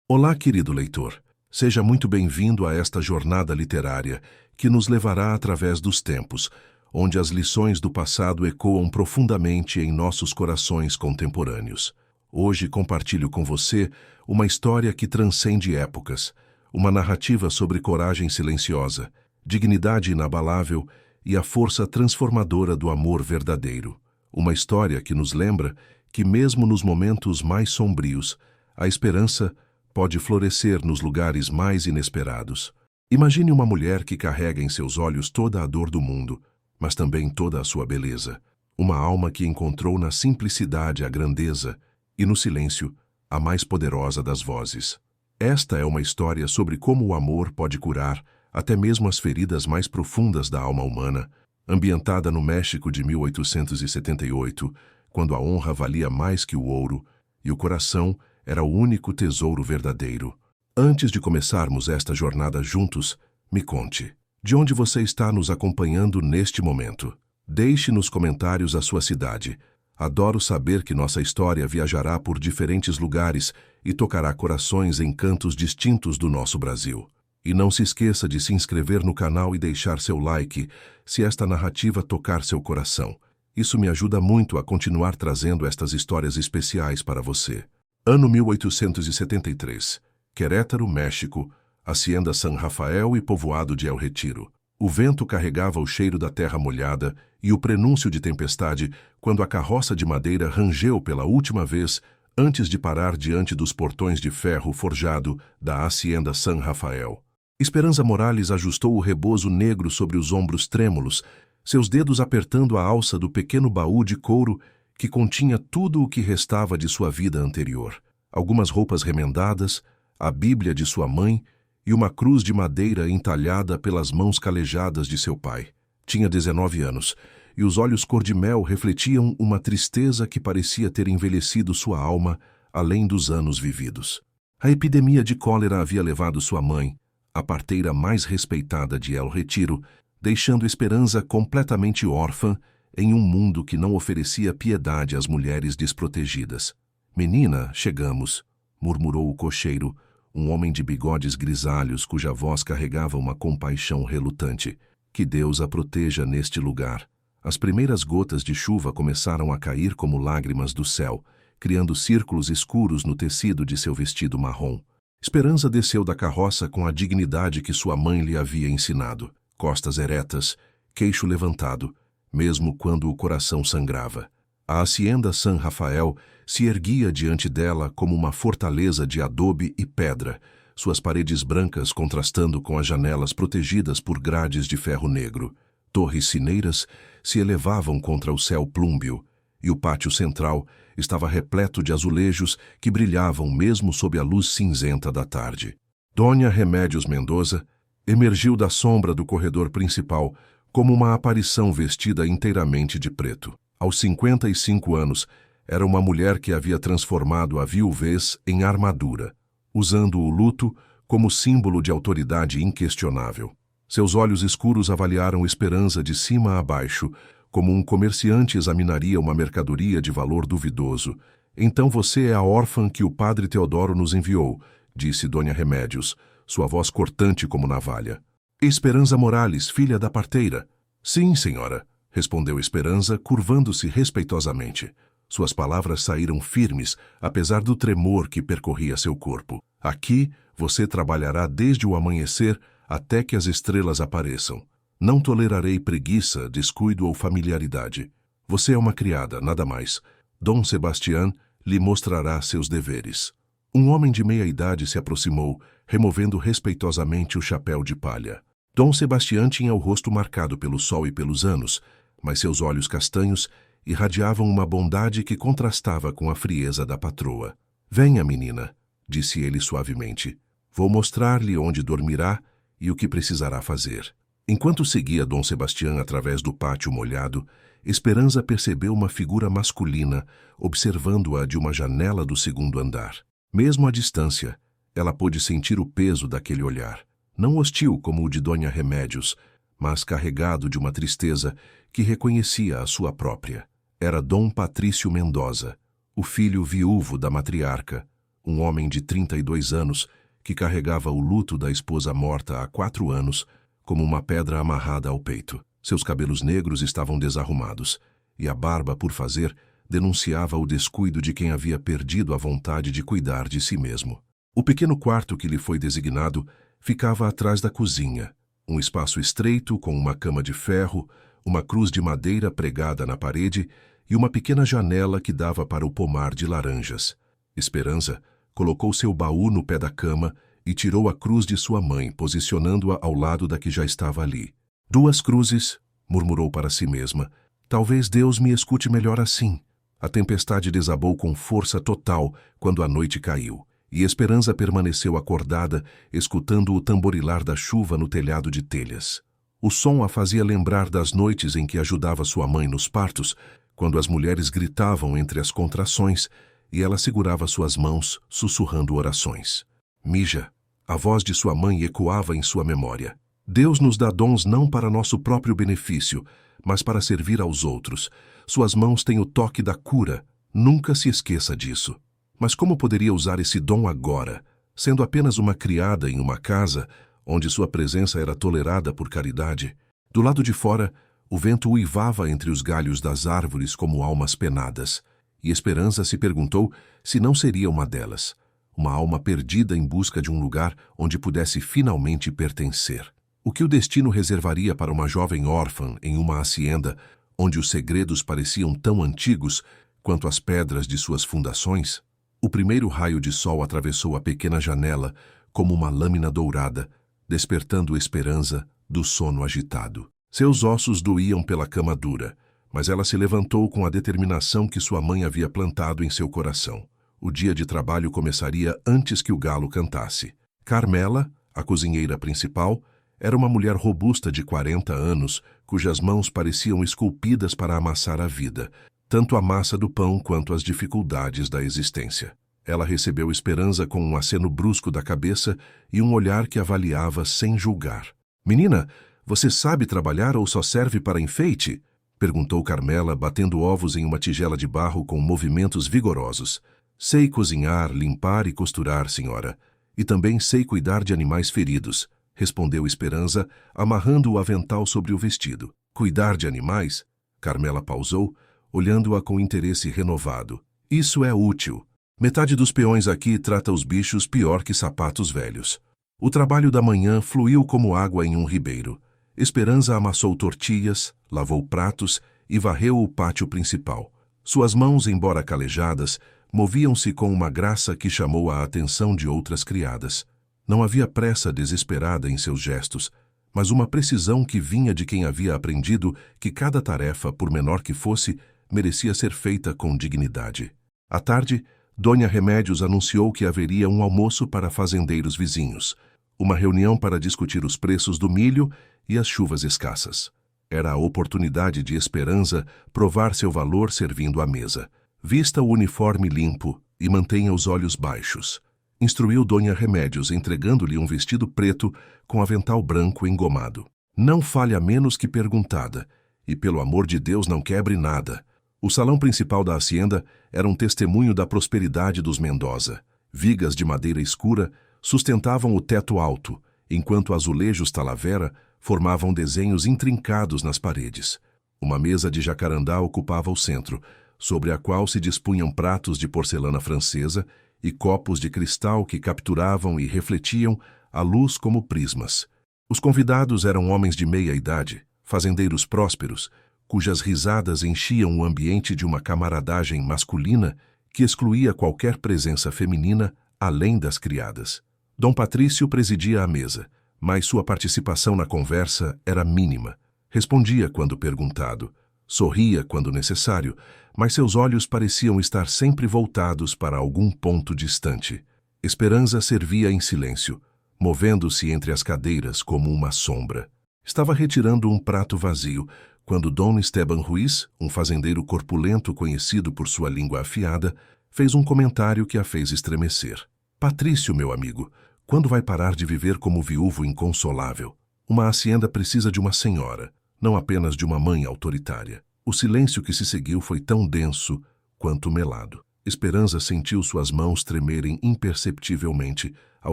Olá, querido leitor. Seja muito bem-vindo a esta jornada literária que nos levará através dos tempos, onde as lições do passado ecoam profundamente em nossos corações contemporâneos. Hoje compartilho com você uma história que transcende épocas, uma narrativa sobre coragem silenciosa, dignidade inabalável e a força transformadora do amor verdadeiro. Uma história que nos lembra que, mesmo nos momentos mais sombrios, a esperança pode florescer nos lugares mais inesperados. Imagine uma mulher que carrega em seus olhos toda a dor do mundo, mas também toda a sua beleza. Uma alma que encontrou na simplicidade a grandeza e, no silêncio, a mais poderosa das vozes. Esta é uma história sobre como o amor pode curar até mesmo as feridas mais profundas da alma humana, ambientada no México de 1878, quando a honra valia mais que o ouro e o coração era o único tesouro verdadeiro. Antes de começarmos esta jornada juntos, me conte, de onde você está nos acompanhando neste momento? Deixe nos comentários a sua cidade. Adoro saber que nossa história viajará por diferentes lugares e tocará corações em cantos distintos do nosso Brasil. E não se esqueça de se inscrever no canal e deixar seu like se esta narrativa tocar seu coração. Isso me ajuda muito a continuar trazendo estas histórias especiais para você. Ano 1873. Querétaro, México, Hacienda San Rafael e povoado de El Retiro. O vento carregava o cheiro da terra molhada e o prenúncio de tempestade quando a carroça de madeira rangeu pela última vez antes de parar diante dos portões de ferro forjado da Hacienda San Rafael. Esperanza Morales ajustou o rebozo negro sobre os ombros trêmulos, seus dedos apertando a alça do pequeno baú de couro que continha tudo o que restava de sua vida anterior. Algumas roupas remendadas, a Bíblia de sua mãe e uma cruz de madeira entalhada pelas mãos calejadas de seu pai. Tinha 19 anos, e os olhos cor-de-mel refletiam uma tristeza que parecia ter envelhecido sua alma além dos anos vividos. A epidemia de cólera havia levado sua mãe, a parteira mais respeitada de El Retiro, deixando Esperanza completamente órfã em um mundo que não oferecia piedade às mulheres desprotegidas. "Menina, chegamos", murmurou o cocheiro, um homem de bigodes grisalhos cuja voz carregava uma compaixão relutante. "Que Deus a proteja neste lugar." As primeiras gotas de chuva começaram a cair como lágrimas do céu, criando círculos escuros no tecido de seu vestido marrom. Esperanza desceu da carroça com a dignidade que sua mãe lhe havia ensinado. Costas eretas, queixo levantado, mesmo quando o coração sangrava. A Hacienda San Rafael se erguia diante dela como uma fortaleza de adobe e pedra, suas paredes brancas contrastando com as janelas protegidas por grades de ferro negro. Torres sineiras se elevavam contra o céu plúmbeo, e o pátio central estava repleto de azulejos que brilhavam mesmo sob a luz cinzenta da tarde. Dona Remédios Mendoza emergiu da sombra do corredor principal como uma aparição vestida inteiramente de preto. Aos 55 anos, era uma mulher que havia transformado a viuvez em armadura, usando o luto como símbolo de autoridade inquestionável. Seus olhos escuros avaliaram Esperanza de cima a baixo, como um comerciante examinaria uma mercadoria de valor duvidoso. "Então você é a órfã que o padre Teodoro nos enviou", disse Dona Remédios, sua voz cortante como navalha. "Esperanza Morales, filha da parteira." "Sim, senhora", respondeu Esperanza, curvando-se respeitosamente. Suas palavras saíram firmes, apesar do tremor que percorria seu corpo. "Aqui você trabalhará desde o amanhecer até que as estrelas apareçam. Não tolerarei preguiça, descuido ou familiaridade. Você é uma criada, nada mais. Dom Sebastián lhe mostrará seus deveres." Um homem de meia idade se aproximou, removendo respeitosamente o chapéu de palha. Dom Sebastián tinha o rosto marcado pelo sol e pelos anos, mas seus olhos castanhos irradiavam uma bondade que contrastava com a frieza da patroa. "Venha, menina", disse ele suavemente. "Vou mostrar-lhe onde dormirá e o que precisará fazer." Enquanto seguia Dom Sebastián através do pátio molhado, Esperanza percebeu uma figura masculina, observando-a de uma janela do segundo andar. Mesmo à distância, ela pôde sentir o peso daquele olhar, não hostil como o de Dona Remédios, mas carregado de uma tristeza que reconhecia a sua própria. Era Dom Patrício Mendoza, o filho viúvo da matriarca, um homem de 32 anos, que carregava o luto da esposa morta há 4 anos, como uma pedra amarrada ao peito. Seus cabelos negros estavam desarrumados, e a barba por fazer denunciava o descuido de quem havia perdido a vontade de cuidar de si mesmo. O pequeno quarto que lhe foi designado ficava atrás da cozinha, um espaço estreito com uma cama de ferro, uma cruz de madeira pregada na parede e uma pequena janela que dava para o pomar de laranjas. Esperança colocou seu baú no pé da cama e tirou a cruz de sua mãe, posicionando-a ao lado da que já estava ali. 2 cruzes, murmurou para si mesma. Talvez Deus me escute melhor assim. A tempestade desabou com força total quando a noite caiu, e Esperança permaneceu acordada, escutando o tamborilar da chuva no telhado de telhas. O som a fazia lembrar das noites em que ajudava sua mãe nos partos, quando as mulheres gritavam entre as contrações e ela segurava suas mãos, sussurrando orações. Mija, a voz de sua mãe ecoava em sua memória. Deus nos dá dons não para nosso próprio benefício, mas para servir aos outros. Suas mãos têm o toque da cura. Nunca se esqueça disso. Mas como poderia usar esse dom agora, sendo apenas uma criada em uma casa onde sua presença era tolerada por caridade? Do lado de fora, o vento uivava entre os galhos das árvores como almas penadas, e Esperança se perguntou se não seria uma delas, uma alma perdida em busca de um lugar onde pudesse finalmente pertencer. O que o destino reservaria para uma jovem órfã em uma hacienda onde os segredos pareciam tão antigos quanto as pedras de suas fundações? O primeiro raio de sol atravessou a pequena janela como uma lâmina dourada, despertando Esperança do sono agitado. Seus ossos doíam pela cama dura, mas ela se levantou com a determinação que sua mãe havia plantado em seu coração. O dia de trabalho começaria antes que o galo cantasse. Carmela, a cozinheira principal, era uma mulher robusta de 40 anos, cujas mãos pareciam esculpidas para amassar a vida, tanto a massa do pão quanto as dificuldades da existência. Ela recebeu Esperança com um aceno brusco da cabeça e um olhar que avaliava sem julgar. "Menina, você sabe trabalhar ou só serve para enfeite?" perguntou Carmela, batendo ovos em uma tigela de barro com movimentos vigorosos. "Sei cozinhar, limpar e costurar, senhora. E também sei cuidar de animais feridos", respondeu Esperança, amarrando o avental sobre o vestido. "Cuidar de animais?" Carmela pausou, olhando-a com interesse renovado. "Isso é útil. Metade dos peões aqui trata os bichos pior que sapatos velhos." O trabalho da manhã fluiu como água em um ribeiro. Esperança amassou tortilhas, lavou pratos e varreu o pátio principal. Suas mãos, embora calejadas, moviam-se com uma graça que chamou a atenção de outras criadas. Não havia pressa desesperada em seus gestos, mas uma precisão que vinha de quem havia aprendido que cada tarefa, por menor que fosse, merecia ser feita com dignidade. À tarde, Dona Remédios anunciou que haveria um almoço para fazendeiros vizinhos, uma reunião para discutir os preços do milho e as chuvas escassas. Era a oportunidade de Esperança provar seu valor servindo à mesa. "Vista o uniforme limpo e mantenha os olhos baixos", instruiu Dona Remédios, entregando-lhe um vestido preto com avental branco engomado. "Não falha menos que perguntada, e pelo amor de Deus não quebre nada." O salão principal da hacienda era um testemunho da prosperidade dos Mendoza. Vigas de madeira escura sustentavam o teto alto, enquanto azulejos talavera formavam desenhos intrincados nas paredes. Uma mesa de jacarandá ocupava o centro, sobre a qual se dispunham pratos de porcelana francesa e copos de cristal que capturavam e refletiam a luz como prismas. Os convidados eram homens de meia idade, fazendeiros prósperos, cujas risadas enchiam o ambiente de uma camaradagem masculina que excluía qualquer presença feminina além das criadas. Dom Patrício presidia a mesa, mas sua participação na conversa era mínima. Respondia quando perguntado, sorria quando necessário, mas seus olhos pareciam estar sempre voltados para algum ponto distante. Esperança servia em silêncio, movendo-se entre as cadeiras como uma sombra. Estava retirando um prato vazio, quando Dom Esteban Ruiz, um fazendeiro corpulento conhecido por sua língua afiada, fez um comentário que a fez estremecer. "Patrício, meu amigo, quando vai parar de viver como viúvo inconsolável? Uma hacienda precisa de uma senhora, não apenas de uma mãe autoritária." O silêncio que se seguiu foi tão denso quanto melado. Esperança sentiu suas mãos tremerem imperceptivelmente ao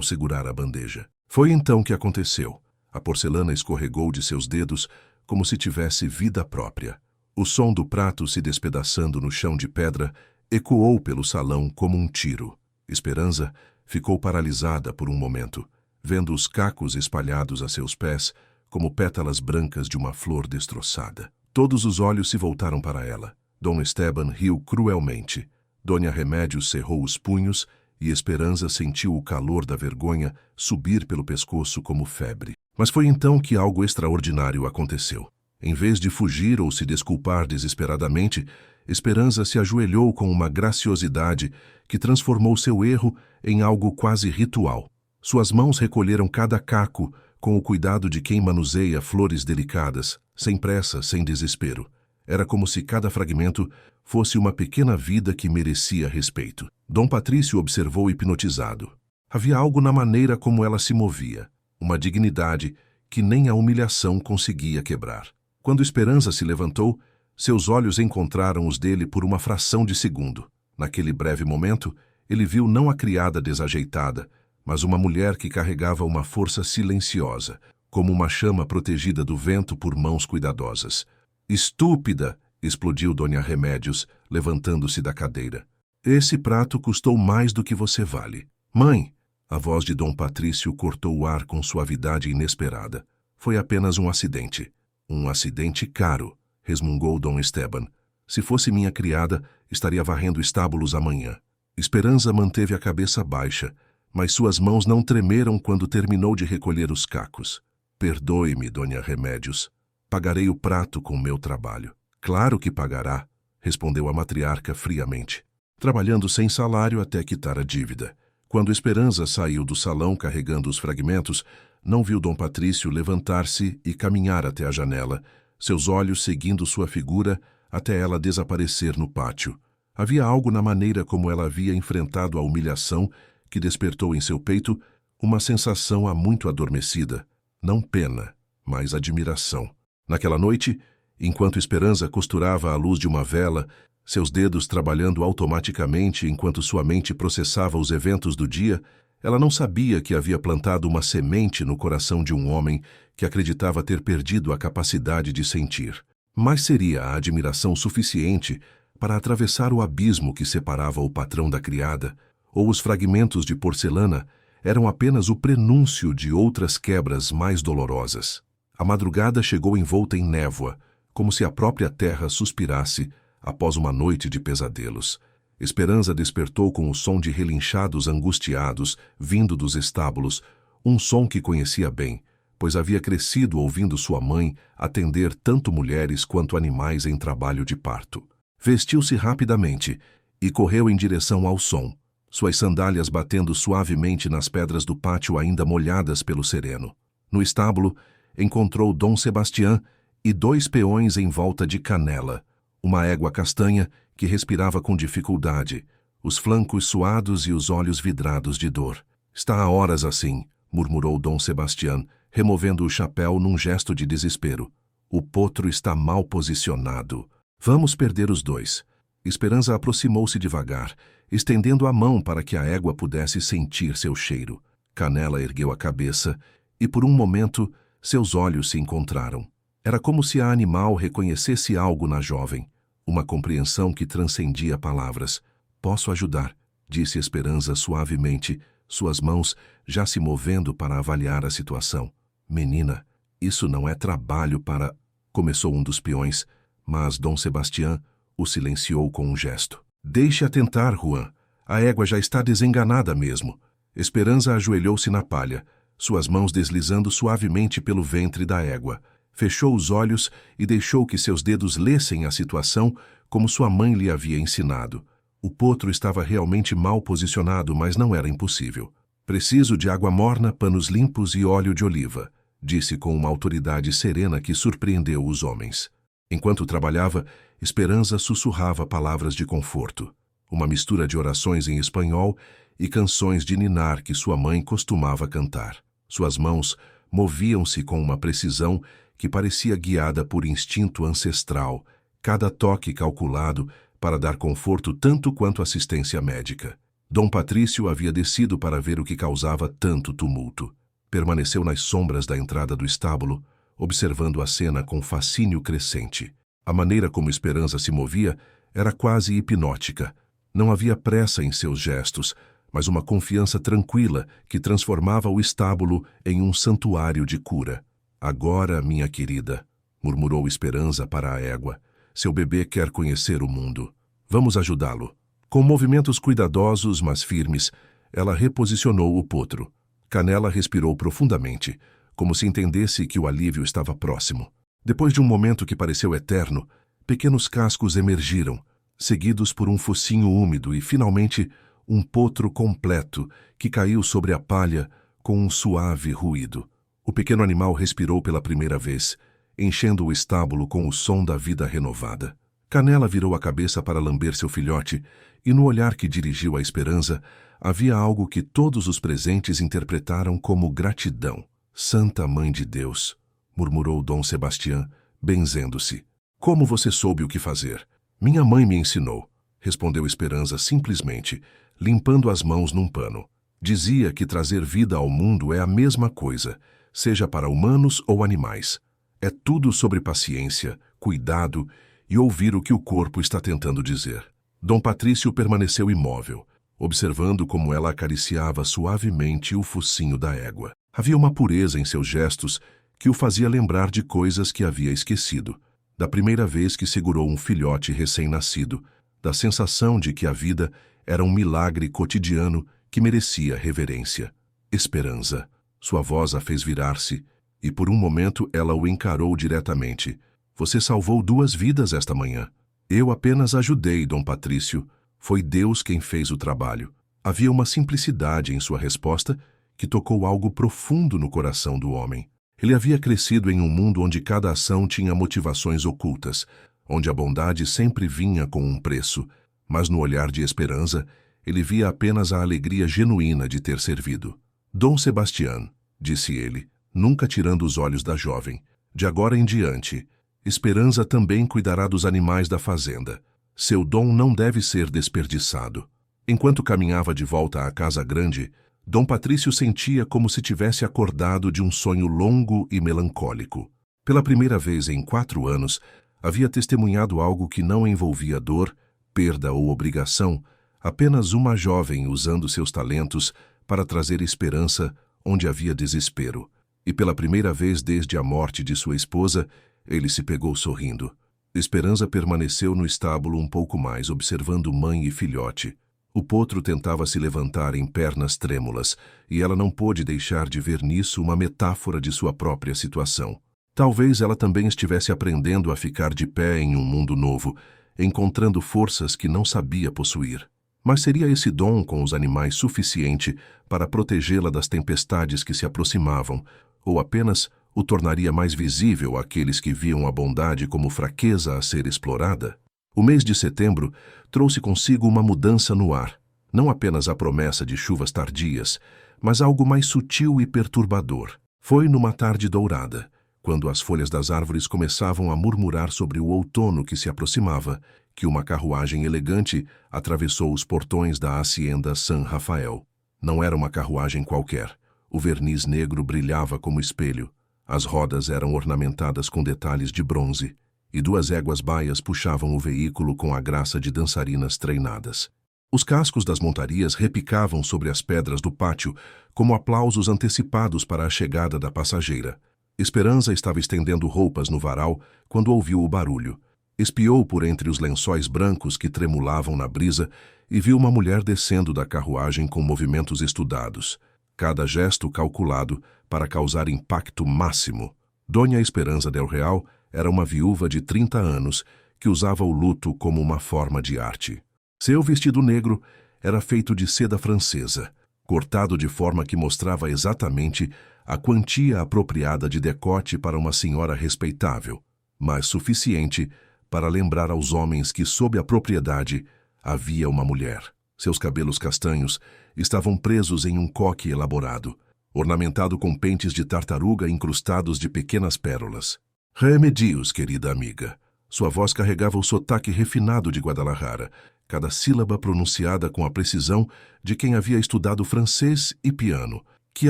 segurar a bandeja. Foi então que aconteceu. A porcelana escorregou de seus dedos como se tivesse vida própria. O som do prato se despedaçando no chão de pedra ecoou pelo salão como um tiro. Esperança ficou paralisada por um momento, vendo os cacos espalhados a seus pés como pétalas brancas de uma flor destroçada. Todos os olhos se voltaram para ela. Dom Esteban riu cruelmente. Dona Remédios cerrou os punhos e Esperança sentiu o calor da vergonha subir pelo pescoço como febre. Mas foi então que algo extraordinário aconteceu. Em vez de fugir ou se desculpar desesperadamente, Esperança se ajoelhou com uma graciosidade que transformou seu erro em algo quase ritual. Suas mãos recolheram cada caco com o cuidado de quem manuseia flores delicadas, sem pressa, sem desespero. Era como se cada fragmento fosse uma pequena vida que merecia respeito. Dom Patrício observou hipnotizado. Havia algo na maneira como ela se movia, uma dignidade que nem a humilhação conseguia quebrar. Quando Esperança se levantou, seus olhos encontraram os dele por uma fração de segundo. Naquele breve momento, ele viu não a criada desajeitada, mas uma mulher que carregava uma força silenciosa, como uma chama protegida do vento por mãos cuidadosas. Estúpida! Explodiu Dona Remédios, levantando-se da cadeira. Esse prato custou mais do que você vale. Mãe! A voz de Dom Patrício cortou o ar com suavidade inesperada. Foi apenas um acidente. Um acidente caro, resmungou Dom Esteban. Se fosse minha criada, estaria varrendo estábulos amanhã. Esperança manteve a cabeça baixa, mas suas mãos não tremeram quando terminou de recolher os cacos. Perdoe-me, Dona Remédios. Pagarei o prato com meu trabalho. Claro que pagará, respondeu a matriarca friamente. Trabalhando sem salário até quitar a dívida. Quando Esperança saiu do salão carregando os fragmentos, não viu Dom Patrício levantar-se e caminhar até a janela, seus olhos seguindo sua figura até ela desaparecer no pátio. Havia algo na maneira como ela havia enfrentado a humilhação que despertou em seu peito uma sensação há muito adormecida, não pena, mas admiração. Naquela noite, enquanto Esperança costurava à luz de uma vela, seus dedos trabalhando automaticamente enquanto sua mente processava os eventos do dia, ela não sabia que havia plantado uma semente no coração de um homem que acreditava ter perdido a capacidade de sentir. Mas seria a admiração suficiente para atravessar o abismo que separava o patrão da criada, ou os fragmentos de porcelana eram apenas o prenúncio de outras quebras mais dolorosas. A madrugada chegou envolta em névoa, como se a própria terra suspirasse após uma noite de pesadelos. Esperança despertou com o som de relinchados angustiados vindo dos estábulos, um som que conhecia bem, pois havia crescido ouvindo sua mãe atender tanto mulheres quanto animais em trabalho de parto. Vestiu-se rapidamente e correu em direção ao som, suas sandálias batendo suavemente nas pedras do pátio ainda molhadas pelo sereno. No estábulo, encontrou Dom Sebastião e 2 peões em volta de Canela, uma égua castanha que respirava com dificuldade, os flancos suados e os olhos vidrados de dor. Está há horas assim, murmurou Dom Sebastião, removendo o chapéu num gesto de desespero. O potro está mal posicionado. Vamos perder os 2. Esperança aproximou-se devagar, estendendo a mão para que a égua pudesse sentir seu cheiro. Canela ergueu a cabeça e, por um momento, seus olhos se encontraram. Era como se a animal reconhecesse algo na jovem, uma compreensão que transcendia palavras. Posso ajudar, disse Esperança suavemente, suas mãos já se movendo para avaliar a situação. Menina, isso não é trabalho para... Começou um dos peões, mas Dom Sebastião o silenciou com um gesto. Deixe-a tentar, Juan. A égua já está desenganada mesmo. Esperança ajoelhou-se na palha, suas mãos deslizando suavemente pelo ventre da égua. Fechou os olhos e deixou que seus dedos lessem a situação como sua mãe lhe havia ensinado. O potro estava realmente mal posicionado, mas não era impossível. Preciso de água morna, panos limpos e óleo de oliva, disse com uma autoridade serena que surpreendeu os homens. Enquanto trabalhava, Esperança sussurrava palavras de conforto, uma mistura de orações em espanhol e canções de ninar que sua mãe costumava cantar. Suas mãos moviam-se com uma precisão que parecia guiada por instinto ancestral, cada toque calculado para dar conforto tanto quanto assistência médica. Dom Patrício havia descido para ver o que causava tanto tumulto. Permaneceu nas sombras da entrada do estábulo, observando a cena com fascínio crescente. A maneira como Esperança se movia era quase hipnótica. Não havia pressa em seus gestos, mas uma confiança tranquila que transformava o estábulo em um santuário de cura. "Agora, minha querida", murmurou Esperança para a égua, "seu bebê quer conhecer o mundo. Vamos ajudá-lo." Com movimentos cuidadosos, mas firmes, ela reposicionou o potro. Canela respirou profundamente, como se entendesse que o alívio estava próximo. Depois de um momento que pareceu eterno, pequenos cascos emergiram, seguidos por um focinho úmido e, finalmente, um potro completo que caiu sobre a palha com um suave ruído. O pequeno animal respirou pela primeira vez, enchendo o estábulo com o som da vida renovada. Canela virou a cabeça para lamber seu filhote, e no olhar que dirigiu à Esperança, havia algo que todos os presentes interpretaram como gratidão. "Santa Mãe de Deus", murmurou Dom Sebastião, benzendo-se. "Como você soube o que fazer?" "Minha mãe me ensinou", respondeu Esperança simplesmente, limpando as mãos num pano. "Dizia que trazer vida ao mundo é a mesma coisa, seja para humanos ou animais. É tudo sobre paciência, cuidado e ouvir o que o corpo está tentando dizer." Dom Patrício permaneceu imóvel, observando como ela acariciava suavemente o focinho da égua. Havia uma pureza em seus gestos que o fazia lembrar de coisas que havia esquecido. Da primeira vez que segurou um filhote recém-nascido, da sensação de que a vida era um milagre cotidiano que merecia reverência. "Esperança." Sua voz a fez virar-se, e por um momento ela o encarou diretamente. "Você salvou 2 vidas esta manhã." "Eu apenas ajudei, Dom Patrício. Foi Deus quem fez o trabalho." Havia uma simplicidade em sua resposta que tocou algo profundo no coração do homem. Ele havia crescido em um mundo onde cada ação tinha motivações ocultas, onde a bondade sempre vinha com um preço, mas no olhar de Esperança, ele via apenas a alegria genuína de ter servido. "Dom Sebastião", disse ele, nunca tirando os olhos da jovem, "de agora em diante, Esperança também cuidará dos animais da fazenda. Seu dom não deve ser desperdiçado." Enquanto caminhava de volta à casa grande, Dom Patrício sentia como se tivesse acordado de um sonho longo e melancólico. Pela primeira vez em 4 anos, havia testemunhado algo que não envolvia dor, perda ou obrigação, apenas uma jovem usando seus talentos para trazer esperança onde havia desespero. E pela primeira vez desde a morte de sua esposa, ele se pegou sorrindo. Esperança permaneceu no estábulo um pouco mais, observando mãe e filhote. O potro tentava se levantar em pernas trêmulas, e ela não pôde deixar de ver nisso uma metáfora de sua própria situação. Talvez ela também estivesse aprendendo a ficar de pé em um mundo novo, encontrando forças que não sabia possuir. Mas seria esse dom com os animais suficiente para protegê-la das tempestades que se aproximavam, ou apenas o tornaria mais visível àqueles que viam a bondade como fraqueza a ser explorada? O mês de setembro trouxe consigo uma mudança no ar, não apenas a promessa de chuvas tardias, mas algo mais sutil e perturbador. Foi numa tarde dourada, quando as folhas das árvores começavam a murmurar sobre o outono que se aproximava, que uma carruagem elegante atravessou os portões da hacienda San Rafael. Não era uma carruagem qualquer. O verniz negro brilhava como espelho. As rodas eram ornamentadas com detalhes de bronze, e 2 éguas baias puxavam o veículo com a graça de dançarinas treinadas. Os cascos das montarias repicavam sobre as pedras do pátio, como aplausos antecipados para a chegada da passageira. Esperança estava estendendo roupas no varal quando ouviu o barulho. Espiou por entre os lençóis brancos que tremulavam na brisa e viu uma mulher descendo da carruagem com movimentos estudados, cada gesto calculado para causar impacto máximo. Dona Esperança del Real era uma viúva de 30 anos que usava o luto como uma forma de arte. Seu vestido negro era feito de seda francesa, cortado de forma que mostrava exatamente a quantia apropriada de decote para uma senhora respeitável, mas suficiente para lembrar aos homens que, sob a propriedade, havia uma mulher. Seus cabelos castanhos estavam presos em um coque elaborado, ornamentado com pentes de tartaruga incrustados de pequenas pérolas. "Remedios, querida amiga", Sua voz carregava o sotaque refinado de Guadalajara, cada sílaba pronunciada com a precisão de quem havia estudado francês e piano. Que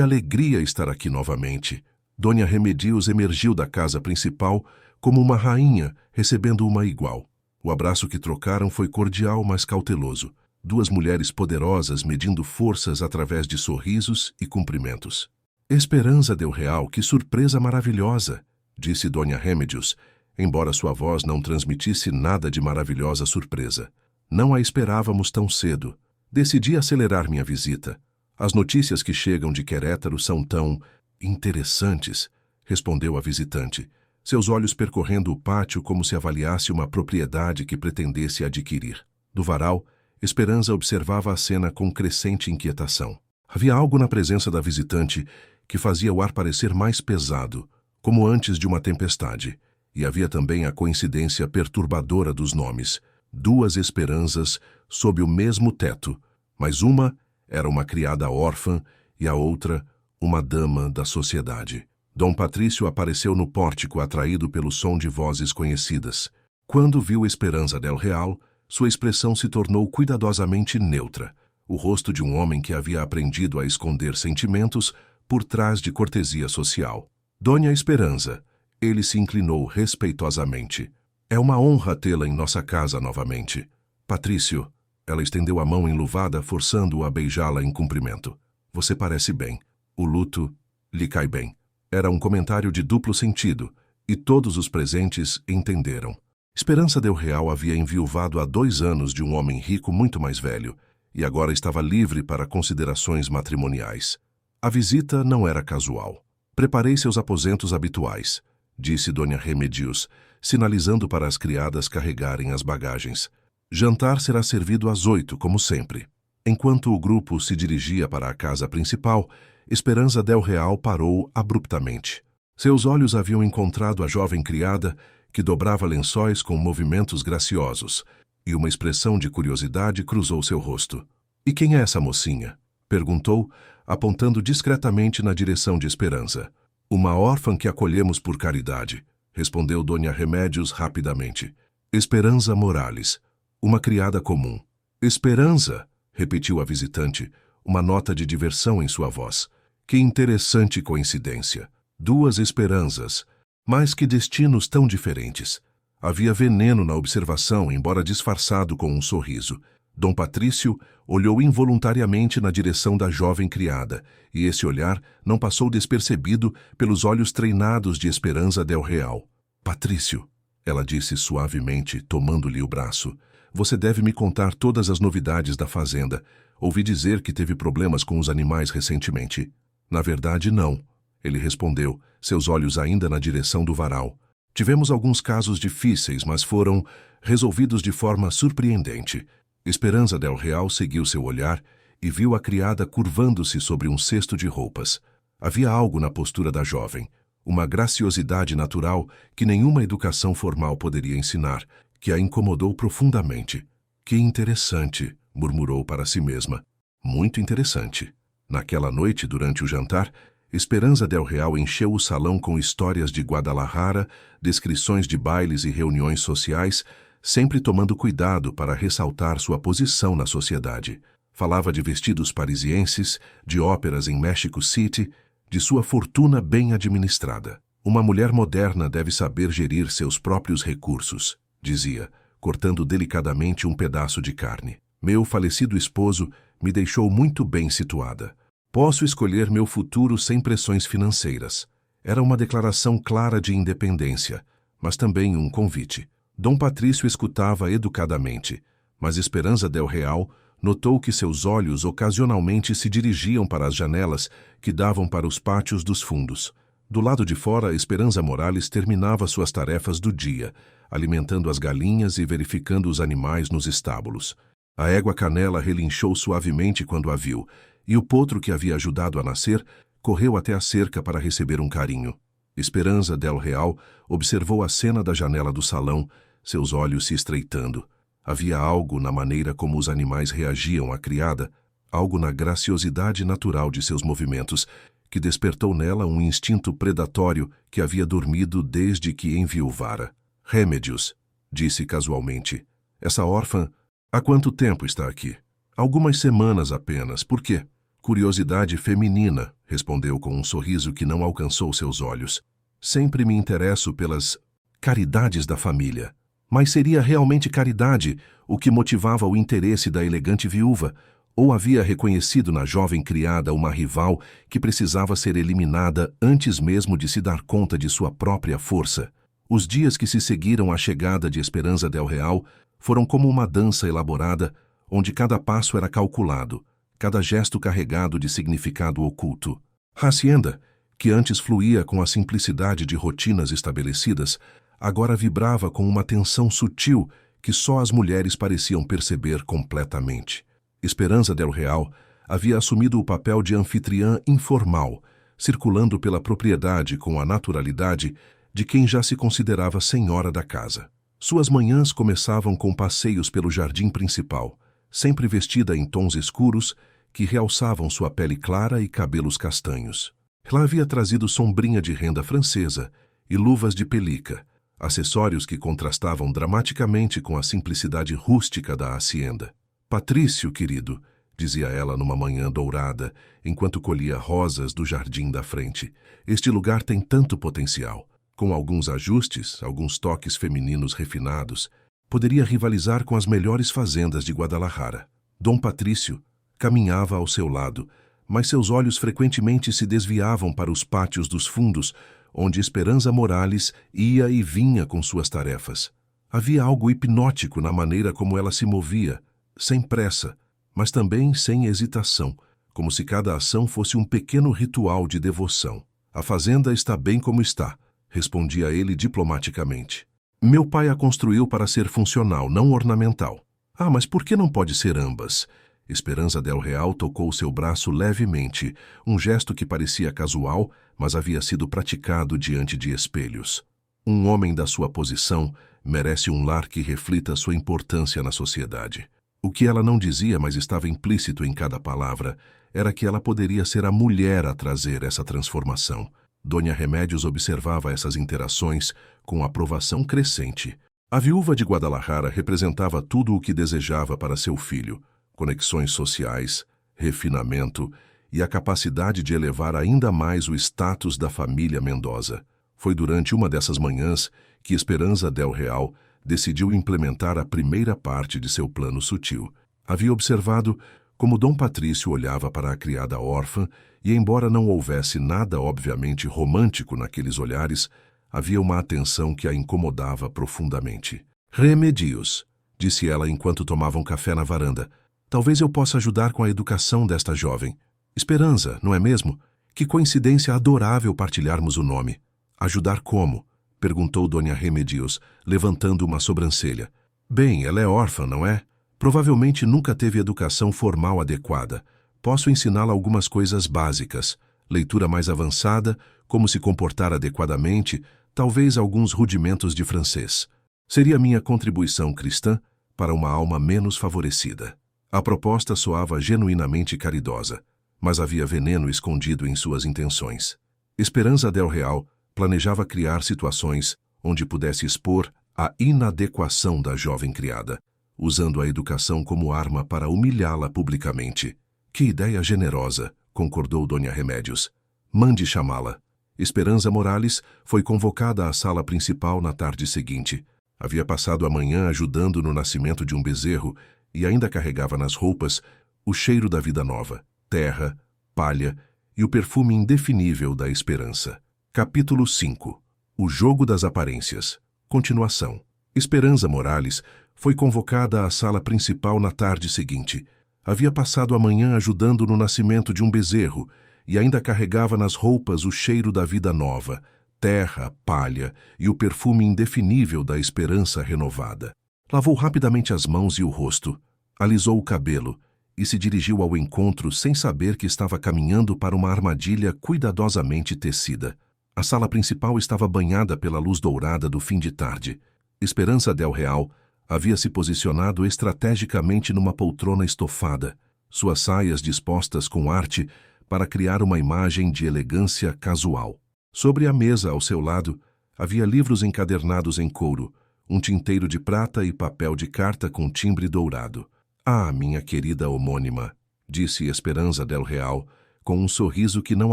alegria estar aqui novamente! Dona Remedios emergiu da casa principal como uma rainha recebendo uma igual. O abraço que trocaram foi cordial, mas cauteloso. Duas mulheres poderosas medindo forças através de sorrisos e cumprimentos. Esperanza del Real, que surpresa maravilhosa, disse Dona Remedios, embora sua voz não transmitisse nada de maravilhosa surpresa. Não a esperávamos tão cedo. Decidi acelerar minha visita. As notícias que chegam de Querétaro são tão interessantes, respondeu a visitante, seus olhos percorrendo o pátio como se avaliasse uma propriedade que pretendesse adquirir. Do varal, Esperanza observava a cena com crescente inquietação. Havia algo na presença da visitante que fazia o ar parecer mais pesado, como antes de uma tempestade, e havia também a coincidência perturbadora dos nomes. Duas Esperanzas sob o mesmo teto, mas uma era uma criada órfã e a outra uma dama da sociedade. Dom Patrício apareceu no pórtico atraído pelo som de vozes conhecidas. Quando viu Esperanza del Real, sua expressão se tornou cuidadosamente neutra, o rosto de um homem que havia aprendido a esconder sentimentos por trás de cortesia social. Dona Esperanza, ele se inclinou respeitosamente. É uma honra tê-la em nossa casa novamente. Patrício, ela estendeu a mão enluvada, forçando-o a beijá-la em cumprimento. Você parece bem. O luto lhe cai bem. Era um comentário de duplo sentido, e todos os presentes entenderam. Esperanza del Real havia enviuvado há 2 anos de um homem rico muito mais velho, e agora estava livre para considerações matrimoniais. A visita não era casual. Preparei seus aposentos habituais, disse Dona Remedios, sinalizando para as criadas carregarem as bagagens. Jantar será servido às 8, como sempre. Enquanto o grupo se dirigia para a casa principal, Esperanza del Real parou abruptamente. Seus olhos haviam encontrado a jovem criada, que dobrava lençóis com movimentos graciosos, e uma expressão de curiosidade cruzou seu rosto. E quem é essa mocinha? Perguntou, apontando discretamente na direção de Esperanza. Uma órfã que acolhemos por caridade, respondeu Dona Remedios rapidamente. Esperanza Morales, uma criada comum. Esperanza, repetiu a visitante, uma nota de diversão em sua voz. Que interessante coincidência. 2 Esperanzas, mas que destinos tão diferentes. Havia veneno na observação, embora disfarçado com um sorriso. Dom Patrício olhou involuntariamente na direção da jovem criada, e esse olhar não passou despercebido pelos olhos treinados de Esperanza del Real. Patrício, ela disse suavemente, tomando-lhe o braço, você deve me contar todas as novidades da fazenda. Ouvi dizer que teve problemas com os animais recentemente. Na verdade, não, ele respondeu, seus olhos ainda na direção do varal. Tivemos alguns casos difíceis, mas foram resolvidos de forma surpreendente. Esperanza del Real seguiu seu olhar e viu a criada curvando-se sobre um cesto de roupas. Havia algo na postura da jovem, uma graciosidade natural que nenhuma educação formal poderia ensinar, que a incomodou profundamente. Que interessante, murmurou para si mesma. Muito interessante. Naquela noite, durante o jantar, Esperanza del Real encheu o salão com histórias de Guadalajara, descrições de bailes e reuniões sociais, sempre tomando cuidado para ressaltar sua posição na sociedade. Falava de vestidos parisienses, de óperas em México City, de sua fortuna bem administrada. Uma mulher moderna deve saber gerir seus próprios recursos, dizia, cortando delicadamente um pedaço de carne. Meu falecido esposo me deixou muito bem situada. Posso escolher meu futuro sem pressões financeiras. Era uma declaração clara de independência, mas também um convite. Dom Patrício escutava educadamente, mas Esperanza del Real notou que seus olhos ocasionalmente se dirigiam para as janelas que davam para os pátios dos fundos. Do lado de fora, Esperanza Morales terminava suas tarefas do dia, alimentando as galinhas e verificando os animais nos estábulos. A égua Canela relinchou suavemente quando a viu, e o potro que havia ajudado a nascer correu até a cerca para receber um carinho. Esperanza del Real observou a cena da janela do salão, seus olhos se estreitando. Havia algo na maneira como os animais reagiam à criada, algo na graciosidade natural de seus movimentos, que despertou nela um instinto predatório que havia dormido desde que enviuvara. Remedios, disse casualmente. Essa órfã, há quanto tempo está aqui? Algumas semanas apenas. Por quê? Curiosidade feminina, respondeu com um sorriso que não alcançou seus olhos. Sempre me interesso pelas caridades da família. Mas seria realmente caridade o que motivava o interesse da elegante viúva, ou havia reconhecido na jovem criada uma rival que precisava ser eliminada antes mesmo de se dar conta de sua própria força? Os dias que se seguiram à chegada de Esperanza del Real foram como uma dança elaborada, onde cada passo era calculado, cada gesto carregado de significado oculto. A hacienda, que antes fluía com a simplicidade de rotinas estabelecidas, agora vibrava com uma tensão sutil que só as mulheres pareciam perceber completamente. Esperanza del Real havia assumido o papel de anfitriã informal, circulando pela propriedade com a naturalidade de quem já se considerava senhora da casa. Suas manhãs começavam com passeios pelo jardim principal, sempre vestida em tons escuros que realçavam sua pele clara e cabelos castanhos. Ela havia trazido sombrinha de renda francesa e luvas de pelica, acessórios que contrastavam dramaticamente com a simplicidade rústica da hacienda. Patrício, querido, dizia ela numa manhã dourada, enquanto colhia rosas do jardim da frente, este lugar tem tanto potencial. Com alguns ajustes, alguns toques femininos refinados, poderia rivalizar com as melhores fazendas de Guadalajara. Dom Patrício caminhava ao seu lado, mas seus olhos frequentemente se desviavam para os pátios dos fundos, onde Esperanza Morales ia e vinha com suas tarefas. Havia algo hipnótico na maneira como ela se movia, sem pressa, mas também sem hesitação, como se cada ação fosse um pequeno ritual de devoção. A fazenda está bem como está, respondia ele diplomaticamente. Meu pai a construiu para ser funcional, não ornamental. Ah, mas por que não pode ser ambas? Esperanza del Real tocou seu braço levemente, um gesto que parecia casual, mas havia sido praticado diante de espelhos. Um homem da sua posição merece um lar que reflita sua importância na sociedade. O que ela não dizia, mas estava implícito em cada palavra, era que ela poderia ser a mulher a trazer essa transformação. Dona Remédios observava essas interações com aprovação crescente. A viúva de Guadalajara representava tudo o que desejava para seu filho: conexões sociais, refinamento e a capacidade de elevar ainda mais o status da família Mendoza. Foi durante uma dessas manhãs que Esperanza del Real decidiu implementar a primeira parte de seu plano sutil. Havia observado como Dom Patrício olhava para a criada órfã e, embora não houvesse nada obviamente romântico naqueles olhares, havia uma atenção que a incomodava profundamente. Remedios, disse ela enquanto tomavam café na varanda. Talvez eu possa ajudar com a educação desta jovem. Esperanza, não é mesmo? Que coincidência adorável partilharmos o nome. Ajudar como? Perguntou Dona Remedios, levantando uma sobrancelha. Bem, ela é órfã, não é? Provavelmente nunca teve educação formal adequada. Posso ensiná-la algumas coisas básicas. Leitura mais avançada, como se comportar adequadamente, talvez alguns rudimentos de francês. Seria minha contribuição cristã para uma alma menos favorecida. A proposta soava genuinamente caridosa, mas havia veneno escondido em suas intenções. Esperanza del Real planejava criar situações onde pudesse expor a inadequação da jovem criada, usando a educação como arma para humilhá-la publicamente. Que ideia generosa, concordou Dona Remédios. Mande chamá-la. Esperanza Morales foi convocada à sala principal na tarde seguinte. Havia passado a manhã ajudando no nascimento de um bezerro e ainda carregava nas roupas o cheiro da vida nova, terra, palha e o perfume indefinível da esperança. Capítulo 5. O jogo das aparências. Continuação. Esperanza Morales foi convocada à sala principal na tarde seguinte. Havia passado a manhã ajudando no nascimento de um bezerro e ainda carregava nas roupas o cheiro da vida nova, terra, palha e o perfume indefinível da esperança renovada. Lavou rapidamente as mãos e o rosto, alisou o cabelo e se dirigiu ao encontro sem saber que estava caminhando para uma armadilha cuidadosamente tecida. A sala principal estava banhada pela luz dourada do fim de tarde. Esperanza del Real havia se posicionado estrategicamente numa poltrona estofada, suas saias dispostas com arte para criar uma imagem de elegância casual. Sobre a mesa ao seu lado, havia livros encadernados em couro, um tinteiro de prata e papel de carta com timbre dourado. Ah, minha querida homônima, disse Esperanza del Real, com um sorriso que não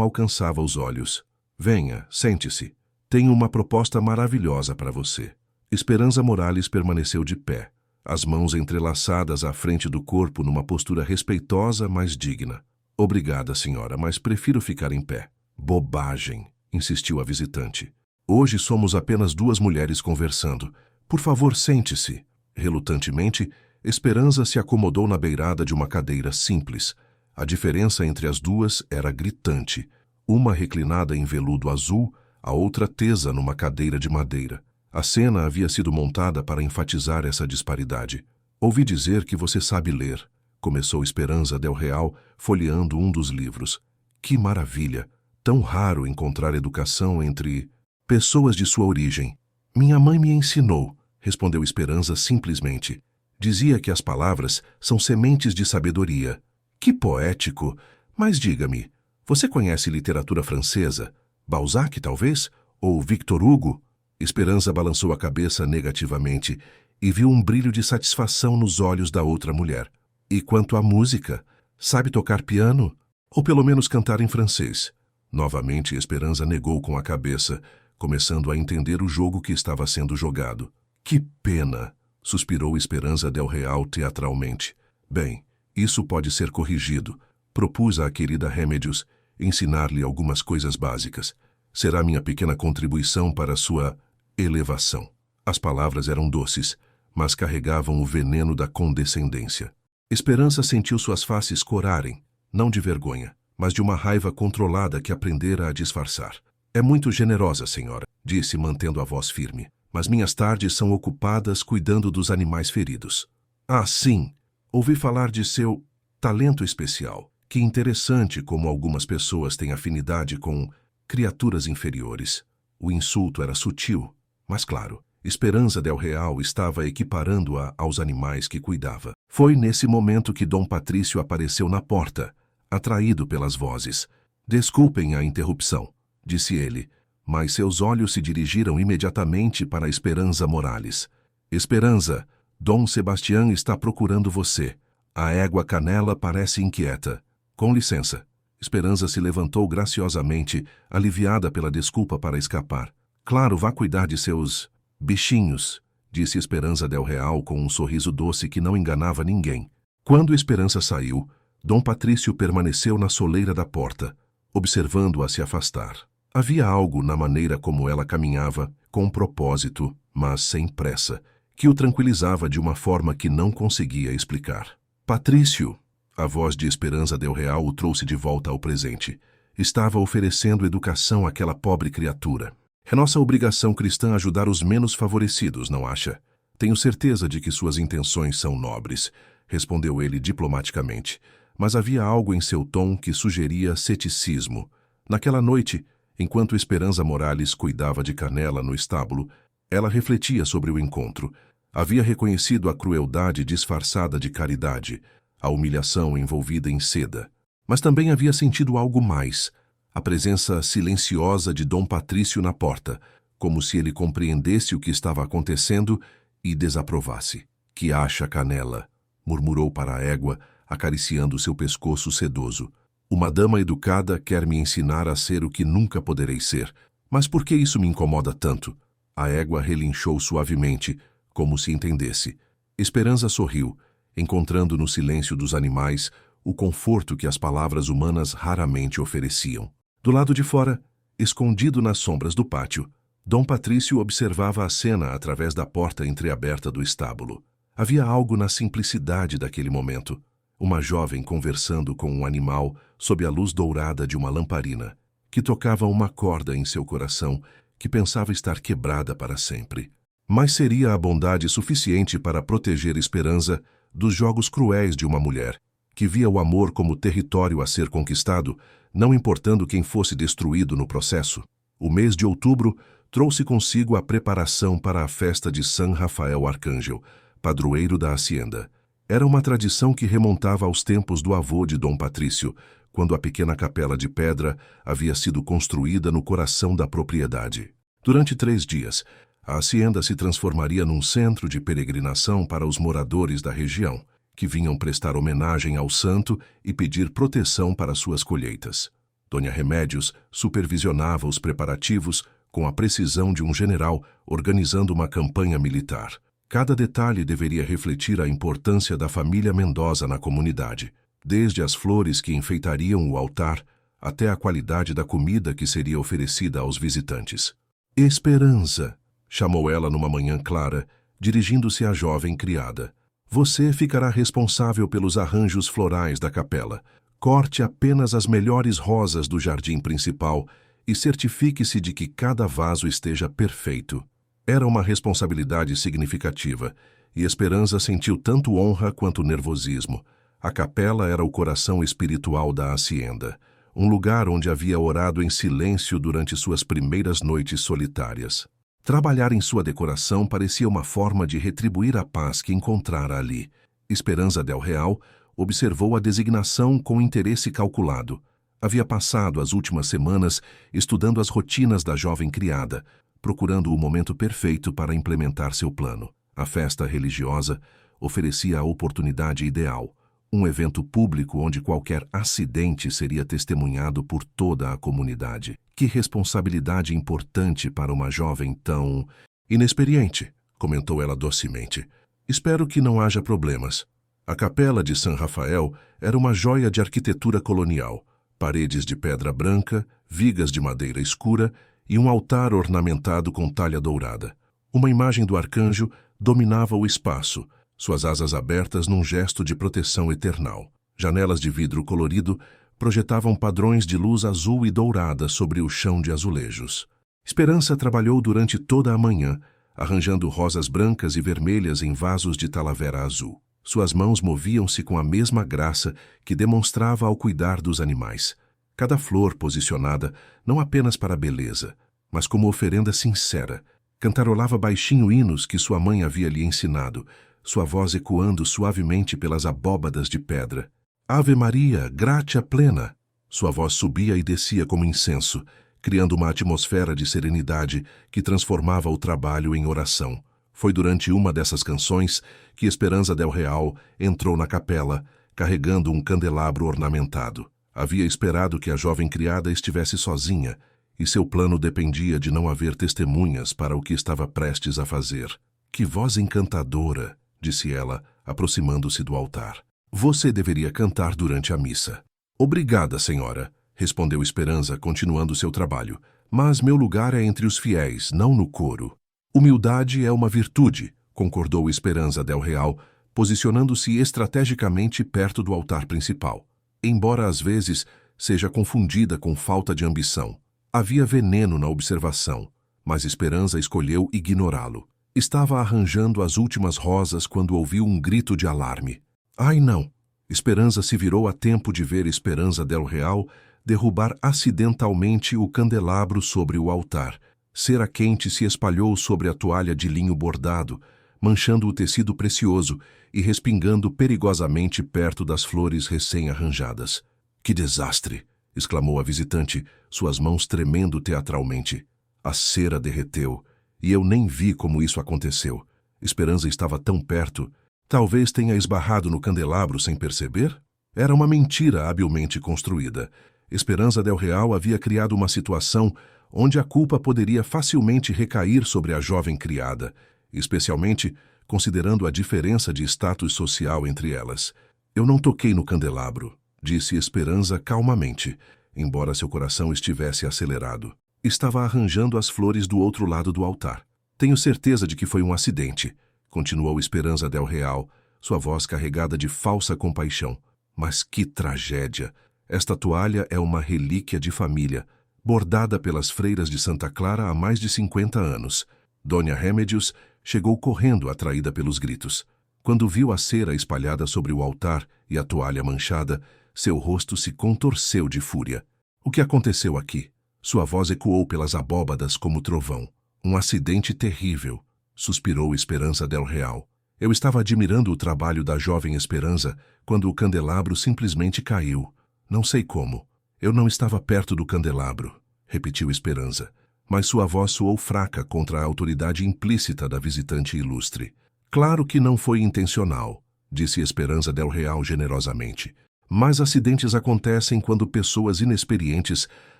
alcançava os olhos. Venha, sente-se. Tenho uma proposta maravilhosa para você. Esperanza Morales permaneceu de pé, as mãos entrelaçadas à frente do corpo numa postura respeitosa, mas digna. Obrigada, senhora, mas prefiro ficar em pé. Bobagem, insistiu a visitante. Hoje somos apenas duas mulheres conversando. Por favor, sente-se. Relutantemente, Esperanza se acomodou na beirada de uma cadeira simples. A diferença entre as duas era gritante. Uma reclinada em veludo azul, a outra tesa numa cadeira de madeira. A cena havia sido montada para enfatizar essa disparidade. Ouvi dizer que você sabe ler, começou Esperanza del Real, folheando um dos livros. Que maravilha! Tão raro encontrar educação entre pessoas de sua origem. Minha mãe me ensinou, respondeu Esperanza simplesmente. Dizia que as palavras são sementes de sabedoria. Que poético! Mas diga-me, você conhece literatura francesa? Balzac, talvez? Ou Victor Hugo? Esperanza balançou a cabeça negativamente e viu um brilho de satisfação nos olhos da outra mulher. E quanto à música? Sabe tocar piano? Ou pelo menos cantar em francês? Novamente, Esperanza negou com a cabeça, começando a entender o jogo que estava sendo jogado. Que pena! Suspirou Esperanza del Real teatralmente. Bem, isso pode ser corrigido. Propus à querida Remedios ensinar-lhe algumas coisas básicas. Será minha pequena contribuição para sua elevação. As palavras eram doces, mas carregavam o veneno da condescendência. Esperança sentiu suas faces corarem, não de vergonha, mas de uma raiva controlada que aprendera a disfarçar. É muito generosa, senhora, disse mantendo a voz firme, mas minhas tardes são ocupadas cuidando dos animais feridos. Ah, sim, ouvi falar de seu talento especial. Que interessante como algumas pessoas têm afinidade com criaturas inferiores. O insulto era sutil, mas claro, Esperanza del Real estava equiparando-a aos animais que cuidava. Foi nesse momento que Dom Patrício apareceu na porta, atraído pelas vozes. Desculpem a interrupção, disse ele, mas seus olhos se dirigiram imediatamente para Esperanza Morales. Esperanza, Dom Sebastião está procurando você. A égua Canela parece inquieta. Com licença. Esperanza se levantou graciosamente, aliviada pela desculpa para escapar. Claro, vá cuidar de seus bichinhos, disse Esperanza del Real com um sorriso doce que não enganava ninguém. Quando Esperança saiu, Dom Patrício permaneceu na soleira da porta, observando-a se afastar. Havia algo na maneira como ela caminhava, com propósito, mas sem pressa, que o tranquilizava de uma forma que não conseguia explicar. Patrício! A voz de Esperanza del Real o trouxe de volta ao presente. Estava oferecendo educação àquela pobre criatura. É nossa obrigação cristã ajudar os menos favorecidos, não acha? Tenho certeza de que suas intenções são nobres, respondeu ele diplomaticamente. Mas havia algo em seu tom que sugeria ceticismo. Naquela noite, enquanto Esperanza Morales cuidava de Canela no estábulo, ela refletia sobre o encontro. Havia reconhecido a crueldade disfarçada de caridade, a humilhação envolvida em seda. Mas também havia sentido algo mais, a presença silenciosa de Dom Patrício na porta, como se ele compreendesse o que estava acontecendo e desaprovasse. Que acha, Canela? Murmurou para a égua, acariciando seu pescoço sedoso. Uma dama educada quer me ensinar a ser o que nunca poderei ser. Mas por que isso me incomoda tanto? A égua relinchou suavemente, como se entendesse. Esperanza sorriu, encontrando no silêncio dos animais o conforto que as palavras humanas raramente ofereciam. Do lado de fora, escondido nas sombras do pátio, Dom Patrício observava a cena através da porta entreaberta do estábulo. Havia algo na simplicidade daquele momento. Uma jovem conversando com um animal sob a luz dourada de uma lamparina, que tocava uma corda em seu coração que pensava estar quebrada para sempre. Mas seria a bondade suficiente para proteger Esperanza dos jogos cruéis de uma mulher, que via o amor como território a ser conquistado, não importando quem fosse destruído no processo. O mês de outubro trouxe consigo a preparação para a festa de San Rafael Arcângel, padroeiro da hacienda. Era uma tradição que remontava aos tempos do avô de Dom Patrício, quando a pequena capela de pedra havia sido construída no coração da propriedade. Durante 3 dias, A hacienda se transformaria num centro de peregrinação para os moradores da região, que vinham prestar homenagem ao santo e pedir proteção para suas colheitas. Dona Remédios supervisionava os preparativos com a precisão de um general organizando uma campanha militar. Cada detalhe deveria refletir a importância da família Mendoza na comunidade, desde as flores que enfeitariam o altar até a qualidade da comida que seria oferecida aos visitantes. Esperança, chamou ela numa manhã clara, dirigindo-se à jovem criada. Você ficará responsável pelos arranjos florais da capela. Corte apenas as melhores rosas do jardim principal e certifique-se de que cada vaso esteja perfeito. Era uma responsabilidade significativa, e Esperança sentiu tanto honra quanto nervosismo. A capela era o coração espiritual da hacienda, um lugar onde havia orado em silêncio durante suas primeiras noites solitárias. Trabalhar em sua decoração parecia uma forma de retribuir a paz que encontrara ali. Esperança del Real observou a designação com interesse calculado. Havia passado as últimas semanas estudando as rotinas da jovem criada, procurando o momento perfeito para implementar seu plano. A festa religiosa oferecia a oportunidade ideal, um evento público onde qualquer acidente seria testemunhado por toda a comunidade. Que responsabilidade importante para uma jovem tão inexperiente, comentou ela docemente. Espero que não haja problemas. A capela de San Rafael era uma joia de arquitetura colonial, paredes de pedra branca, vigas de madeira escura e um altar ornamentado com talha dourada. Uma imagem do arcanjo dominava o espaço, suas asas abertas num gesto de proteção eternal. Janelas de vidro colorido projetavam padrões de luz azul e dourada sobre o chão de azulejos. Esperança trabalhou durante toda a manhã, arranjando rosas brancas e vermelhas em vasos de talavera azul. Suas mãos moviam-se com a mesma graça que demonstrava ao cuidar dos animais. Cada flor posicionada não apenas para a beleza, mas como oferenda sincera. Cantarolava baixinho hinos que sua mãe havia lhe ensinado, sua voz ecoando suavemente pelas abóbadas de pedra. Ave Maria, gratia plena. Sua voz subia e descia como incenso, criando uma atmosfera de serenidade que transformava o trabalho em oração. Foi durante uma dessas canções que Esperança del Real entrou na capela, carregando um candelabro ornamentado. Havia esperado que a jovem criada estivesse sozinha, e seu plano dependia de não haver testemunhas para o que estava prestes a fazer. Que voz encantadora, disse ela, aproximando-se do altar. Você deveria cantar durante a missa. Obrigada, senhora, respondeu Esperança, continuando seu trabalho. Mas meu lugar é entre os fiéis, não no coro. Humildade é uma virtude, concordou Esperança del Real, posicionando-se estrategicamente perto do altar principal. Embora às vezes seja confundida com falta de ambição. Havia veneno na observação, mas Esperança escolheu ignorá-lo. Estava arranjando as últimas rosas quando ouviu um grito de alarme. Ai, não! Esperança se virou a tempo de ver Esperança del Real derrubar acidentalmente o candelabro sobre o altar. Cera quente se espalhou sobre a toalha de linho bordado, manchando o tecido precioso e respingando perigosamente perto das flores recém-arranjadas. Que desastre! Exclamou a visitante, suas mãos tremendo teatralmente. A cera derreteu, e eu nem vi como isso aconteceu. Esperança estava tão perto. Talvez tenha esbarrado no candelabro sem perceber? Era uma mentira habilmente construída. Esperança del Real havia criado uma situação onde a culpa poderia facilmente recair sobre a jovem criada, especialmente considerando a diferença de status social entre elas. Eu não toquei no candelabro, disse Esperança calmamente, embora seu coração estivesse acelerado. Estava arranjando as flores do outro lado do altar. Tenho certeza de que foi um acidente, continuou Esperança del Real, sua voz carregada de falsa compaixão. Mas que tragédia! Esta toalha é uma relíquia de família, bordada pelas freiras de Santa Clara há mais de 50 anos. Dona Remédios chegou correndo, atraída pelos gritos. Quando viu a cera espalhada sobre o altar e a toalha manchada, seu rosto se contorceu de fúria. O que aconteceu aqui? Sua voz ecoou pelas abóbadas como trovão. Um acidente terrível, suspirou Esperança del Real. Eu estava admirando o trabalho da jovem Esperança quando o candelabro simplesmente caiu. Não sei como. Eu não estava perto do candelabro, repetiu Esperança. mas sua voz soou fraca contra a autoridade implícita da visitante ilustre. Claro que não foi intencional, disse Esperança del Real generosamente. Mas acidentes acontecem quando pessoas inexperientes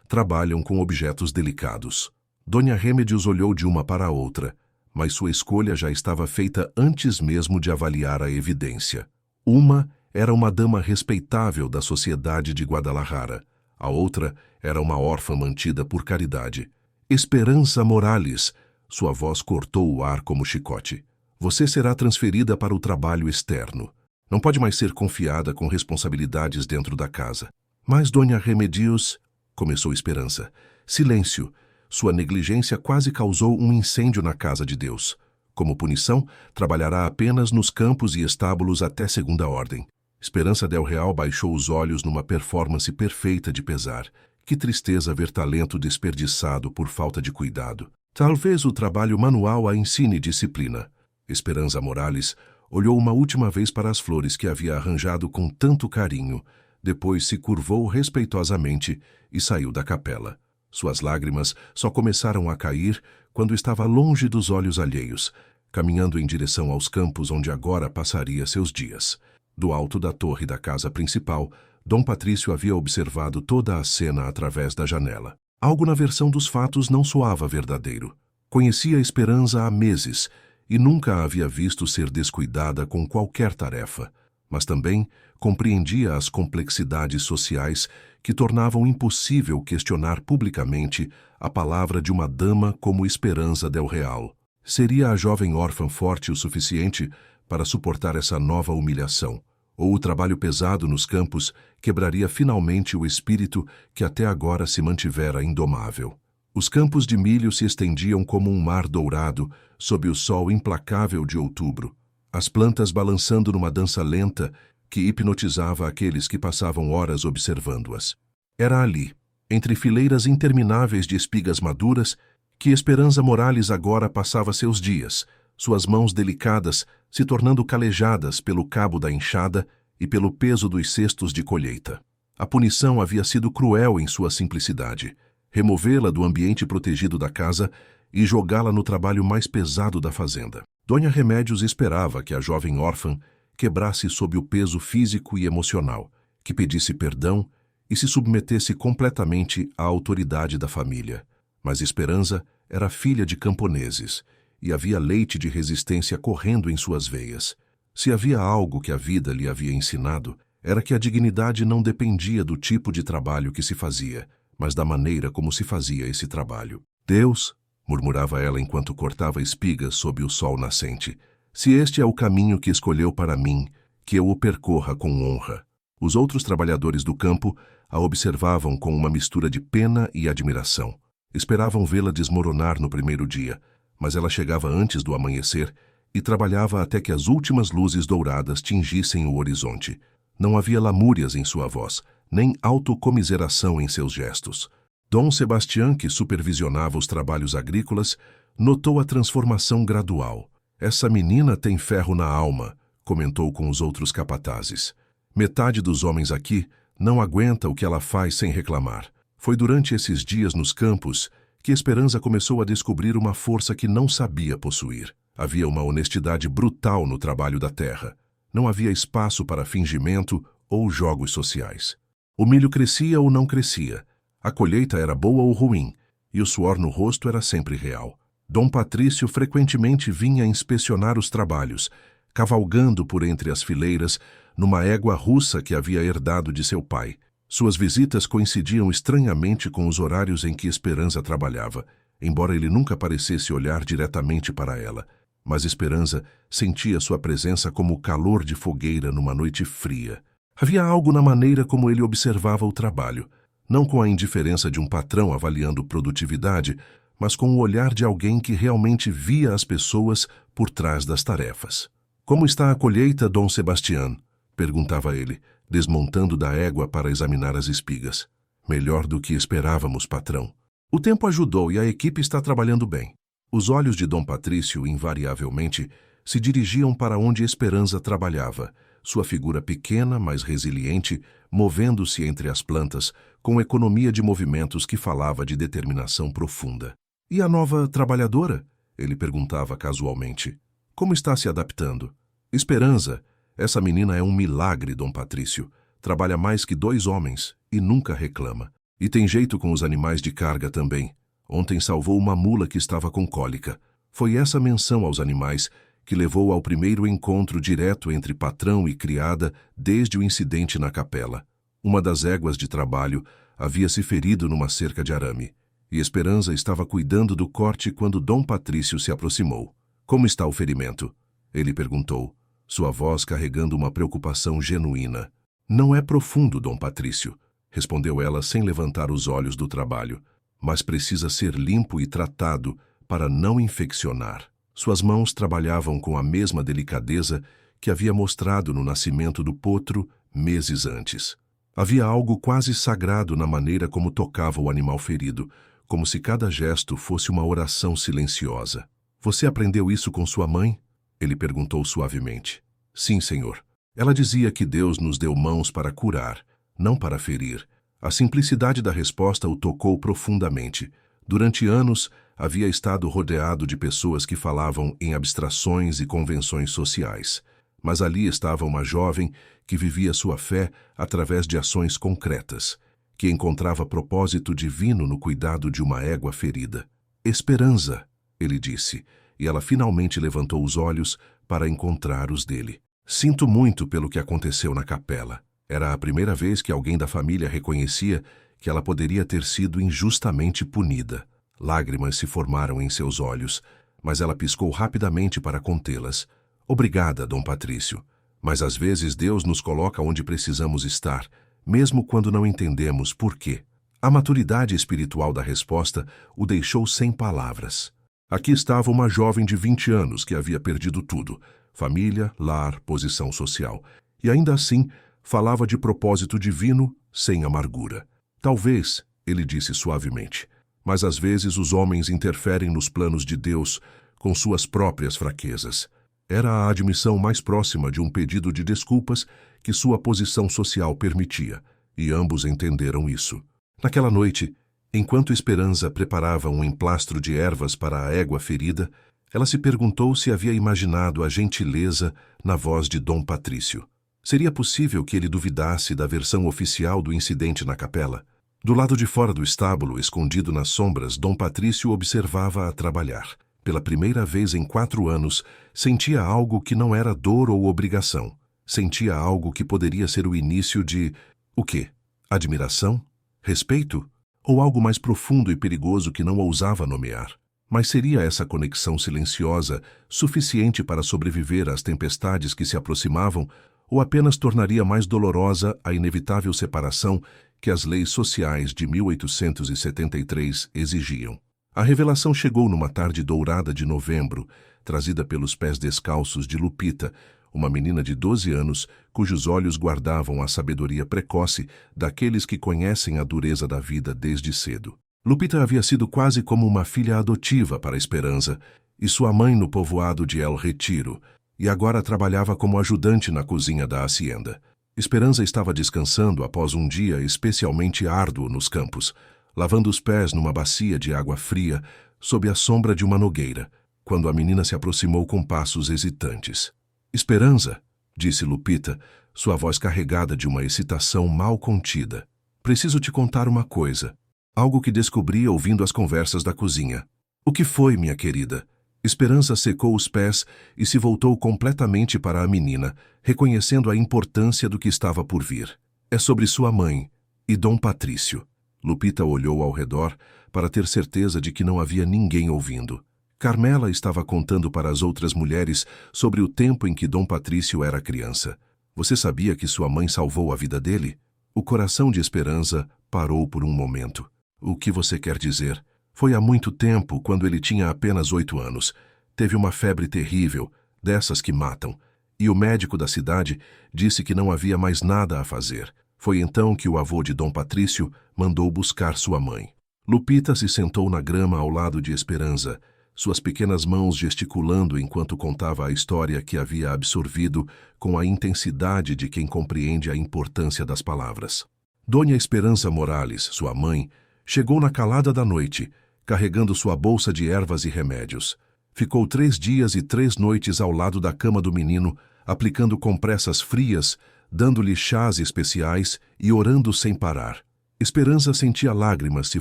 trabalham com objetos delicados. Dona Remedios olhou de uma para a outra, mas sua escolha já estava feita antes mesmo de avaliar a evidência. Uma era uma dama respeitável da sociedade de Guadalajara. A outra era uma órfã mantida por caridade. Esperança Morales, sua voz cortou o ar como chicote. Você será transferida para o trabalho externo. Não pode mais ser confiada com responsabilidades dentro da casa. Mas Dona Remedios, começou Esperança. Silêncio. Sua negligência quase causou um incêndio na casa de Deus. Como punição, trabalhará apenas nos campos e estábulos até segunda ordem. Esperança del Real baixou os olhos numa performance perfeita de pesar. Que tristeza ver talento desperdiçado por falta de cuidado. Talvez o trabalho manual a ensine disciplina. Esperança Morales olhou uma última vez para as flores que havia arranjado com tanto carinho, depois se curvou respeitosamente e saiu da capela. Suas lágrimas só começaram a cair quando estava longe dos olhos alheios, caminhando em direção aos campos onde agora passaria seus dias. Do alto da torre da casa principal, Dom Patrício havia observado toda a cena através da janela. Algo na versão dos fatos não soava verdadeiro. Conhecia Esperança há meses e nunca a havia visto ser descuidada com qualquer tarefa, mas também compreendia as complexidades sociais que tornavam impossível questionar publicamente a palavra de uma dama como Esperança del Real. Seria a jovem órfã forte o suficiente para suportar essa nova humilhação, ou o trabalho pesado nos campos quebraria finalmente o espírito que até agora se mantivera indomável. Os campos de milho se estendiam como um mar dourado sob o sol implacável de outubro, as plantas balançando numa dança lenta que hipnotizava aqueles que passavam horas observando-as. Era ali, entre fileiras intermináveis de espigas maduras, que Esperança Morales agora passava seus dias, suas mãos delicadas se tornando calejadas pelo cabo da enxada e pelo peso dos cestos de colheita. A punição havia sido cruel em sua simplicidade. Removê-la do ambiente protegido da casa e jogá-la no trabalho mais pesado da fazenda. Dona Remédios esperava que a jovem órfã quebrasse sob o peso físico e emocional, que pedisse perdão e se submetesse completamente à autoridade da família. Mas Esperança era filha de camponeses e havia leite de resistência correndo em suas veias. Se havia algo que a vida lhe havia ensinado, era que a dignidade não dependia do tipo de trabalho que se fazia, mas da maneira como se fazia esse trabalho. Deus, murmurava ela enquanto cortava espigas sob o sol nascente, se este é o caminho que escolheu para mim, que eu o percorra com honra. Os outros trabalhadores do campo a observavam com uma mistura de pena e admiração. Esperavam vê-la desmoronar no primeiro dia, mas ela chegava antes do amanhecer e trabalhava até que as últimas luzes douradas tingissem o horizonte. Não havia lamúrias em sua voz, nem autocomiseração em seus gestos. Dom Sebastião, que supervisionava os trabalhos agrícolas, notou a transformação gradual. Essa menina tem ferro na alma, comentou com os outros capatazes. Metade dos homens aqui não aguenta o que ela faz sem reclamar. Foi durante esses dias nos campos que Esperança começou a descobrir uma força que não sabia possuir. Havia uma honestidade brutal no trabalho da terra. Não havia espaço para fingimento ou jogos sociais. O milho crescia ou não crescia. A colheita era boa ou ruim, e o suor no rosto era sempre real. Dom Patrício frequentemente vinha inspecionar os trabalhos, cavalgando por entre as fileiras numa égua russa que havia herdado de seu pai. Suas visitas coincidiam estranhamente com os horários em que Esperança trabalhava, embora ele nunca parecesse olhar diretamente para ela. Mas Esperança sentia sua presença como o calor de fogueira numa noite fria. Havia algo na maneira como ele observava o trabalho, não com a indiferença de um patrão avaliando produtividade, mas com o olhar de alguém que realmente via as pessoas por trás das tarefas. "Como está a colheita, Dom Sebastião?" perguntava ele, desmontando da égua para examinar as espigas. "Melhor do que esperávamos, patrão." O tempo ajudou e a equipe está trabalhando bem. Os olhos de Dom Patrício, invariavelmente, se dirigiam para onde Esperança trabalhava, sua figura pequena, mas resiliente, movendo-se entre as plantas, com economia de movimentos que falava de determinação profunda. E a nova trabalhadora? Ele perguntava casualmente. Como está se adaptando? Esperança. Essa menina é um milagre, Dom Patrício. Trabalha mais que 2 homens e nunca reclama. E tem jeito com os animais de carga também. Ontem salvou uma mula que estava com cólica. Foi essa menção aos animais que levou ao primeiro encontro direto entre patrão e criada desde o incidente na capela. Uma das éguas de trabalho havia se ferido numa cerca de arame, e Esperança estava cuidando do corte quando Dom Patrício se aproximou. Como está o ferimento? Ele perguntou, sua voz carregando uma preocupação genuína. Não é profundo, Dom Patrício, respondeu ela sem levantar os olhos do trabalho, mas precisa ser limpo e tratado para não infeccionar. Suas mãos trabalhavam com a mesma delicadeza que havia mostrado no nascimento do potro meses antes. Havia algo quase sagrado na maneira como tocava o animal ferido, como se cada gesto fosse uma oração silenciosa. Você aprendeu isso com sua mãe? Ele perguntou suavemente. Sim, senhor. Ela dizia que Deus nos deu mãos para curar, não para ferir. A simplicidade da resposta o tocou profundamente. Durante anos, havia estado rodeado de pessoas que falavam em abstrações e convenções sociais. Mas ali estava uma jovem que vivia sua fé através de ações concretas, que encontrava propósito divino no cuidado de uma égua ferida. Esperança, ele disse, e ela finalmente levantou os olhos para encontrar os dele. Sinto muito pelo que aconteceu na capela. Era a primeira vez que alguém da família reconhecia que ela poderia ter sido injustamente punida. Lágrimas se formaram em seus olhos, mas ela piscou rapidamente para contê-las. Obrigada, Dom Patrício. Mas às vezes Deus nos coloca onde precisamos estar, mesmo quando não entendemos por quê. A maturidade espiritual da resposta o deixou sem palavras. Aqui estava uma jovem de 20 anos que havia perdido tudo: família, lar, posição social. E ainda assim, falava de propósito divino sem amargura. Talvez, ele disse suavemente, mas às vezes os homens interferem nos planos de Deus com suas próprias fraquezas. Era a admissão mais próxima de um pedido de desculpas que sua posição social permitia, e ambos entenderam isso. Naquela noite, enquanto Esperança preparava um emplastro de ervas para a égua ferida, ela se perguntou se havia imaginado a gentileza na voz de Dom Patrício. Seria possível que ele duvidasse da versão oficial do incidente na capela? Do lado de fora do estábulo, escondido nas sombras, Dom Patrício observava-a trabalhar. Pela primeira vez em 4 anos, sentia algo que não era dor ou obrigação. Sentia algo que poderia ser o início de... o quê? Admiração? Respeito? Ou algo mais profundo e perigoso que não ousava nomear? Mas seria essa conexão silenciosa suficiente para sobreviver às tempestades que se aproximavam, ou apenas tornaria mais dolorosa a inevitável separação que as leis sociais de 1873 exigiam? A revelação chegou numa tarde dourada de novembro, trazida pelos pés descalços de Lupita, uma menina de 12 anos cujos olhos guardavam a sabedoria precoce daqueles que conhecem a dureza da vida desde cedo. Lupita havia sido quase como uma filha adotiva para Esperança e sua mãe no povoado de El Retiro, e agora trabalhava como ajudante na cozinha da hacienda. Esperança estava descansando após um dia especialmente árduo nos campos, lavando os pés numa bacia de água fria sob a sombra de uma nogueira, quando a menina se aproximou com passos hesitantes. Esperança, disse Lupita, sua voz carregada de uma excitação mal contida. Preciso te contar uma coisa. Algo que descobri ouvindo as conversas da cozinha. O que foi, minha querida? Esperança secou os pés e se voltou completamente para a menina, reconhecendo a importância do que estava por vir. É sobre sua mãe e Dom Patrício. Lupita olhou ao redor para ter certeza de que não havia ninguém ouvindo. Carmela estava contando para as outras mulheres sobre o tempo em que Dom Patrício era criança. Você sabia que sua mãe salvou a vida dele? O coração de Esperança parou por um momento. O que você quer dizer? Foi há muito tempo, quando ele tinha apenas 8 anos. Teve uma febre terrível, dessas que matam, e o médico da cidade disse que não havia mais nada a fazer. Foi então que o avô de Dom Patrício mandou buscar sua mãe. Lupita se sentou na grama ao lado de Esperança, suas pequenas mãos gesticulando enquanto contava a história que havia absorvido com a intensidade de quem compreende a importância das palavras. Dona Esperança Morales, sua mãe, chegou na calada da noite, carregando sua bolsa de ervas e remédios. Ficou 3 dias e 3 noites ao lado da cama do menino, aplicando compressas frias, dando-lhe chás especiais e orando sem parar. Esperança sentia lágrimas se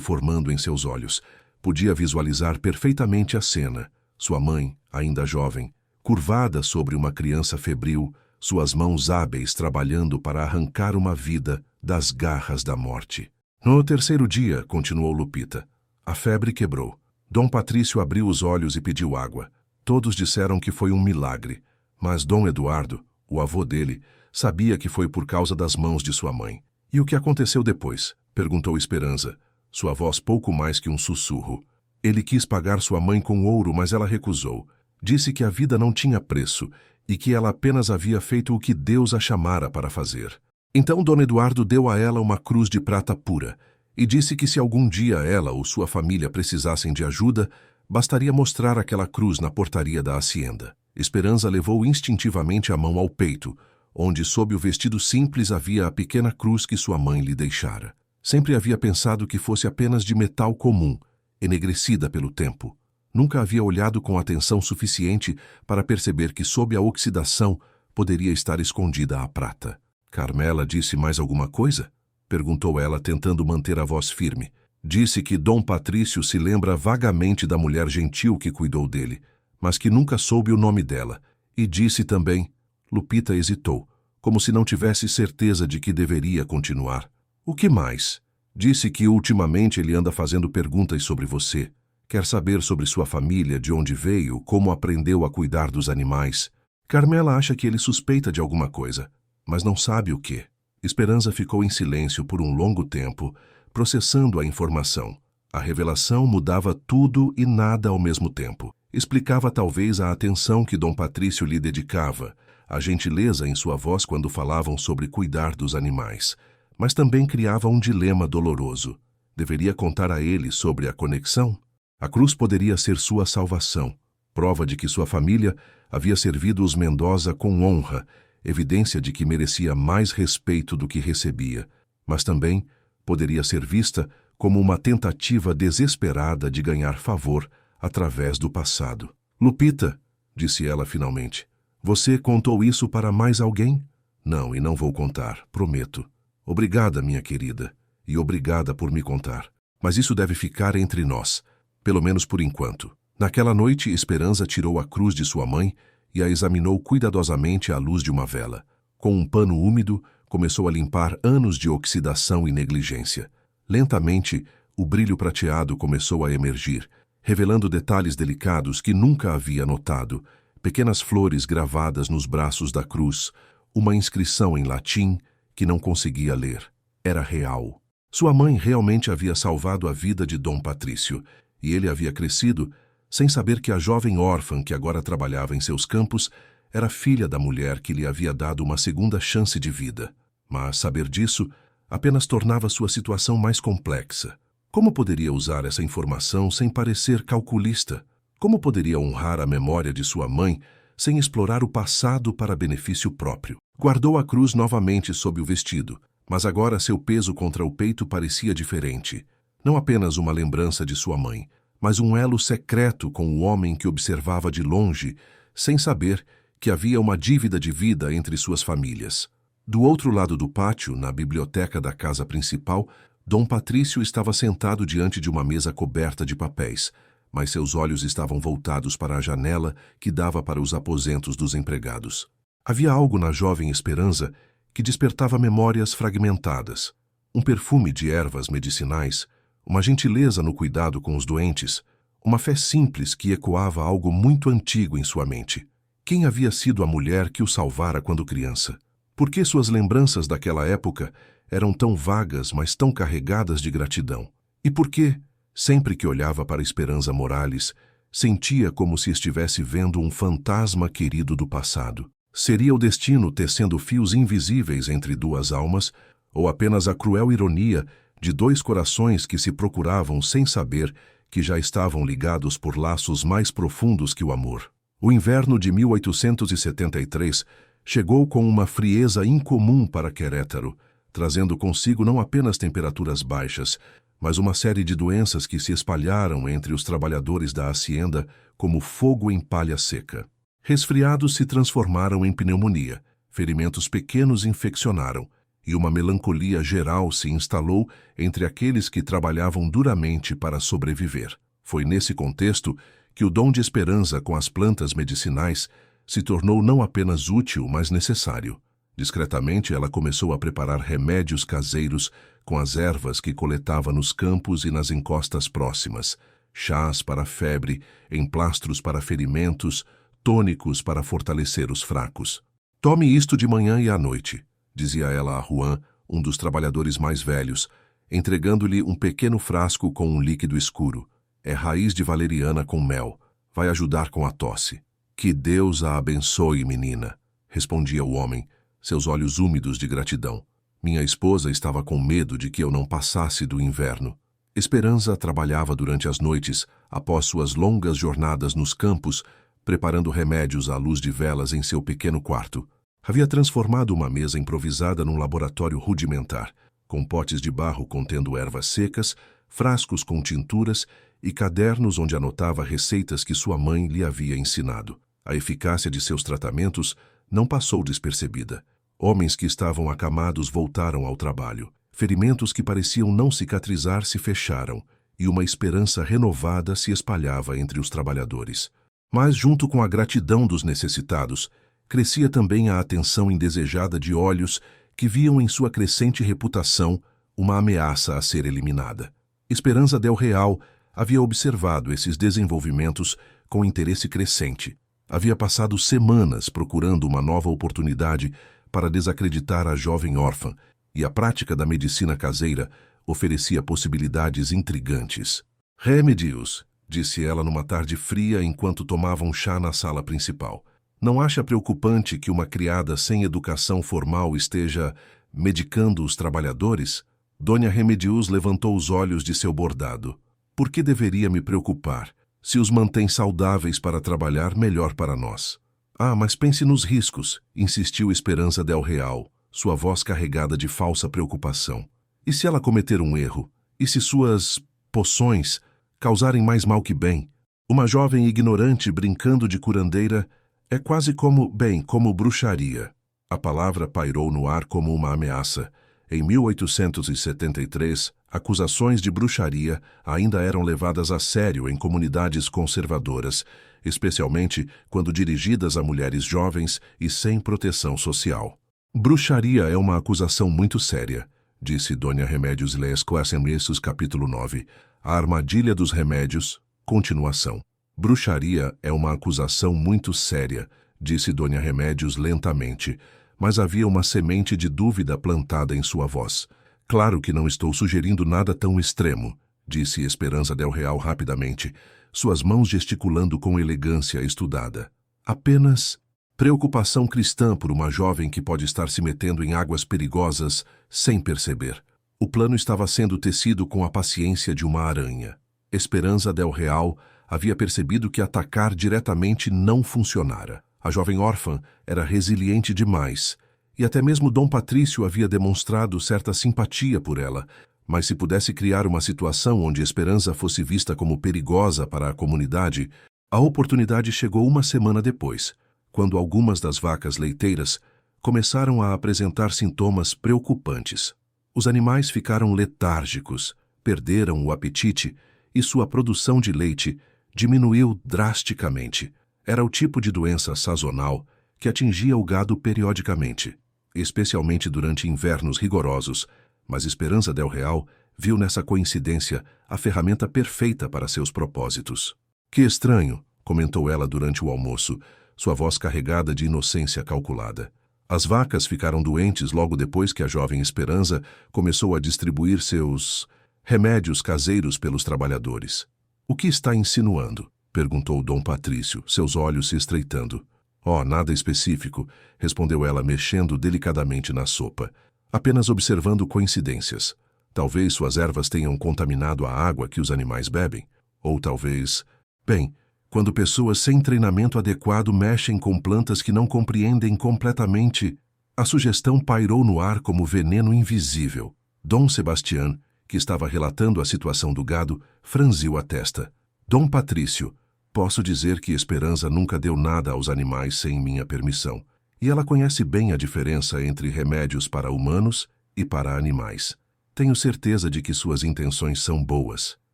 formando em seus olhos. Podia visualizar perfeitamente a cena. Sua mãe, ainda jovem, curvada sobre uma criança febril, suas mãos hábeis trabalhando para arrancar uma vida das garras da morte. No 3º dia, continuou Lupita, a febre quebrou. Dom Patrício abriu os olhos e pediu água. Todos disseram que foi um milagre, mas Dom Eduardo, o avô dele, sabia que foi por causa das mãos de sua mãe. E o que aconteceu depois? Perguntou Esperança, sua voz pouco mais que um sussurro. Ele quis pagar sua mãe com ouro, mas ela recusou. Disse que a vida não tinha preço e que ela apenas havia feito o que Deus a chamara para fazer. Então Dom Eduardo deu a ela uma cruz de prata pura e disse que se algum dia ela ou sua família precisassem de ajuda, bastaria mostrar aquela cruz na portaria da hacienda. Esperança levou instintivamente a mão ao peito, onde sob o vestido simples havia a pequena cruz que sua mãe lhe deixara. Sempre havia pensado que fosse apenas de metal comum, enegrecida pelo tempo. Nunca havia olhado com atenção suficiente para perceber que sob a oxidação poderia estar escondida a prata. Carmela disse mais alguma coisa? Perguntou ela, tentando manter a voz firme. Disse que Dom Patrício se lembra vagamente da mulher gentil que cuidou dele, mas que nunca soube o nome dela. E disse também... Lupita hesitou, como se não tivesse certeza de que deveria continuar. O que mais? Disse que ultimamente ele anda fazendo perguntas sobre você. Quer saber sobre sua família, de onde veio, como aprendeu a cuidar dos animais. Carmela acha que ele suspeita de alguma coisa, mas não sabe o que. Esperança ficou em silêncio por um longo tempo, processando a informação. A revelação mudava tudo e nada ao mesmo tempo. Explicava talvez a atenção que Dom Patrício lhe dedicava, a gentileza em sua voz quando falavam sobre cuidar dos animais, mas também criava um dilema doloroso. Deveria contar a ele sobre a conexão? A cruz poderia ser sua salvação, prova de que sua família havia servido os Mendoza com honra, evidência de que merecia mais respeito do que recebia, mas também poderia ser vista como uma tentativa desesperada de ganhar favor através do passado. Lupita, disse ela finalmente, você contou isso para mais alguém? Não, e não vou contar, prometo. Obrigada, minha querida, e obrigada por me contar. Mas isso deve ficar entre nós, pelo menos por enquanto. Naquela noite, Esperança tirou a cruz de sua mãe e a examinou cuidadosamente à luz de uma vela. Com um pano úmido, começou a limpar anos de oxidação e negligência. Lentamente, o brilho prateado começou a emergir, revelando detalhes delicados que nunca havia notado, pequenas flores gravadas nos braços da cruz, uma inscrição em latim que não conseguia ler. Era real. Sua mãe realmente havia salvado a vida de Dom Patrício, e ele havia crescido sem saber que a jovem órfã que agora trabalhava em seus campos era filha da mulher que lhe havia dado uma segunda chance de vida. Mas saber disso apenas tornava sua situação mais complexa. Como poderia usar essa informação sem parecer calculista? Como poderia honrar a memória de sua mãe sem explorar o passado para benefício próprio? Guardou a cruz novamente sob o vestido, mas agora seu peso contra o peito parecia diferente. Não apenas uma lembrança de sua mãe, mas um elo secreto com o homem que observava de longe, sem saber que havia uma dívida de vida entre suas famílias. Do outro lado do pátio, na biblioteca da casa principal, Dom Patrício estava sentado diante de uma mesa coberta de papéis, mas seus olhos estavam voltados para a janela que dava para os aposentos dos empregados. Havia algo na jovem Esperança que despertava memórias fragmentadas. Um perfume de ervas medicinais, uma gentileza no cuidado com os doentes, uma fé simples que ecoava algo muito antigo em sua mente. Quem havia sido a mulher que o salvara quando criança? Por que suas lembranças daquela época eram tão vagas, mas tão carregadas de gratidão? E por que, sempre que olhava para Esperança Morales, sentia como se estivesse vendo um fantasma querido do passado? Seria o destino tecendo fios invisíveis entre duas almas, ou apenas a cruel ironia de dois corações que se procuravam sem saber que já estavam ligados por laços mais profundos que o amor? O inverno de 1873 chegou com uma frieza incomum para Querétaro, trazendo consigo não apenas temperaturas baixas, mas uma série de doenças que se espalharam entre os trabalhadores da hacienda como fogo em palha seca. Resfriados se transformaram em pneumonia, ferimentos pequenos infeccionaram, e uma melancolia geral se instalou entre aqueles que trabalhavam duramente para sobreviver. Foi nesse contexto que o dom de Esperança com as plantas medicinais se tornou não apenas útil, mas necessário. Discretamente, ela começou a preparar remédios caseiros com as ervas que coletava nos campos e nas encostas próximas, chás para febre, emplastros para ferimentos, tônicos para fortalecer os fracos. Tome isto de manhã e à noite, dizia ela a Juan, um dos trabalhadores mais velhos, entregando-lhe um pequeno frasco com um líquido escuro. É raiz de valeriana com mel. Vai ajudar com a tosse. Que Deus a abençoe, menina, respondia o homem, seus olhos úmidos de gratidão. Minha esposa estava com medo de que eu não passasse do inverno. Esperança trabalhava durante as noites, após suas longas jornadas nos campos, preparando remédios à luz de velas em seu pequeno quarto. Havia transformado uma mesa improvisada num laboratório rudimentar, com potes de barro contendo ervas secas, frascos com tinturas e cadernos onde anotava receitas que sua mãe lhe havia ensinado. A eficácia de seus tratamentos não passou despercebida. Homens que estavam acamados voltaram ao trabalho. Ferimentos que pareciam não cicatrizar se fecharam, e uma esperança renovada se espalhava entre os trabalhadores. Mas, junto com a gratidão dos necessitados, crescia também a atenção indesejada de olhos que viam em sua crescente reputação uma ameaça a ser eliminada. Esperança del Real havia observado esses desenvolvimentos com interesse crescente. Havia passado semanas procurando uma nova oportunidade para desacreditar a jovem órfã, e a prática da medicina caseira oferecia possibilidades intrigantes. Remedios, disse ela numa tarde fria enquanto tomavam chá na sala principal. Não acha preocupante que uma criada sem educação formal esteja medicando os trabalhadores? Dona Remedios levantou os olhos de seu bordado. Por que deveria me preocupar? Se os mantém saudáveis para trabalhar, melhor para nós. Ah, mas pense nos riscos, insistiu Esperança del Real, sua voz carregada de falsa preocupação. E se ela cometer um erro? E se suas poções causarem mais mal que bem? Uma jovem ignorante brincando de curandeira é quase como bruxaria. A palavra pairou no ar como uma ameaça. Em 1873, acusações de bruxaria ainda eram levadas a sério em comunidades conservadoras, especialmente quando dirigidas a mulheres jovens e sem proteção social. Bruxaria é uma acusação muito séria, disse Dona Remédios Les Coasemiessos, capítulo 9. A armadilha dos remédios, continuação. Bruxaria é uma acusação muito séria, disse Dona Remédios lentamente, mas havia uma semente de dúvida plantada em sua voz. Claro que não estou sugerindo nada tão extremo, disse Esperança del Real rapidamente, suas mãos gesticulando com elegância estudada. Apenas preocupação cristã por uma jovem que pode estar se metendo em águas perigosas sem perceber. O plano estava sendo tecido com a paciência de uma aranha. Esperança del Real havia percebido que atacar diretamente não funcionara. A jovem órfã era resiliente demais, e até mesmo Dom Patrício havia demonstrado certa simpatia por ela, mas se pudesse criar uma situação onde Esperança fosse vista como perigosa para a comunidade, a oportunidade chegou uma semana depois, quando algumas das vacas leiteiras começaram a apresentar sintomas preocupantes. Os animais ficaram letárgicos, perderam o apetite e sua produção de leite diminuiu drasticamente. Era o tipo de doença sazonal que atingia o gado periodicamente, especialmente durante invernos rigorosos, mas Esperança del Real viu nessa coincidência a ferramenta perfeita para seus propósitos. Que estranho, comentou ela durante o almoço, sua voz carregada de inocência calculada. As vacas ficaram doentes logo depois que a jovem Esperança começou a distribuir seus remédios caseiros pelos trabalhadores. O que está insinuando? Perguntou Dom Patrício, seus olhos se estreitando. Oh, nada específico, respondeu ela mexendo delicadamente na sopa. Apenas observando coincidências. Talvez suas ervas tenham contaminado a água que os animais bebem. Ou talvez... Bem, quando pessoas sem treinamento adequado mexem com plantas que não compreendem completamente, a sugestão pairou no ar como veneno invisível. Dom Sebastián, que estava relatando a situação do gado, franziu a testa. Dom Patrício, posso dizer que Esperança nunca deu nada aos animais sem minha permissão. E ela conhece bem a diferença entre remédios para humanos e para animais. Tenho certeza de que suas intenções são boas,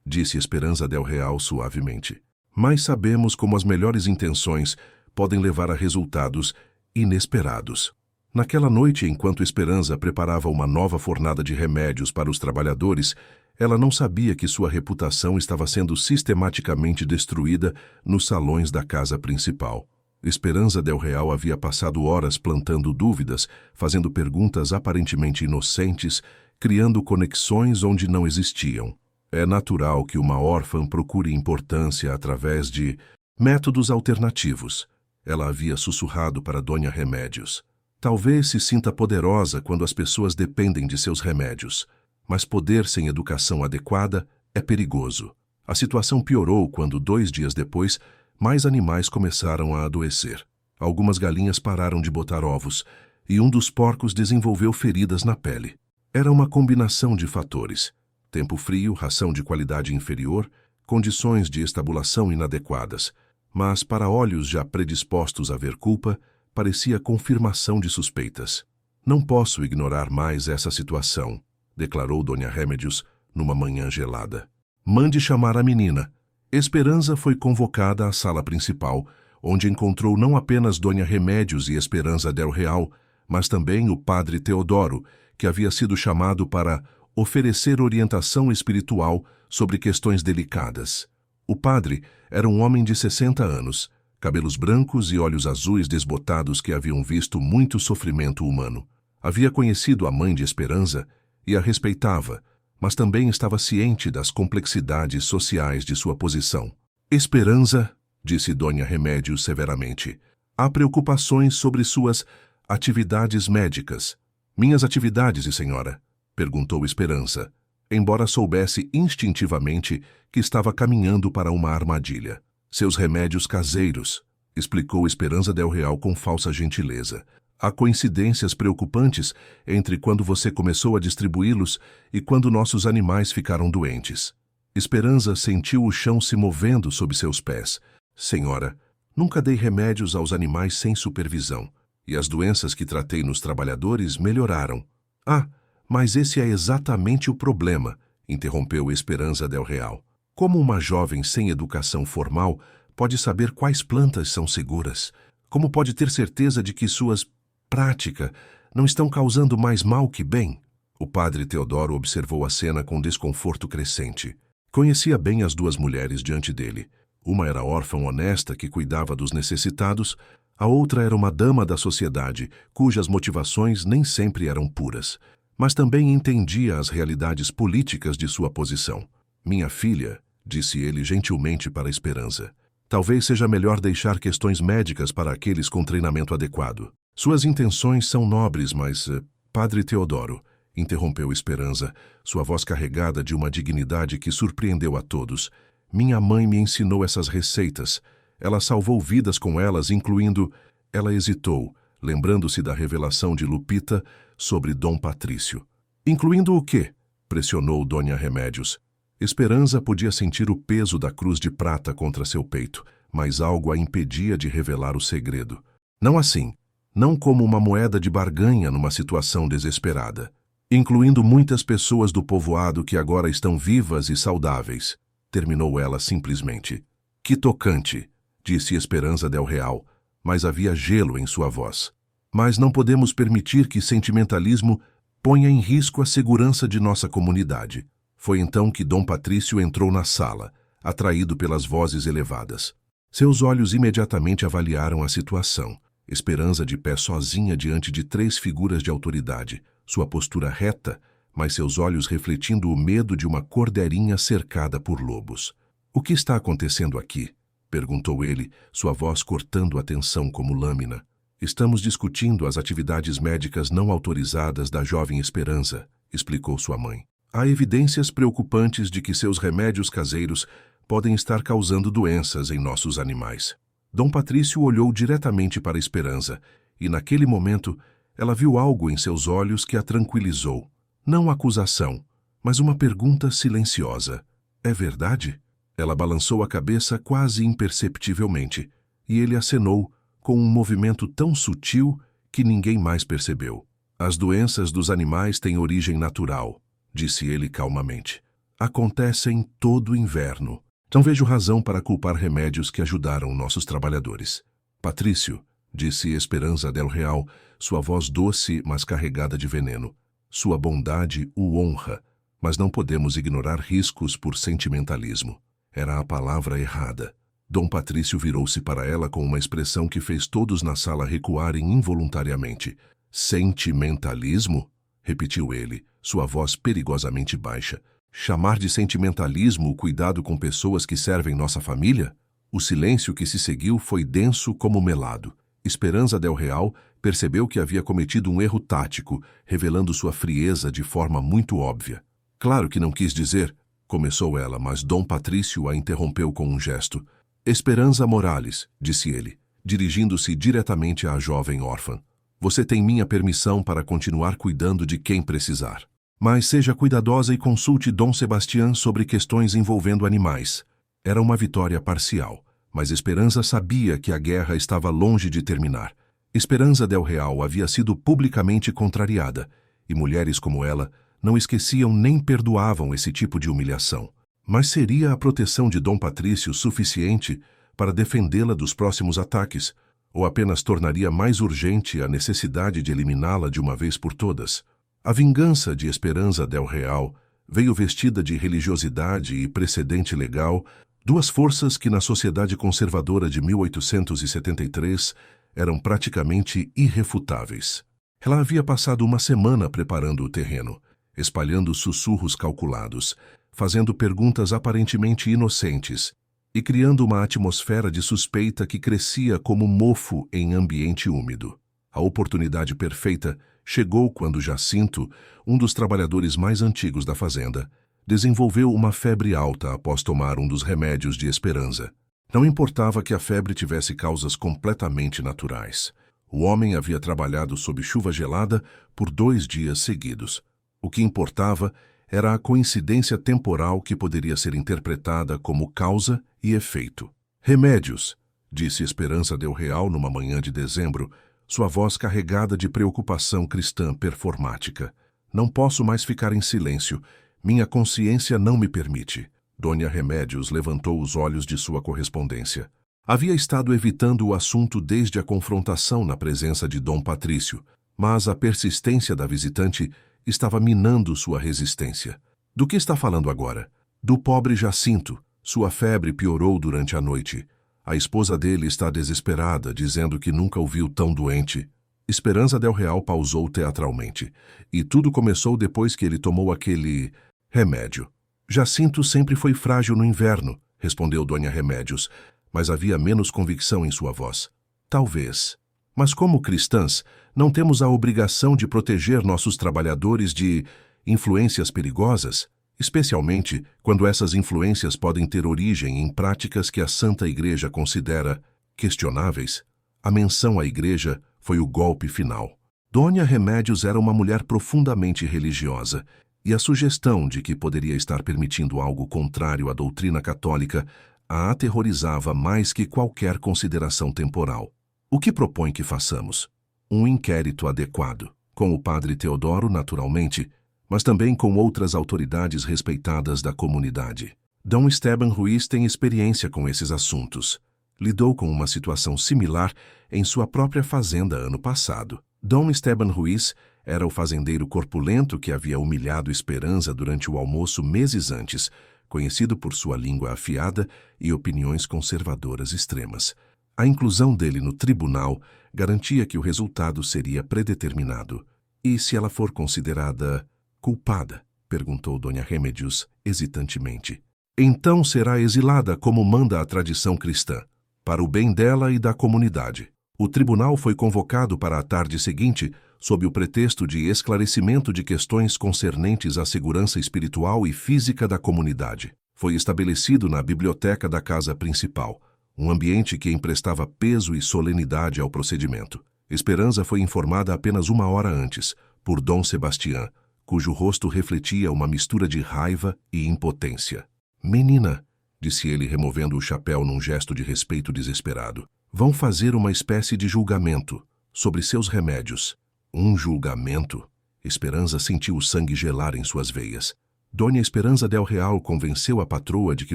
disse Esperança del Real suavemente. Mas sabemos como as melhores intenções podem levar a resultados inesperados. Naquela noite, enquanto Esperança preparava uma nova fornada de remédios para os trabalhadores, ela não sabia que sua reputação estava sendo sistematicamente destruída nos salões da casa principal. Esperança del Real havia passado horas plantando dúvidas, fazendo perguntas aparentemente inocentes, criando conexões onde não existiam. É natural que uma órfã procure importância através de métodos alternativos. Ela havia sussurrado para Dona Remédios. Talvez se sinta poderosa quando as pessoas dependem de seus remédios, mas poder sem educação adequada é perigoso. A situação piorou quando, 2 dias depois, mais animais começaram a adoecer. Algumas galinhas pararam de botar ovos e um dos porcos desenvolveu feridas na pele. Era uma combinação de fatores: tempo frio, ração de qualidade inferior, condições de estabulação inadequadas. Mas, para olhos já predispostos a ver culpa, parecia confirmação de suspeitas. Não posso ignorar mais essa situação, declarou Dona Remédios numa manhã gelada. Mande chamar a menina. Esperança foi convocada à sala principal, onde encontrou não apenas Dona Remédios e Esperança del Real, mas também o padre Teodoro, que havia sido chamado para oferecer orientação espiritual sobre questões delicadas. O padre era um homem de 60 anos, cabelos brancos e olhos azuis desbotados que haviam visto muito sofrimento humano. Havia conhecido a mãe de Esperança e a respeitava, mas também estava ciente das complexidades sociais de sua posição. Esperança, disse Dona Remédios severamente, há preocupações sobre suas atividades médicas. Minhas atividades, senhora? Perguntou Esperança, embora soubesse instintivamente que estava caminhando para uma armadilha. Seus remédios caseiros, explicou Esperança del Real com falsa gentileza. Há coincidências preocupantes entre quando você começou a distribuí-los e quando nossos animais ficaram doentes. Esperança sentiu o chão se movendo sob seus pés. Senhora, nunca dei remédios aos animais sem supervisão, e as doenças que tratei nos trabalhadores melhoraram. Ah, mas esse é exatamente o problema, interrompeu Esperança del Real. Como uma jovem sem educação formal pode saber quais plantas são seguras? Como pode ter certeza de que suas práticas não estão causando mais mal que bem? O padre Teodoro observou a cena com desconforto crescente. Conhecia bem as 2 mulheres diante dele. Uma era órfã honesta que cuidava dos necessitados, a outra era uma dama da sociedade, cujas motivações nem sempre eram puras, mas também entendia as realidades políticas de sua posição. Minha filha, disse ele gentilmente para Esperança, talvez seja melhor deixar questões médicas para aqueles com treinamento adequado. Suas intenções são nobres, mas... Padre Teodoro, interrompeu Esperança, sua voz carregada de uma dignidade que surpreendeu a todos. Minha mãe me ensinou essas receitas. Ela salvou vidas com elas, incluindo... Ela hesitou, lembrando-se da revelação de Lupita sobre Dom Patrício. Incluindo o quê? Pressionou Dona Remédios. Esperança podia sentir o peso da cruz de prata contra seu peito, mas algo a impedia de revelar o segredo. Não assim, não como uma moeda de barganha numa situação desesperada. Incluindo muitas pessoas do povoado que agora estão vivas e saudáveis, terminou ela simplesmente. Que tocante, disse Esperança del Real, mas havia gelo em sua voz. Mas não podemos permitir que sentimentalismo ponha em risco a segurança de nossa comunidade. Foi então que Dom Patrício entrou na sala, atraído pelas vozes elevadas. Seus olhos imediatamente avaliaram a situação. Esperança de pé sozinha diante de 3 figuras de autoridade, sua postura reta, mas seus olhos refletindo o medo de uma cordeirinha cercada por lobos. O que está acontecendo aqui? Perguntou ele, sua voz cortando a tensão como lâmina. Estamos discutindo as atividades médicas não autorizadas da jovem Esperança, explicou sua mãe. Há evidências preocupantes de que seus remédios caseiros podem estar causando doenças em nossos animais. Dom Patrício olhou diretamente para Esperança e, naquele momento, ela viu algo em seus olhos que a tranquilizou. Não acusação, mas uma pergunta silenciosa. É verdade? Ela balançou a cabeça quase imperceptivelmente, e ele acenou com um movimento tão sutil que ninguém mais percebeu. As doenças dos animais têm origem natural, disse ele calmamente. Acontecem todo o inverno. Não vejo razão para culpar remédios que ajudaram nossos trabalhadores. Patrício, disse Esperanza del Real, sua voz doce, mas carregada de veneno. Sua bondade o honra, mas não podemos ignorar riscos por sentimentalismo. Era a palavra errada. Dom Patrício virou-se para ela com uma expressão que fez todos na sala recuarem involuntariamente. Sentimentalismo? Repetiu ele, sua voz perigosamente baixa. Chamar de sentimentalismo o cuidado com pessoas que servem nossa família? O silêncio que se seguiu foi denso como melado. Esperanza del Real percebeu que havia cometido um erro tático, revelando sua frieza de forma muito óbvia. Claro que não quis dizer, começou ela, mas Dom Patrício a interrompeu com um gesto. Esperanza Morales, disse ele, dirigindo-se diretamente à jovem órfã. Você tem minha permissão para continuar cuidando de quem precisar. Mas seja cuidadosa e consulte Dom Sebastián sobre questões envolvendo animais. Era uma vitória parcial, mas Esperanza sabia que a guerra estava longe de terminar. Esperanza del Real havia sido publicamente contrariada, e mulheres como ela não esqueciam nem perdoavam esse tipo de humilhação. Mas seria a proteção de Dom Patrício suficiente para defendê-la dos próximos ataques, ou apenas tornaria mais urgente a necessidade de eliminá-la de uma vez por todas? A vingança de Esperanza del Real veio vestida de religiosidade e precedente legal, duas forças que na sociedade conservadora de 1873 eram praticamente irrefutáveis. Ela havia passado uma semana preparando o terreno, espalhando sussurros calculados, fazendo perguntas aparentemente inocentes e criando uma atmosfera de suspeita que crescia como mofo em ambiente úmido. A oportunidade perfeita chegou quando Jacinto, um dos trabalhadores mais antigos da fazenda, desenvolveu uma febre alta após tomar um dos remédios de Esperanza. Não importava que a febre tivesse causas completamente naturais. O homem havia trabalhado sob chuva gelada por 2 dias seguidos. O que importava era a coincidência temporal que poderia ser interpretada como causa e efeito. Remédios, disse Esperanza del Real numa manhã de dezembro, sua voz carregada de preocupação cristã performática. Não posso mais ficar em silêncio. Minha consciência não me permite. Dona Remédios levantou os olhos de sua correspondência. Havia estado evitando o assunto desde a confrontação na presença de Dom Patrício, mas a persistência da visitante estava minando sua resistência. Do que está falando agora? Do pobre Jacinto. Sua febre piorou durante a noite. A esposa dele está desesperada, dizendo que nunca o viu tão doente. Esperanza del Real pausou teatralmente. E tudo começou depois que ele tomou aquele remédio. Jacinto sempre foi frágil no inverno, respondeu Dona Remédios, mas havia menos convicção em sua voz. Talvez. Mas como cristãs, não temos a obrigação de proteger nossos trabalhadores de influências perigosas, especialmente quando essas influências podem ter origem em práticas que a Santa Igreja considera questionáveis. A menção à Igreja foi o golpe final. Dona Remédios era uma mulher profundamente religiosa, e a sugestão de que poderia estar permitindo algo contrário à doutrina católica a aterrorizava mais que qualquer consideração temporal. O que propõe que façamos? Um inquérito adequado, com o padre Teodoro, naturalmente, mas também com outras autoridades respeitadas da comunidade. Dom Esteban Ruiz tem experiência com esses assuntos. Lidou com uma situação similar em sua própria fazenda ano passado. Dom Esteban Ruiz era o fazendeiro corpulento que havia humilhado Esperanza durante o almoço meses antes, conhecido por sua língua afiada e opiniões conservadoras extremas. A inclusão dele no tribunal garantia que o resultado seria predeterminado. E se ela for considerada culpada? Perguntou Dona Remédios hesitantemente. Então será exilada como manda a tradição cristã, para o bem dela e da comunidade. O tribunal foi convocado para a tarde seguinte, sob o pretexto de esclarecimento de questões concernentes à segurança espiritual e física da comunidade. Foi estabelecido na biblioteca da casa principal, um ambiente que emprestava peso e solenidade ao procedimento. Esperanza foi informada apenas 1 hora antes, por Dom Sebastián, cujo rosto refletia uma mistura de raiva e impotência. Menina, disse ele removendo o chapéu num gesto de respeito desesperado, vão fazer uma espécie de julgamento sobre seus remédios. Um julgamento? Esperança sentiu o sangue gelar em suas veias. Dona Esperança del Real convenceu a patroa de que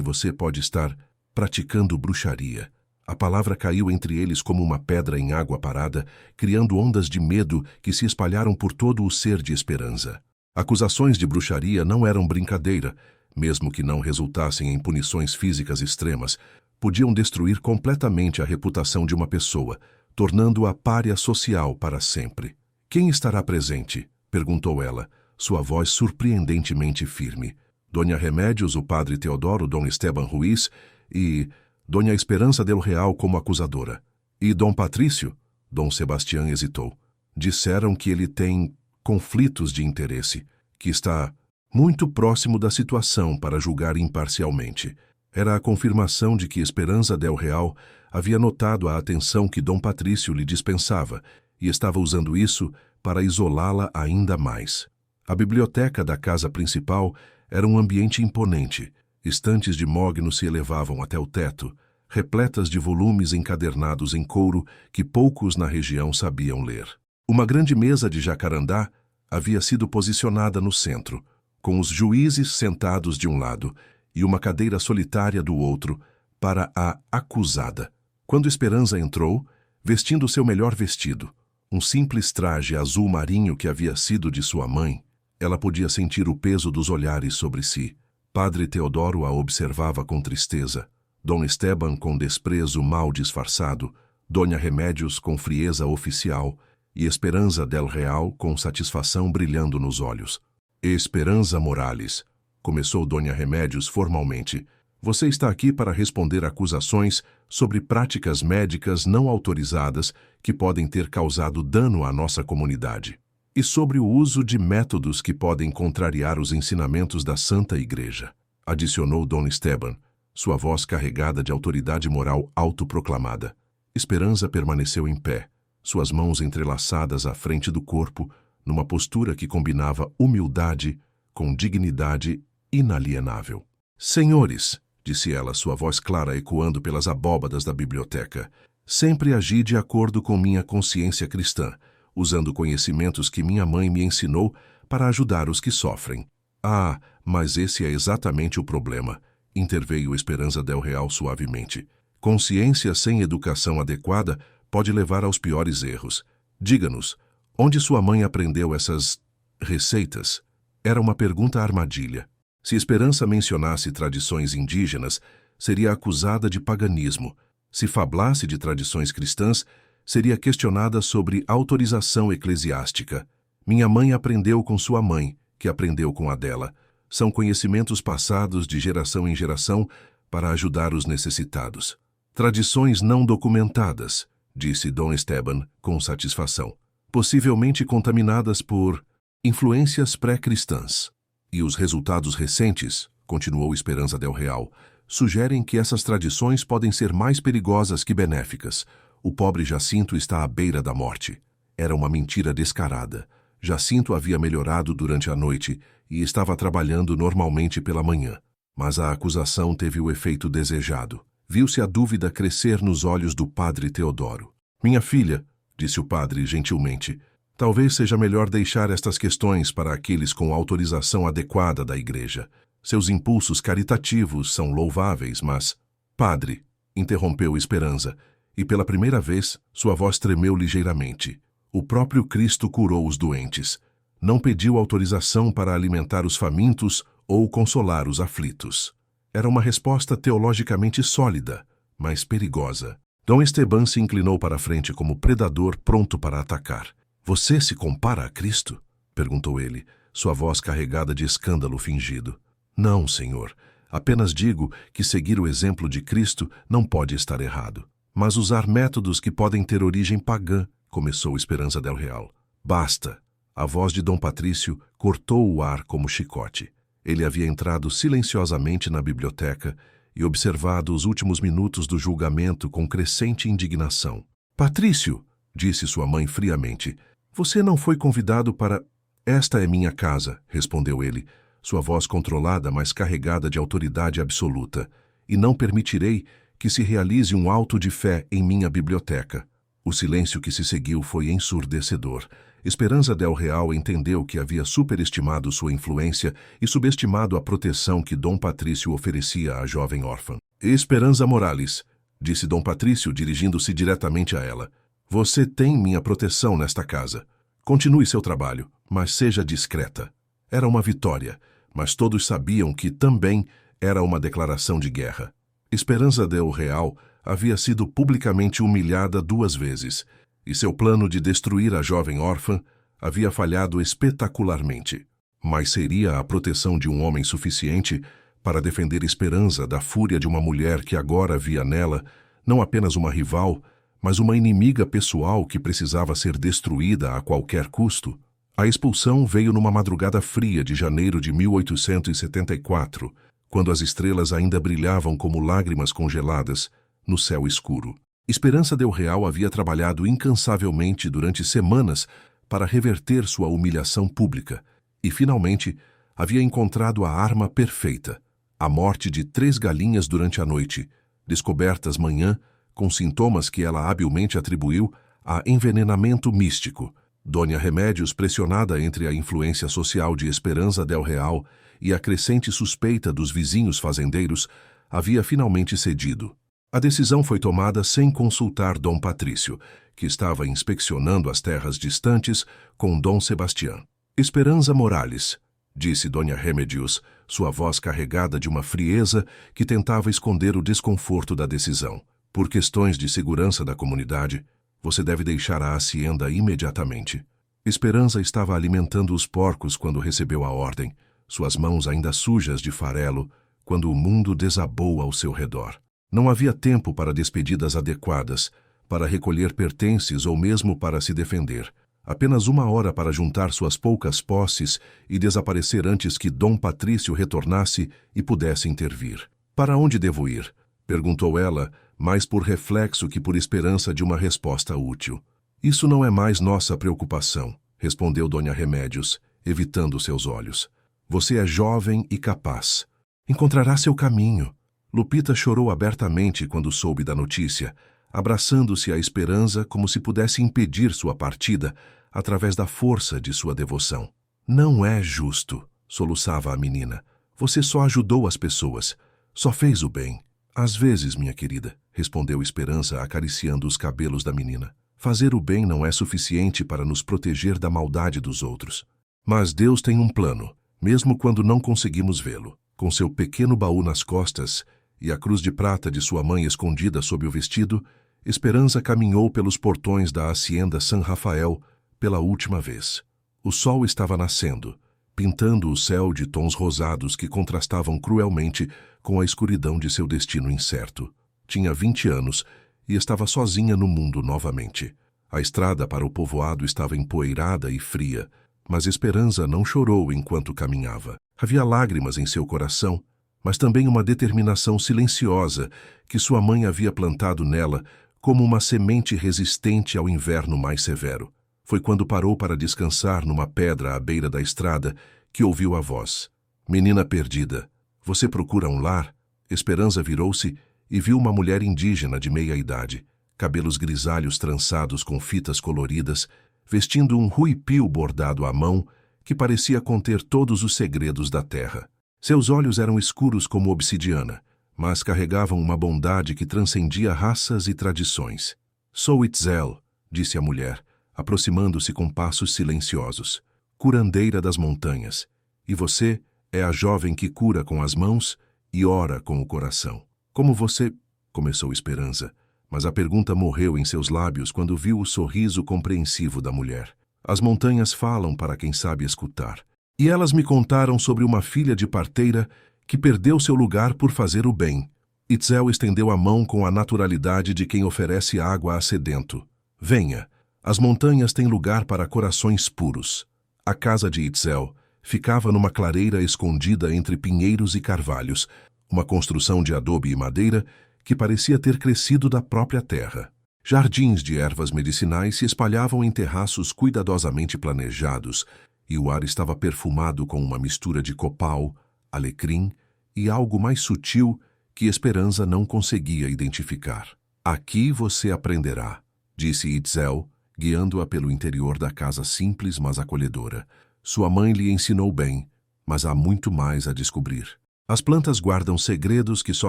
você pode estar praticando bruxaria. A palavra caiu entre eles como uma pedra em água parada, criando ondas de medo que se espalharam por todo o ser de Esperança. Acusações de bruxaria não eram brincadeira, mesmo que não resultassem em punições físicas extremas, podiam destruir completamente a reputação de uma pessoa, tornando-a pária social para sempre. Quem estará presente? Perguntou ela, sua voz surpreendentemente firme. Dona Remédios, o padre Teodoro, Dom Esteban Ruiz e Dona Esperança del Real como acusadora. E Dom Patrício? Dom Sebastião hesitou. Disseram que ele tem conflitos de interesse, que está muito próximo da situação para julgar imparcialmente. Era a confirmação de que Esperança del Real havia notado a atenção que Dom Patrício lhe dispensava e estava usando isso para isolá-la ainda mais. A biblioteca da casa principal era um ambiente imponente. Estantes de mogno se elevavam até o teto, repletas de volumes encadernados em couro que poucos na região sabiam ler. Uma grande mesa de jacarandá havia sido posicionada no centro, com os juízes sentados de um lado e uma cadeira solitária do outro para a acusada. Quando Esperança entrou, vestindo seu melhor vestido, um simples traje azul marinho que havia sido de sua mãe, ela podia sentir o peso dos olhares sobre si. Padre Teodoro a observava com tristeza, Dom Esteban com desprezo mal disfarçado, Dona Remédios com frieza oficial e Esperança del Real com satisfação brilhando nos olhos. Esperança Morales, começou Dona Remédios formalmente, você está aqui para responder acusações sobre práticas médicas não autorizadas que podem ter causado dano à nossa comunidade e sobre o uso de métodos que podem contrariar os ensinamentos da Santa Igreja, adicionou Dom Esteban, sua voz carregada de autoridade moral autoproclamada. Esperança permaneceu em pé, suas mãos entrelaçadas à frente do corpo, numa postura que combinava humildade com dignidade inalienável. Senhores, disse ela, sua voz clara ecoando pelas abóbadas da biblioteca, sempre agi de acordo com minha consciência cristã, usando conhecimentos que minha mãe me ensinou para ajudar os que sofrem. Ah, mas esse é exatamente o problema, interveio Esperança del Real suavemente. Consciência sem educação adequada pode levar aos piores erros. Diga-nos, onde sua mãe aprendeu essas receitas? Era uma pergunta armadilha. Se Esperança mencionasse tradições indígenas, seria acusada de paganismo. Se fablasse de tradições cristãs, seria questionada sobre autorização eclesiástica. Minha mãe aprendeu com sua mãe, que aprendeu com a dela. São conhecimentos passados de geração em geração para ajudar os necessitados. Tradições não documentadas, disse Dom Esteban com satisfação, possivelmente contaminadas por influências pré-cristãs. E os resultados recentes, continuou Esperança del Real, sugerem que essas tradições podem ser mais perigosas que benéficas. O pobre Jacinto está à beira da morte. Era uma mentira descarada. Jacinto havia melhorado durante a noite e estava trabalhando normalmente pela manhã. Mas a acusação teve o efeito desejado. Viu-se a dúvida crescer nos olhos do padre Teodoro. Minha filha, disse o padre gentilmente, talvez seja melhor deixar estas questões para aqueles com autorização adequada da igreja. Seus impulsos caritativos são louváveis, mas... Padre, interrompeu Esperança, e pela primeira vez sua voz tremeu ligeiramente. O próprio Cristo curou os doentes. Não pediu autorização para alimentar os famintos ou consolar os aflitos. Era uma resposta teologicamente sólida, mas perigosa. Dom Esteban se inclinou para a frente como predador pronto para atacar. Você se compara a Cristo? Perguntou ele, sua voz carregada de escândalo fingido. Não, senhor. Apenas digo que seguir o exemplo de Cristo não pode estar errado. Mas usar métodos que podem ter origem pagã, começou Esperança del Real. Basta. A voz de Dom Patrício cortou o ar como chicote. Ele havia entrado silenciosamente na biblioteca e observado os últimos minutos do julgamento com crescente indignação. Patrício, disse sua mãe friamente, você não foi convidado para Esta é minha casa, respondeu ele, sua voz controlada, mas carregada de autoridade absoluta, e não permitirei que se realize um auto de fé em minha biblioteca. O silêncio que se seguiu foi ensurdecedor. Esperança del Real entendeu que havia superestimado sua influência e subestimado a proteção que Dom Patrício oferecia à jovem órfã. Esperança Morales, disse Dom Patrício, dirigindo-se diretamente a ela. Você tem minha proteção nesta casa. Continue seu trabalho, mas seja discreta. Era uma vitória, mas todos sabiam que também era uma declaração de guerra. Esperança del Real havia sido publicamente humilhada 2 vezes, e seu plano de destruir a jovem órfã havia falhado espetacularmente. Mas seria a proteção de um homem suficiente para defender Esperança da fúria de uma mulher que agora via nela não apenas uma rival, mas uma inimiga pessoal que precisava ser destruída a qualquer custo? A expulsão veio numa madrugada fria de janeiro de 1874, quando as estrelas ainda brilhavam como lágrimas congeladas no céu escuro. Esperança del Real havia trabalhado incansavelmente durante semanas para reverter sua humilhação pública e, finalmente, havia encontrado a arma perfeita, a morte de 3 galinhas durante a noite, descobertas manhã com sintomas que ela habilmente atribuiu a envenenamento místico. Dona Remédios, pressionada entre a influência social de Esperança del Real e a crescente suspeita dos vizinhos fazendeiros, havia finalmente cedido. A decisão foi tomada sem consultar Dom Patrício, que estava inspecionando as terras distantes com Dom Sebastião. Esperança Morales, disse Dona Remédios, sua voz carregada de uma frieza que tentava esconder o desconforto da decisão. Por questões de segurança da comunidade, você deve deixar a hacienda imediatamente. Esperança estava alimentando os porcos quando recebeu a ordem, suas mãos ainda sujas de farelo, quando o mundo desabou ao seu redor. Não havia tempo para despedidas adequadas, para recolher pertences ou mesmo para se defender. Apenas 1 hora para juntar suas poucas posses e desaparecer antes que Dom Patrício retornasse e pudesse intervir. Para onde devo ir? Perguntou ela, mais por reflexo que por esperança de uma resposta útil. Isso não é mais nossa preocupação, respondeu Dona Remédios, evitando seus olhos. Você é jovem e capaz. Encontrará seu caminho. Lupita chorou abertamente quando soube da notícia, abraçando-se à Esperança como se pudesse impedir sua partida através da força de sua devoção. Não é justo, soluçava a menina. Você só ajudou as pessoas, só fez o bem. Às vezes, minha querida, respondeu Esperança acariciando os cabelos da menina. Fazer o bem não é suficiente para nos proteger da maldade dos outros. Mas Deus tem um plano, mesmo quando não conseguimos vê-lo. Com seu pequeno baú nas costas e a cruz de prata de sua mãe escondida sob o vestido, Esperança caminhou pelos portões da hacienda San Rafael pela última vez. O sol estava nascendo, pintando o céu de tons rosados que contrastavam cruelmente com a escuridão de seu destino incerto. Tinha 20 anos e estava sozinha no mundo novamente. A estrada para o povoado estava empoeirada e fria, mas Esperança não chorou enquanto caminhava. Havia lágrimas em seu coração, mas também uma determinação silenciosa que sua mãe havia plantado nela como uma semente resistente ao inverno mais severo. Foi quando parou para descansar numa pedra à beira da estrada que ouviu a voz. Menina perdida, você procura um lar? Esperança virou-se e viu uma mulher indígena de meia idade, cabelos grisalhos trançados com fitas coloridas, vestindo um huipil bordado à mão que parecia conter todos os segredos da terra. Seus olhos eram escuros como obsidiana, mas carregavam uma bondade que transcendia raças e tradições. Sou Itzel, disse a mulher, aproximando-se com passos silenciosos, curandeira das montanhas, e você é a jovem que cura com as mãos e ora com o coração. Como você... começou Esperança, mas a pergunta morreu em seus lábios quando viu o sorriso compreensivo da mulher. As montanhas falam para quem sabe escutar. E elas me contaram sobre uma filha de parteira que perdeu seu lugar por fazer o bem. Itzel estendeu a mão com a naturalidade de quem oferece água a sedento. Venha, as montanhas têm lugar para corações puros. A casa de Itzel ficava numa clareira escondida entre pinheiros e carvalhos, uma construção de adobe e madeira que parecia ter crescido da própria terra. Jardins de ervas medicinais se espalhavam em terraços cuidadosamente planejados, e o ar estava perfumado com uma mistura de copal, alecrim e algo mais sutil que Esperança não conseguia identificar. Aqui você aprenderá, disse Itzel, guiando-a pelo interior da casa simples, mas acolhedora. Sua mãe lhe ensinou bem, mas há muito mais a descobrir. As plantas guardam segredos que só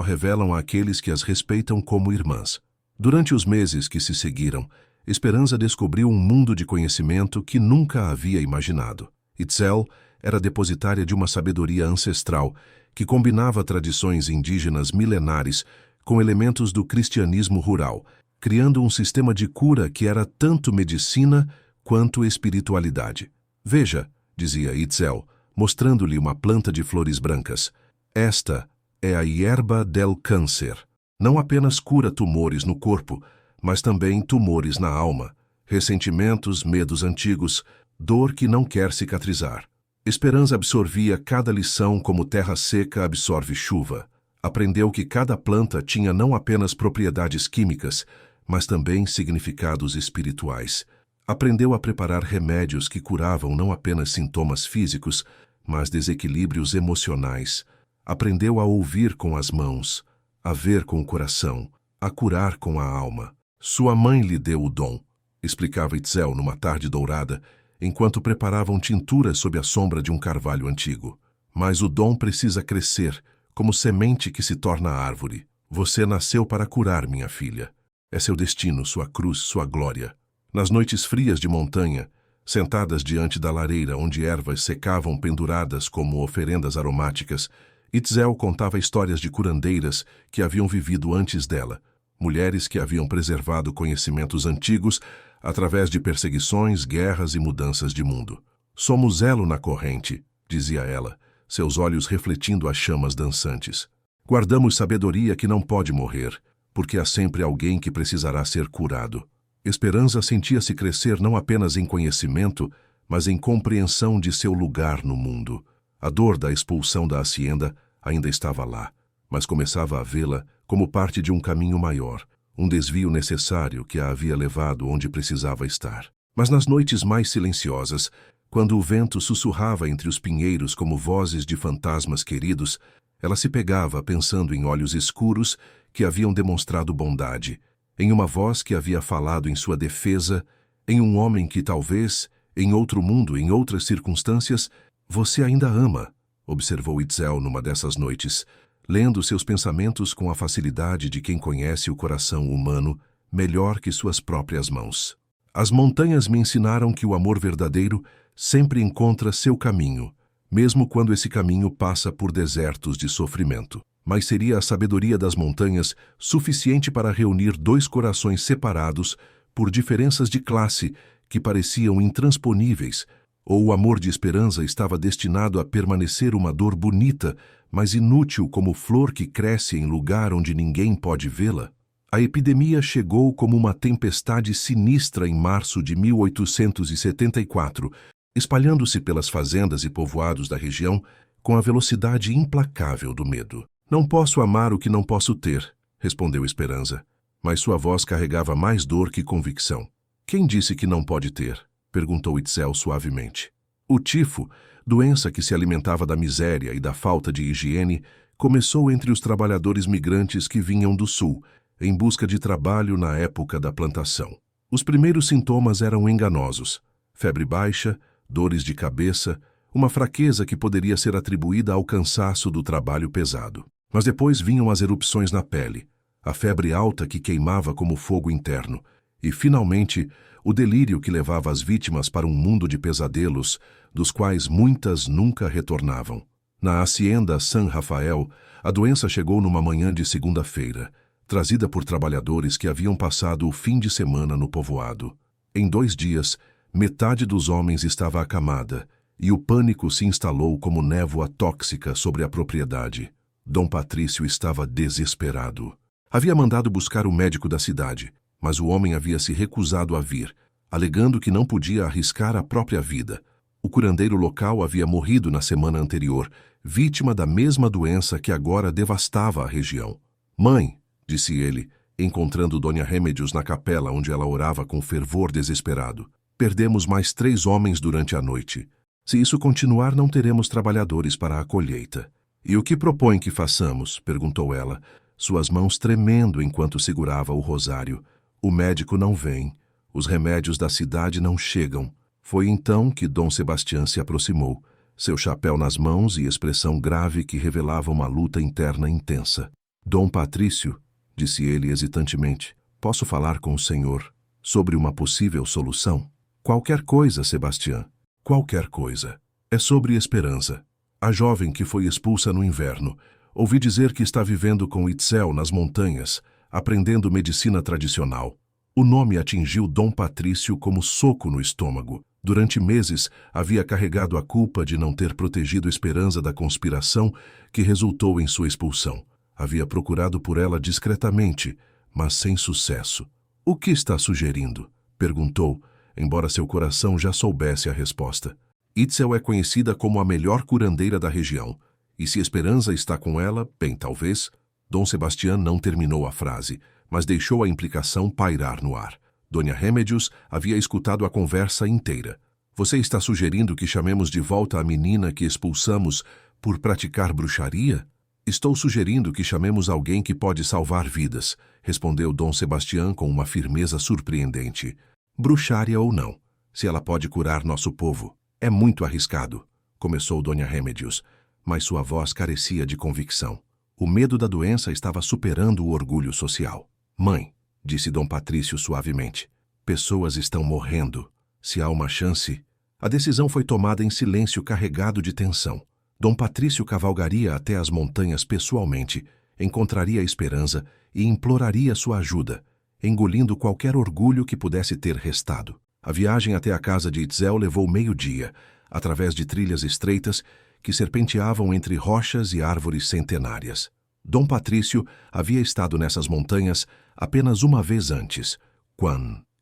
revelam àqueles que as respeitam como irmãs. Durante os meses que se seguiram, Esperança descobriu um mundo de conhecimento que nunca havia imaginado. Itzel era depositária de uma sabedoria ancestral que combinava tradições indígenas milenares com elementos do cristianismo rural, criando um sistema de cura que era tanto medicina quanto espiritualidade. Veja, dizia Itzel, mostrando-lhe uma planta de flores brancas. Esta é a hierba del câncer. Não apenas cura tumores no corpo, mas também tumores na alma, ressentimentos, medos antigos, dor que não quer cicatrizar. Esperança absorvia cada lição como terra seca absorve chuva. Aprendeu que cada planta tinha não apenas propriedades químicas, mas também significados espirituais. Aprendeu a preparar remédios que curavam não apenas sintomas físicos, mas desequilíbrios emocionais. Aprendeu a ouvir com as mãos, a ver com o coração, a curar com a alma. Sua mãe lhe deu o dom, explicava Itzel numa tarde dourada, enquanto preparavam tintura sob a sombra de um carvalho antigo. Mas o dom precisa crescer, como semente que se torna árvore. Você nasceu para curar, minha filha. É seu destino, sua cruz, sua glória. Nas noites frias de montanha, sentadas diante da lareira onde ervas secavam penduradas como oferendas aromáticas, Itzel contava histórias de curandeiras que haviam vivido antes dela, mulheres que haviam preservado conhecimentos antigos através de perseguições, guerras e mudanças de mundo. Somos elo na corrente, dizia ela, seus olhos refletindo as chamas dançantes. Guardamos sabedoria que não pode morrer, porque há sempre alguém que precisará ser curado. Esperança sentia-se crescer não apenas em conhecimento, mas em compreensão de seu lugar no mundo. A dor da expulsão da hacienda ainda estava lá, mas começava a vê-la como parte de um caminho maior, um desvio necessário que a havia levado onde precisava estar. Mas nas noites mais silenciosas, quando o vento sussurrava entre os pinheiros como vozes de fantasmas queridos, ela se pegava pensando em olhos escuros que haviam demonstrado bondade, em uma voz que havia falado em sua defesa, em um homem que talvez, em outro mundo, em outras circunstâncias, você ainda ama, observou Itzel numa dessas noites, lendo seus pensamentos com a facilidade de quem conhece o coração humano melhor que suas próprias mãos. As montanhas me ensinaram que o amor verdadeiro sempre encontra seu caminho, mesmo quando esse caminho passa por desertos de sofrimento. Mas seria a sabedoria das montanhas suficiente para reunir dois corações separados por diferenças de classe que pareciam intransponíveis, ou o amor de Esperança estava destinado a permanecer uma dor bonita, mas inútil como flor que cresce em lugar onde ninguém pode vê-la? A epidemia chegou como uma tempestade sinistra em março de 1874, espalhando-se pelas fazendas e povoados da região com a velocidade implacável do medo. Não posso amar o que não posso ter, respondeu Esperança, mas sua voz carregava mais dor que convicção. Quem disse que não pode ter? Perguntou Itzel suavemente. O tifo, doença que se alimentava da miséria e da falta de higiene, começou entre os trabalhadores migrantes que vinham do sul, em busca de trabalho na época da plantação. Os primeiros sintomas eram enganosos: febre baixa, dores de cabeça, uma fraqueza que poderia ser atribuída ao cansaço do trabalho pesado. Mas depois vinham as erupções na pele, a febre alta que queimava como fogo interno, e, finalmente, o delírio que levava as vítimas para um mundo de pesadelos, dos quais muitas nunca retornavam. Na hacienda San Rafael, a doença chegou numa manhã de segunda-feira, trazida por trabalhadores que haviam passado o fim de semana no povoado. Em 2 dias, metade dos homens estava acamada, e o pânico se instalou como névoa tóxica sobre a propriedade. Dom Patrício estava desesperado. Havia mandado buscar o médico da cidade, mas o homem havia se recusado a vir, alegando que não podia arriscar a própria vida. O curandeiro local havia morrido na semana anterior, vítima da mesma doença que agora devastava a região. "Mãe", disse ele, encontrando Dona Remedios na capela onde ela orava com fervor desesperado, "perdemos mais 3 homens durante a noite. Se isso continuar, não teremos trabalhadores para a colheita. E o que propõe que façamos? Perguntou ela, suas mãos tremendo enquanto segurava o rosário. O médico não vem. Os remédios da cidade não chegam. Foi então que Dom Sebastião se aproximou, seu chapéu nas mãos e expressão grave que revelava uma luta interna intensa. Dom Patrício, disse ele hesitantemente, posso falar com o senhor sobre uma possível solução? Qualquer coisa, Sebastião. Qualquer coisa. É sobre Esperança, a jovem que foi expulsa no inverno. Ouvi dizer que está vivendo com Itzel nas montanhas, aprendendo medicina tradicional. O nome atingiu Dom Patrício como soco no estômago. Durante meses, havia carregado a culpa de não ter protegido Esperança da conspiração que resultou em sua expulsão. Havia procurado por ela discretamente, mas sem sucesso. O que está sugerindo? Perguntou, embora seu coração já soubesse a resposta. Itzel é conhecida como a melhor curandeira da região. E se Esperança está com ela, bem, talvez. Dom Sebastião não terminou a frase, mas deixou a implicação pairar no ar. Dona Remédios havia escutado a conversa inteira. Você está sugerindo que chamemos de volta a menina que expulsamos por praticar bruxaria? Estou sugerindo que chamemos alguém que pode salvar vidas, respondeu Dom Sebastião com uma firmeza surpreendente. Bruxária ou não, se ela pode curar nosso povo. É muito arriscado, começou Dona Remédios, mas sua voz carecia de convicção. O medo da doença estava superando o orgulho social. Mãe, disse Dom Patrício suavemente, pessoas estão morrendo. Se há uma chance... A decisão foi tomada em silêncio carregado de tensão. Dom Patrício cavalgaria até as montanhas pessoalmente, encontraria a Esperança e imploraria sua ajuda, engolindo qualquer orgulho que pudesse ter restado. A viagem até a casa de Itzel levou meio-dia, através de trilhas estreitas que serpenteavam entre rochas e árvores centenárias. Dom Patrício havia estado nessas montanhas apenas uma vez antes.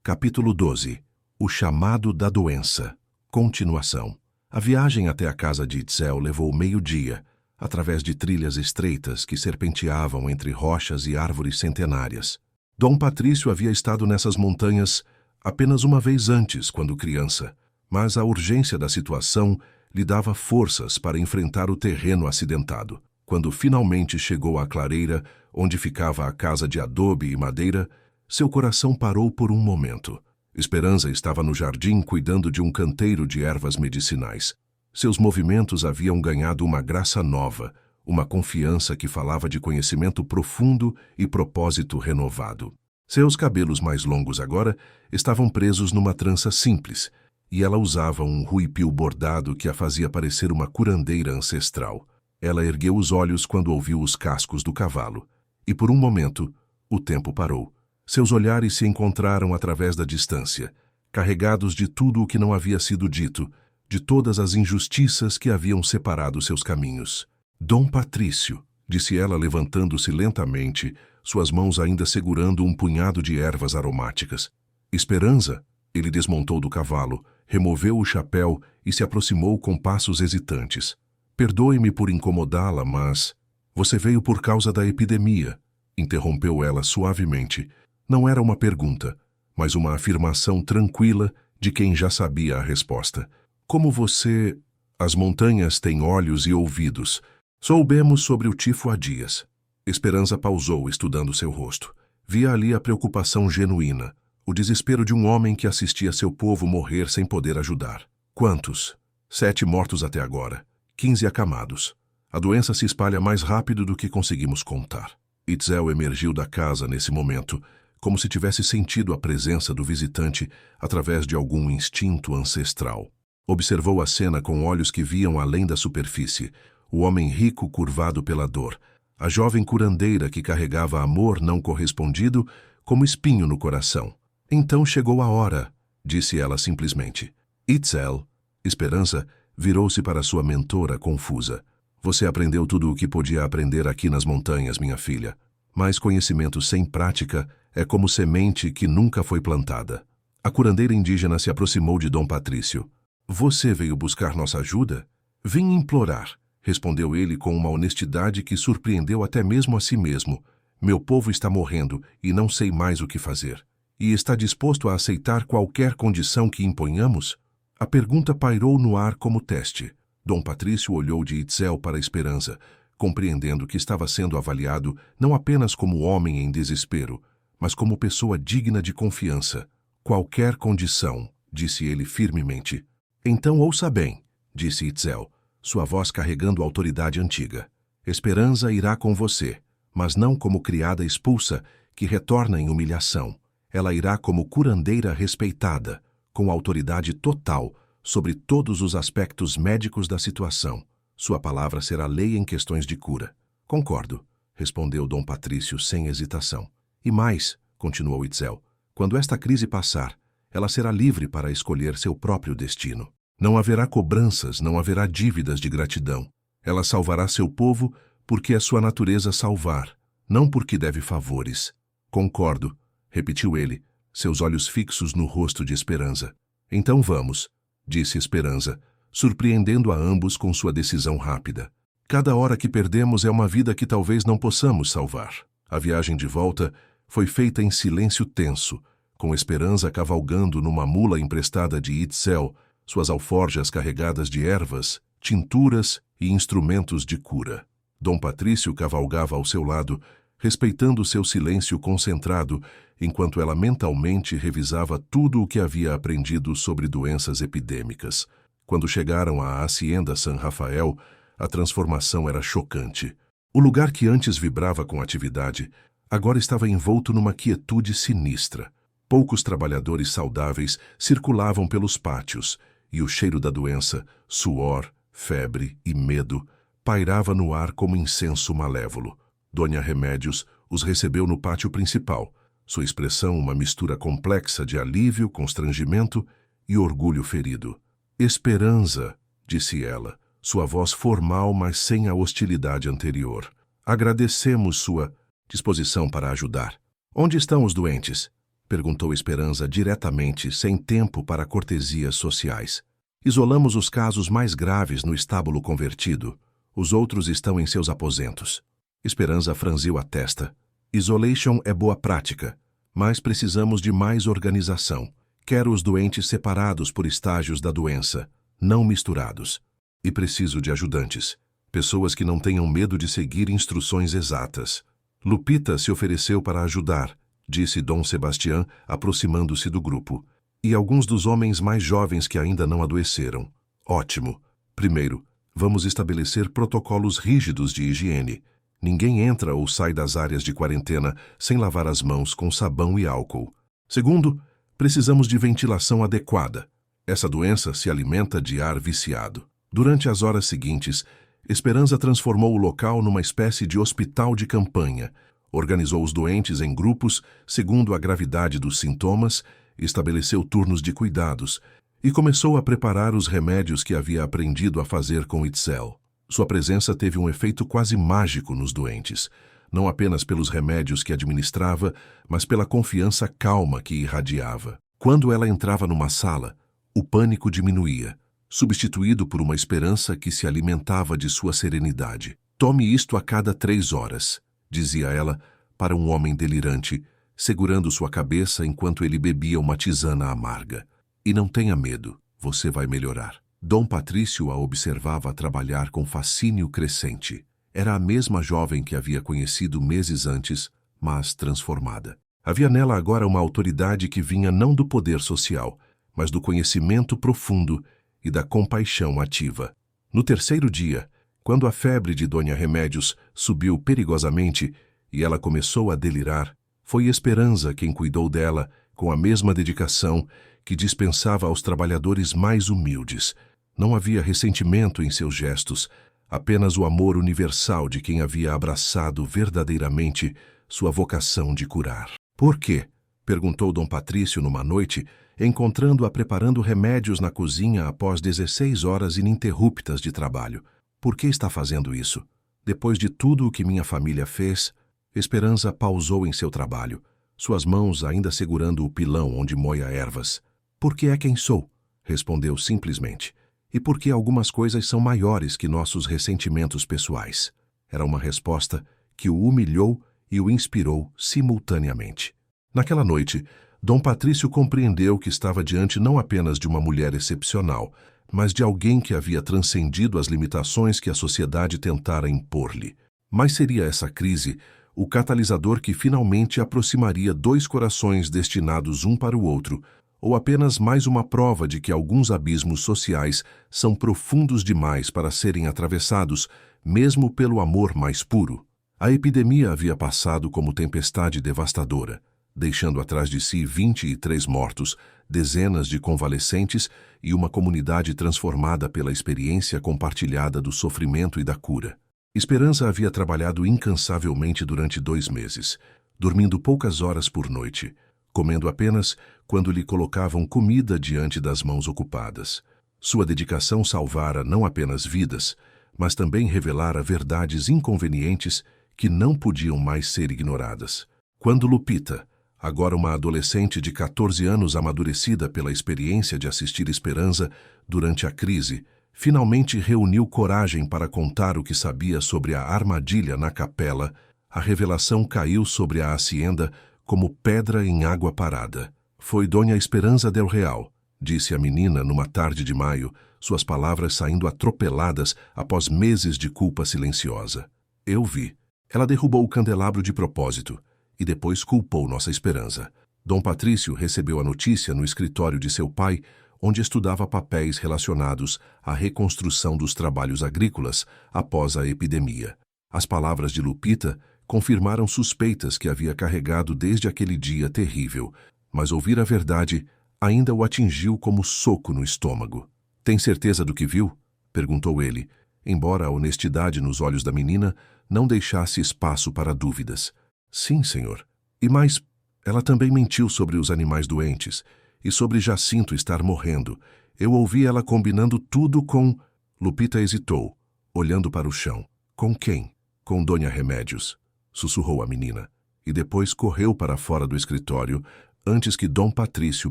Capítulo 12. O chamado da doença. Continuação. A viagem até a casa de Itzel levou meio-dia, através de trilhas estreitas que serpenteavam entre rochas e árvores centenárias. Dom Patrício havia estado nessas montanhas apenas uma vez antes, quando criança, mas a urgência da situação lhe dava forças para enfrentar o terreno acidentado. Quando finalmente chegou à clareira, onde ficava a casa de adobe e madeira, seu coração parou por um momento. Esperança estava no jardim cuidando de um canteiro de ervas medicinais. Seus movimentos haviam ganhado uma graça nova, uma confiança que falava de conhecimento profundo e propósito renovado. Seus cabelos mais longos agora estavam presos numa trança simples, e ela usava um ruipio bordado que a fazia parecer uma curandeira ancestral. Ela ergueu os olhos quando ouviu os cascos do cavalo, e por um momento, o tempo parou. Seus olhares se encontraram através da distância, carregados de tudo o que não havia sido dito, de todas as injustiças que haviam separado seus caminhos. Dom Patrício, disse ela levantando-se lentamente, suas mãos ainda segurando um punhado de ervas aromáticas. Esperança, ele desmontou do cavalo, removeu o chapéu e se aproximou com passos hesitantes. Perdoe-me por incomodá-la, mas... Você veio por causa da epidemia, interrompeu ela suavemente. Não era uma pergunta, mas uma afirmação tranquila de quem já sabia a resposta. Como você... As montanhas têm olhos e ouvidos. Soubemos sobre o tifo há dias. Esperança pausou, estudando seu rosto. Via ali a preocupação genuína, o desespero de um homem que assistia seu povo morrer sem poder ajudar. Quantos? 7 mortos até agora, 15 acamados. A doença se espalha mais rápido do que conseguimos contar. Itzel emergiu da casa nesse momento, como se tivesse sentido a presença do visitante através de algum instinto ancestral. Observou a cena com olhos que viam além da superfície, o homem rico curvado pela dor, a jovem curandeira que carregava amor não correspondido como espinho no coração. Então chegou a hora, disse ela simplesmente. Itzel, Esperança, virou-se para sua mentora confusa. Você aprendeu tudo o que podia aprender aqui nas montanhas, minha filha. Mas conhecimento sem prática é como semente que nunca foi plantada. A curandeira indígena se aproximou de Dom Patrício. Você veio buscar nossa ajuda? Vim implorar, respondeu ele com uma honestidade que surpreendeu até mesmo a si mesmo. Meu povo está morrendo e não sei mais o que fazer. E está disposto a aceitar qualquer condição que imponhamos? A pergunta pairou no ar como teste. Dom Patrício olhou de Itzel para Esperança, compreendendo que estava sendo avaliado não apenas como homem em desespero, mas como pessoa digna de confiança. Qualquer condição, disse ele firmemente. Então ouça bem, disse Itzel, sua voz carregando autoridade antiga. Esperança irá com você, mas não como criada expulsa que retorna em humilhação. Ela irá como curandeira respeitada, com autoridade total sobre todos os aspectos médicos da situação. Sua palavra será lei em questões de cura. Concordo, respondeu Dom Patrício sem hesitação. E mais, continuou Itzel, quando esta crise passar, ela será livre para escolher seu próprio destino. Não haverá cobranças, não haverá dívidas de gratidão. Ela salvará seu povo porque é sua natureza salvar, não porque deve favores. Concordo, repetiu ele, seus olhos fixos no rosto de Esperança. Então vamos, disse Esperança, surpreendendo a ambos com sua decisão rápida. Cada hora que perdemos é uma vida que talvez não possamos salvar. A viagem de volta foi feita em silêncio tenso, com Esperança cavalgando numa mula emprestada de Itzel, suas alforjas carregadas de ervas, tinturas e instrumentos de cura. Dom Patrício cavalgava ao seu lado, respeitando seu silêncio concentrado, enquanto ela mentalmente revisava tudo o que havia aprendido sobre doenças epidêmicas. Quando chegaram à Hacienda San Rafael, a transformação era chocante. O lugar que antes vibrava com atividade, agora estava envolto numa quietude sinistra. Poucos trabalhadores saudáveis circulavam pelos pátios, e o cheiro da doença, suor, febre e medo, pairava no ar como incenso malévolo. Dona Remédios os recebeu no pátio principal, sua expressão uma mistura complexa de alívio, constrangimento e orgulho ferido. Esperança, disse ela, sua voz formal, mas sem a hostilidade anterior. Agradecemos sua disposição para ajudar. Onde estão os doentes? Perguntou Esperança diretamente, sem tempo para cortesias sociais. Isolamos os casos mais graves no estábulo convertido. Os outros estão em seus aposentos. Esperança franziu a testa. Isolation é boa prática, mas precisamos de mais organização. Quero os doentes separados por estágios da doença, não misturados. E preciso de ajudantes, pessoas que não tenham medo de seguir instruções exatas. Lupita se ofereceu para ajudar, disse Dom Sebastián, aproximando-se do grupo. E alguns dos homens mais jovens que ainda não adoeceram. Ótimo. Primeiro, vamos estabelecer protocolos rígidos de higiene. Ninguém entra ou sai das áreas de quarentena sem lavar as mãos com sabão e álcool. Segundo, precisamos de ventilação adequada. Essa doença se alimenta de ar viciado. Durante as horas seguintes, Esperança transformou o local numa espécie de hospital de campanha, organizou os doentes em grupos segundo a gravidade dos sintomas, estabeleceu turnos de cuidados e começou a preparar os remédios que havia aprendido a fazer com Itzel. Sua presença teve um efeito quase mágico nos doentes, não apenas pelos remédios que administrava, mas pela confiança calma que irradiava. Quando ela entrava numa sala, o pânico diminuía, substituído por uma esperança que se alimentava de sua serenidade. Tome isto a cada 3 horas, dizia ela para um homem delirante, segurando sua cabeça enquanto ele bebia uma tisana amarga. E não tenha medo, você vai melhorar. Dom Patrício a observava trabalhar com fascínio crescente. Era a mesma jovem que havia conhecido meses antes, mas transformada. Havia nela agora uma autoridade que vinha não do poder social, mas do conhecimento profundo e da compaixão ativa. No terceiro dia, quando a febre de Dona Remédios subiu perigosamente e ela começou a delirar, foi Esperança quem cuidou dela com a mesma dedicação que dispensava aos trabalhadores mais humildes. Não havia ressentimento em seus gestos, apenas o amor universal de quem havia abraçado verdadeiramente sua vocação de curar. Por quê? Perguntou Dom Patrício numa noite, encontrando-a preparando remédios na cozinha após 16 horas ininterruptas de trabalho. Por que está fazendo isso? Depois de tudo o que minha família fez, Esperança pausou em seu trabalho, suas mãos ainda segurando o pilão onde moia ervas. Porque é quem sou, respondeu simplesmente. E porque algumas coisas são maiores que nossos ressentimentos pessoais. Era uma resposta que o humilhou e o inspirou simultaneamente. Naquela noite, Dom Patrício compreendeu que estava diante não apenas de uma mulher excepcional, mas de alguém que havia transcendido as limitações que a sociedade tentara impor-lhe. Mas seria essa crise o catalisador que finalmente aproximaria dois corações destinados um para o outro, ou apenas mais uma prova de que alguns abismos sociais são profundos demais para serem atravessados, mesmo pelo amor mais puro? A epidemia havia passado como tempestade devastadora, deixando atrás de si 23 mortos, dezenas de convalescentes e uma comunidade transformada pela experiência compartilhada do sofrimento e da cura. Esperança havia trabalhado incansavelmente durante 2 meses, dormindo poucas horas por noite, comendo apenas quando lhe colocavam comida diante das mãos ocupadas. Sua dedicação salvara não apenas vidas, mas também revelara verdades inconvenientes que não podiam mais ser ignoradas. Quando Lupita, agora uma adolescente de 14 anos amadurecida pela experiência de assistir Esperança durante a crise, finalmente reuniu coragem para contar o que sabia sobre a armadilha na capela, a revelação caiu sobre a hacienda como pedra em água parada. Foi Dona Esperança del Real, disse a menina numa tarde de maio, suas palavras saindo atropeladas após meses de culpa silenciosa. Eu vi. Ela derrubou o candelabro de propósito e depois culpou nossa Esperança. Dom Patrício recebeu a notícia no escritório de seu pai, onde estudava papéis relacionados à reconstrução dos trabalhos agrícolas após a epidemia. As palavras de Lupita confirmaram suspeitas que havia carregado desde aquele dia terrível, mas ouvir a verdade ainda o atingiu como soco no estômago. Tem certeza do que viu? Perguntou ele, embora a honestidade nos olhos da menina não deixasse espaço para dúvidas. Sim, senhor. E mais, ela também mentiu sobre os animais doentes e sobre Jacinto estar morrendo. Eu ouvi ela combinando tudo com... Lupita hesitou, olhando para o chão. Com quem? Com Dona Remédios, sussurrou a menina, e depois correu para fora do escritório antes que Dom Patrício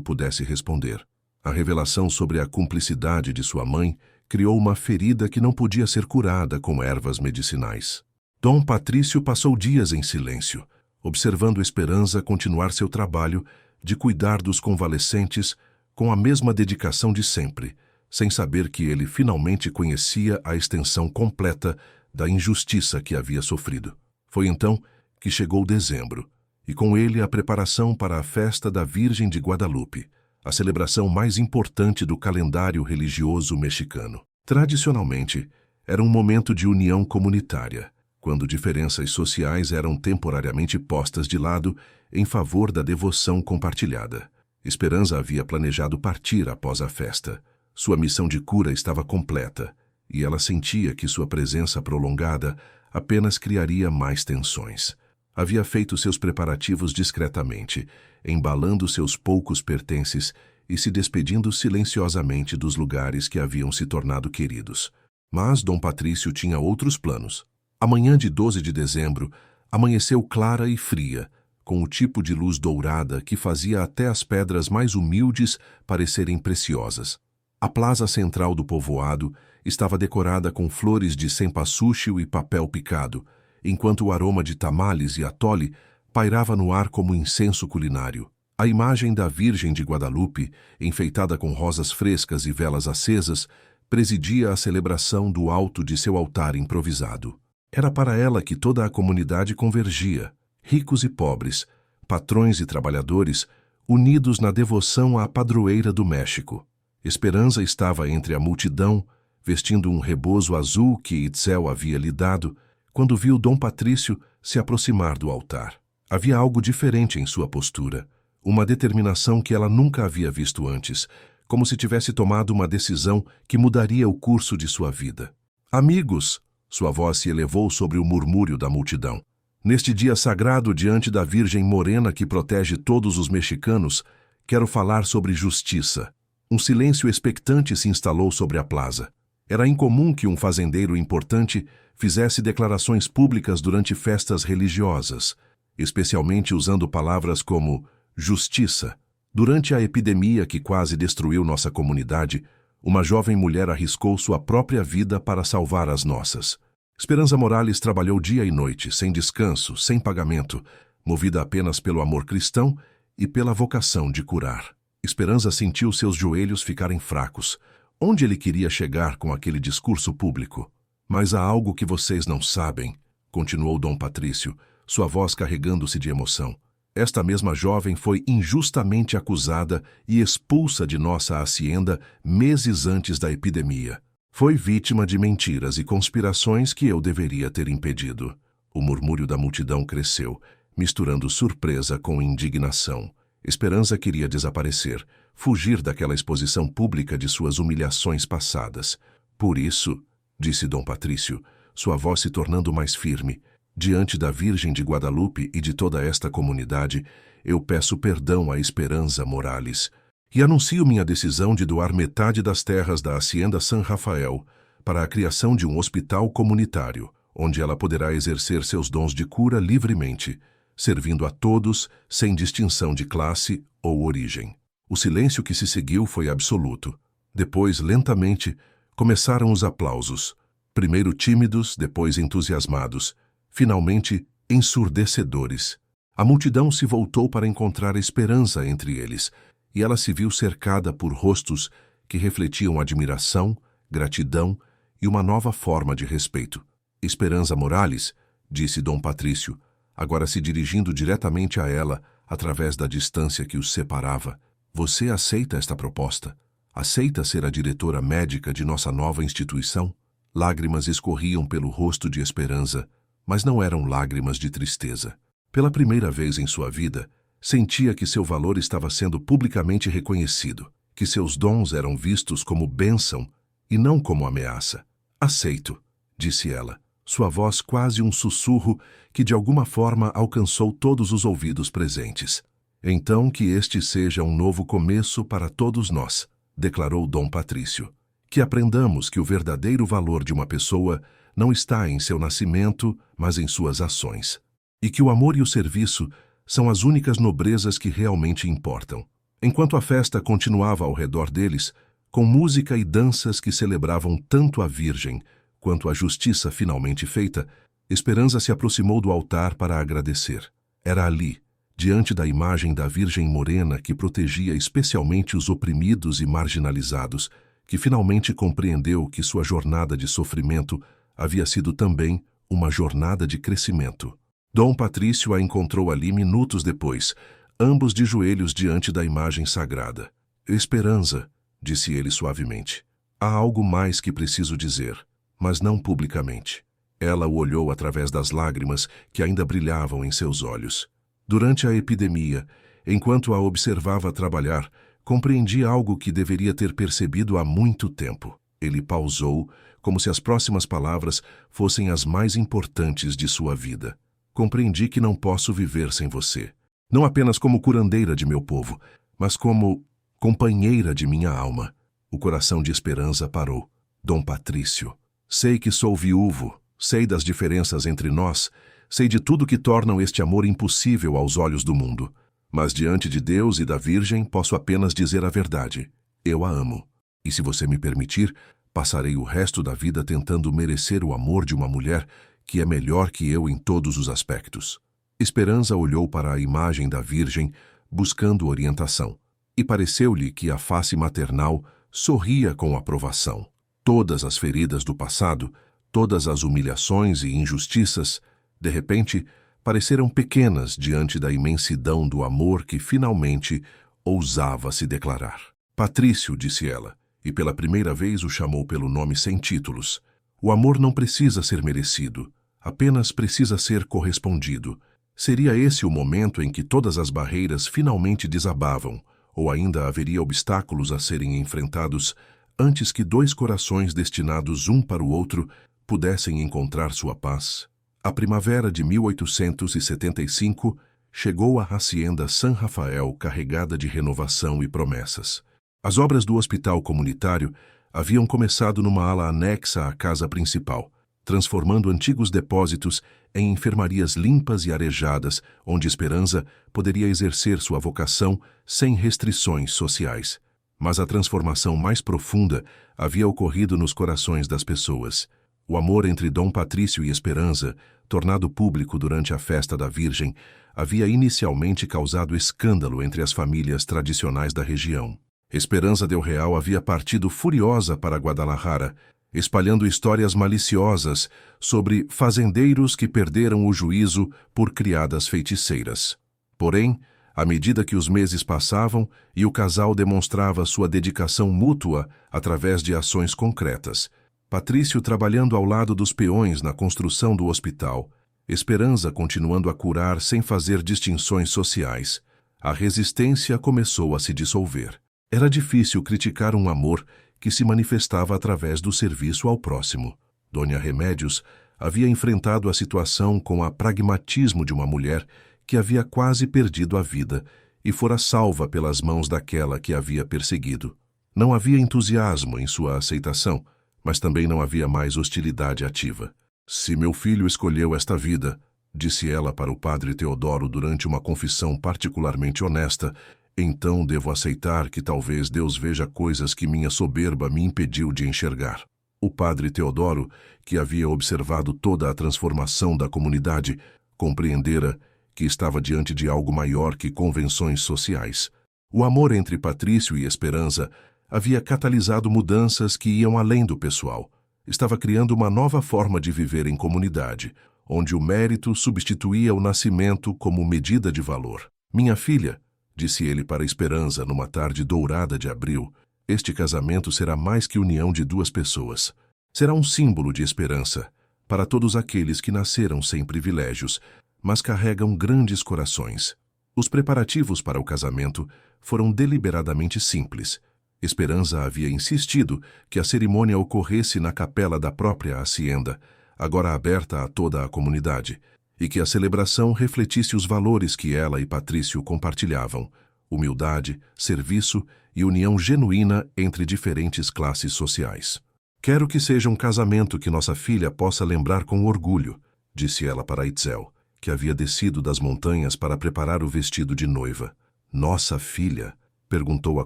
pudesse responder. A revelação sobre a cumplicidade de sua mãe criou uma ferida que não podia ser curada com ervas medicinais. Dom Patrício passou dias em silêncio, observando Esperança continuar seu trabalho de cuidar dos convalescentes com a mesma dedicação de sempre, sem saber que ele finalmente conhecia a extensão completa da injustiça que havia sofrido. Foi então que chegou dezembro, e com ele a preparação para a festa da Virgem de Guadalupe, a celebração mais importante do calendário religioso mexicano. Tradicionalmente, era um momento de união comunitária, quando diferenças sociais eram temporariamente postas de lado em favor da devoção compartilhada. Esperança havia planejado partir após a festa. Sua missão de cura estava completa, e ela sentia que sua presença prolongada apenas criaria mais tensões. Havia feito seus preparativos discretamente, embalando seus poucos pertences e se despedindo silenciosamente dos lugares que haviam se tornado queridos. Mas Dom Patrício tinha outros planos. A manhã de 12 de dezembro amanheceu clara e fria, com o tipo de luz dourada que fazia até as pedras mais humildes parecerem preciosas. A plaza central do povoado estava decorada com flores de cempasúchil e papel picado, enquanto o aroma de tamales e atole pairava no ar como incenso culinário. A imagem da Virgem de Guadalupe, enfeitada com rosas frescas e velas acesas, presidia a celebração do alto de seu altar improvisado. Era para ela que toda a comunidade convergia, ricos e pobres, patrões e trabalhadores, unidos na devoção à padroeira do México. Esperança estava entre a multidão, vestindo um rebozo azul que Itzel havia lhe dado, quando viu Dom Patrício se aproximar do altar. Havia algo diferente em sua postura, uma determinação que ela nunca havia visto antes, como se tivesse tomado uma decisão que mudaria o curso de sua vida. Amigos! Sua voz se elevou sobre o murmúrio da multidão. Neste dia sagrado diante da Virgem Morena que protege todos os mexicanos, quero falar sobre justiça. Um silêncio expectante se instalou sobre a plaza. Era incomum que um fazendeiro importante fizesse declarações públicas durante festas religiosas, especialmente usando palavras como justiça. Durante a epidemia que quase destruiu nossa comunidade, uma jovem mulher arriscou sua própria vida para salvar as nossas. Esperança Morales trabalhou dia e noite, sem descanso, sem pagamento, movida apenas pelo amor cristão e pela vocação de curar. Esperança sentiu seus joelhos ficarem fracos. Onde ele queria chegar com aquele discurso público? Mas há algo que vocês não sabem, continuou Dom Patrício, sua voz carregando-se de emoção. Esta mesma jovem foi injustamente acusada e expulsa de nossa hacienda meses antes da epidemia. Foi vítima de mentiras e conspirações que eu deveria ter impedido. O murmúrio da multidão cresceu, misturando surpresa com indignação. Esperança queria desaparecer, fugir daquela exposição pública de suas humilhações passadas. Por isso, disse Dom Patrício, sua voz se tornando mais firme, diante da Virgem de Guadalupe e de toda esta comunidade, eu peço perdão a Esperança Morales e anuncio minha decisão de doar metade das terras da Hacienda San Rafael para a criação de um hospital comunitário, onde ela poderá exercer seus dons de cura livremente, servindo a todos sem distinção de classe ou origem. O silêncio que se seguiu foi absoluto. Depois, lentamente, começaram os aplausos. Primeiro tímidos, depois entusiasmados, finalmente ensurdecedores. A multidão se voltou para encontrar esperança entre eles, e ela se viu cercada por rostos que refletiam admiração, gratidão e uma nova forma de respeito. Esperança Morales, disse Dom Patrício, agora se dirigindo diretamente a ela, através da distância que os separava. Você aceita esta proposta? Aceita ser a diretora médica de nossa nova instituição? Lágrimas escorriam pelo rosto de Esperança, mas não eram lágrimas de tristeza. Pela primeira vez em sua vida, sentia que seu valor estava sendo publicamente reconhecido, que seus dons eram vistos como bênção e não como ameaça. Aceito, disse ela, sua voz quase um sussurro que de alguma forma alcançou todos os ouvidos presentes. Então que este seja um novo começo para todos nós, declarou Dom Patrício. Que aprendamos que o verdadeiro valor de uma pessoa não está em seu nascimento, mas em suas ações. E que o amor e o serviço são as únicas nobrezas que realmente importam. Enquanto a festa continuava ao redor deles, com música e danças que celebravam tanto a Virgem quanto a justiça finalmente feita, Esperança se aproximou do altar para agradecer. Era ali, diante da imagem da Virgem Morena que protegia especialmente os oprimidos e marginalizados, que finalmente compreendeu que sua jornada de sofrimento havia sido também uma jornada de crescimento. Dom Patrício a encontrou ali minutos depois, ambos de joelhos diante da imagem sagrada. Esperança, disse ele suavemente, há algo mais que preciso dizer, mas não publicamente. Ela o olhou através das lágrimas que ainda brilhavam em seus olhos. Durante a epidemia, enquanto a observava trabalhar, compreendi algo que deveria ter percebido há muito tempo. Ele pausou, como se as próximas palavras fossem as mais importantes de sua vida. Compreendi que não posso viver sem você. Não apenas como curandeira de meu povo, mas como companheira de minha alma. O coração de Esperança parou. Dom Patrício, sei que sou viúvo, sei das diferenças entre nós, sei de tudo que tornam este amor impossível aos olhos do mundo. Mas diante de Deus e da Virgem posso apenas dizer a verdade. Eu a amo. E se você me permitir, passarei o resto da vida tentando merecer o amor de uma mulher que é melhor que eu em todos os aspectos. Esperança olhou para a imagem da Virgem, buscando orientação, e pareceu-lhe que a face maternal sorria com aprovação. Todas as feridas do passado, todas as humilhações e injustiças, de repente, pareceram pequenas diante da imensidão do amor que finalmente ousava se declarar. Patrício, disse ela, e pela primeira vez o chamou pelo nome sem títulos. O amor não precisa ser merecido, apenas precisa ser correspondido. Seria esse o momento em que todas as barreiras finalmente desabavam, ou ainda haveria obstáculos a serem enfrentados antes que dois corações destinados um para o outro pudessem encontrar sua paz? A primavera de 1875 chegou à Hacienda San Rafael carregada de renovação e promessas. As obras do hospital comunitário haviam começado numa ala anexa à casa principal, transformando antigos depósitos em enfermarias limpas e arejadas, onde Esperança poderia exercer sua vocação sem restrições sociais. Mas a transformação mais profunda havia ocorrido nos corações das pessoas. O amor entre Dom Patrício e Esperança, tornado público durante a festa da Virgem, havia inicialmente causado escândalo entre as famílias tradicionais da região. Esperanza del Real havia partido furiosa para Guadalajara, espalhando histórias maliciosas sobre fazendeiros que perderam o juízo por criadas feiticeiras. Porém, à medida que os meses passavam e o casal demonstrava sua dedicação mútua através de ações concretas, Patrício trabalhando ao lado dos peões na construção do hospital, Esperanza continuando a curar sem fazer distinções sociais, a resistência começou a se dissolver. Era difícil criticar um amor que se manifestava através do serviço ao próximo. Dona Remédios havia enfrentado a situação com o pragmatismo de uma mulher que havia quase perdido a vida e fora salva pelas mãos daquela que havia perseguido. Não havia entusiasmo em sua aceitação, mas também não havia mais hostilidade ativa. Se meu filho escolheu esta vida, disse ela para o padre Teodoro durante uma confissão particularmente honesta, então devo aceitar que talvez Deus veja coisas que minha soberba me impediu de enxergar. O padre Teodoro, que havia observado toda a transformação da comunidade, compreendera que estava diante de algo maior que convenções sociais. O amor entre Patrício e Esperanza havia catalisado mudanças que iam além do pessoal. Estava criando uma nova forma de viver em comunidade, onde o mérito substituía o nascimento como medida de valor. Minha filha, disse ele para Esperanza numa tarde dourada de abril, este casamento será mais que união de duas pessoas. Será um símbolo de esperança para todos aqueles que nasceram sem privilégios, mas carregam grandes corações. Os preparativos para o casamento foram deliberadamente simples. Esperanza havia insistido que a cerimônia ocorresse na capela da própria hacienda, agora aberta a toda a comunidade, e que a celebração refletisse os valores que ela e Patrício compartilhavam: humildade, serviço e união genuína entre diferentes classes sociais. Quero que seja um casamento que nossa filha possa lembrar com orgulho, disse ela para Itzel, que havia descido das montanhas para preparar o vestido de noiva. Nossa filha? Perguntou a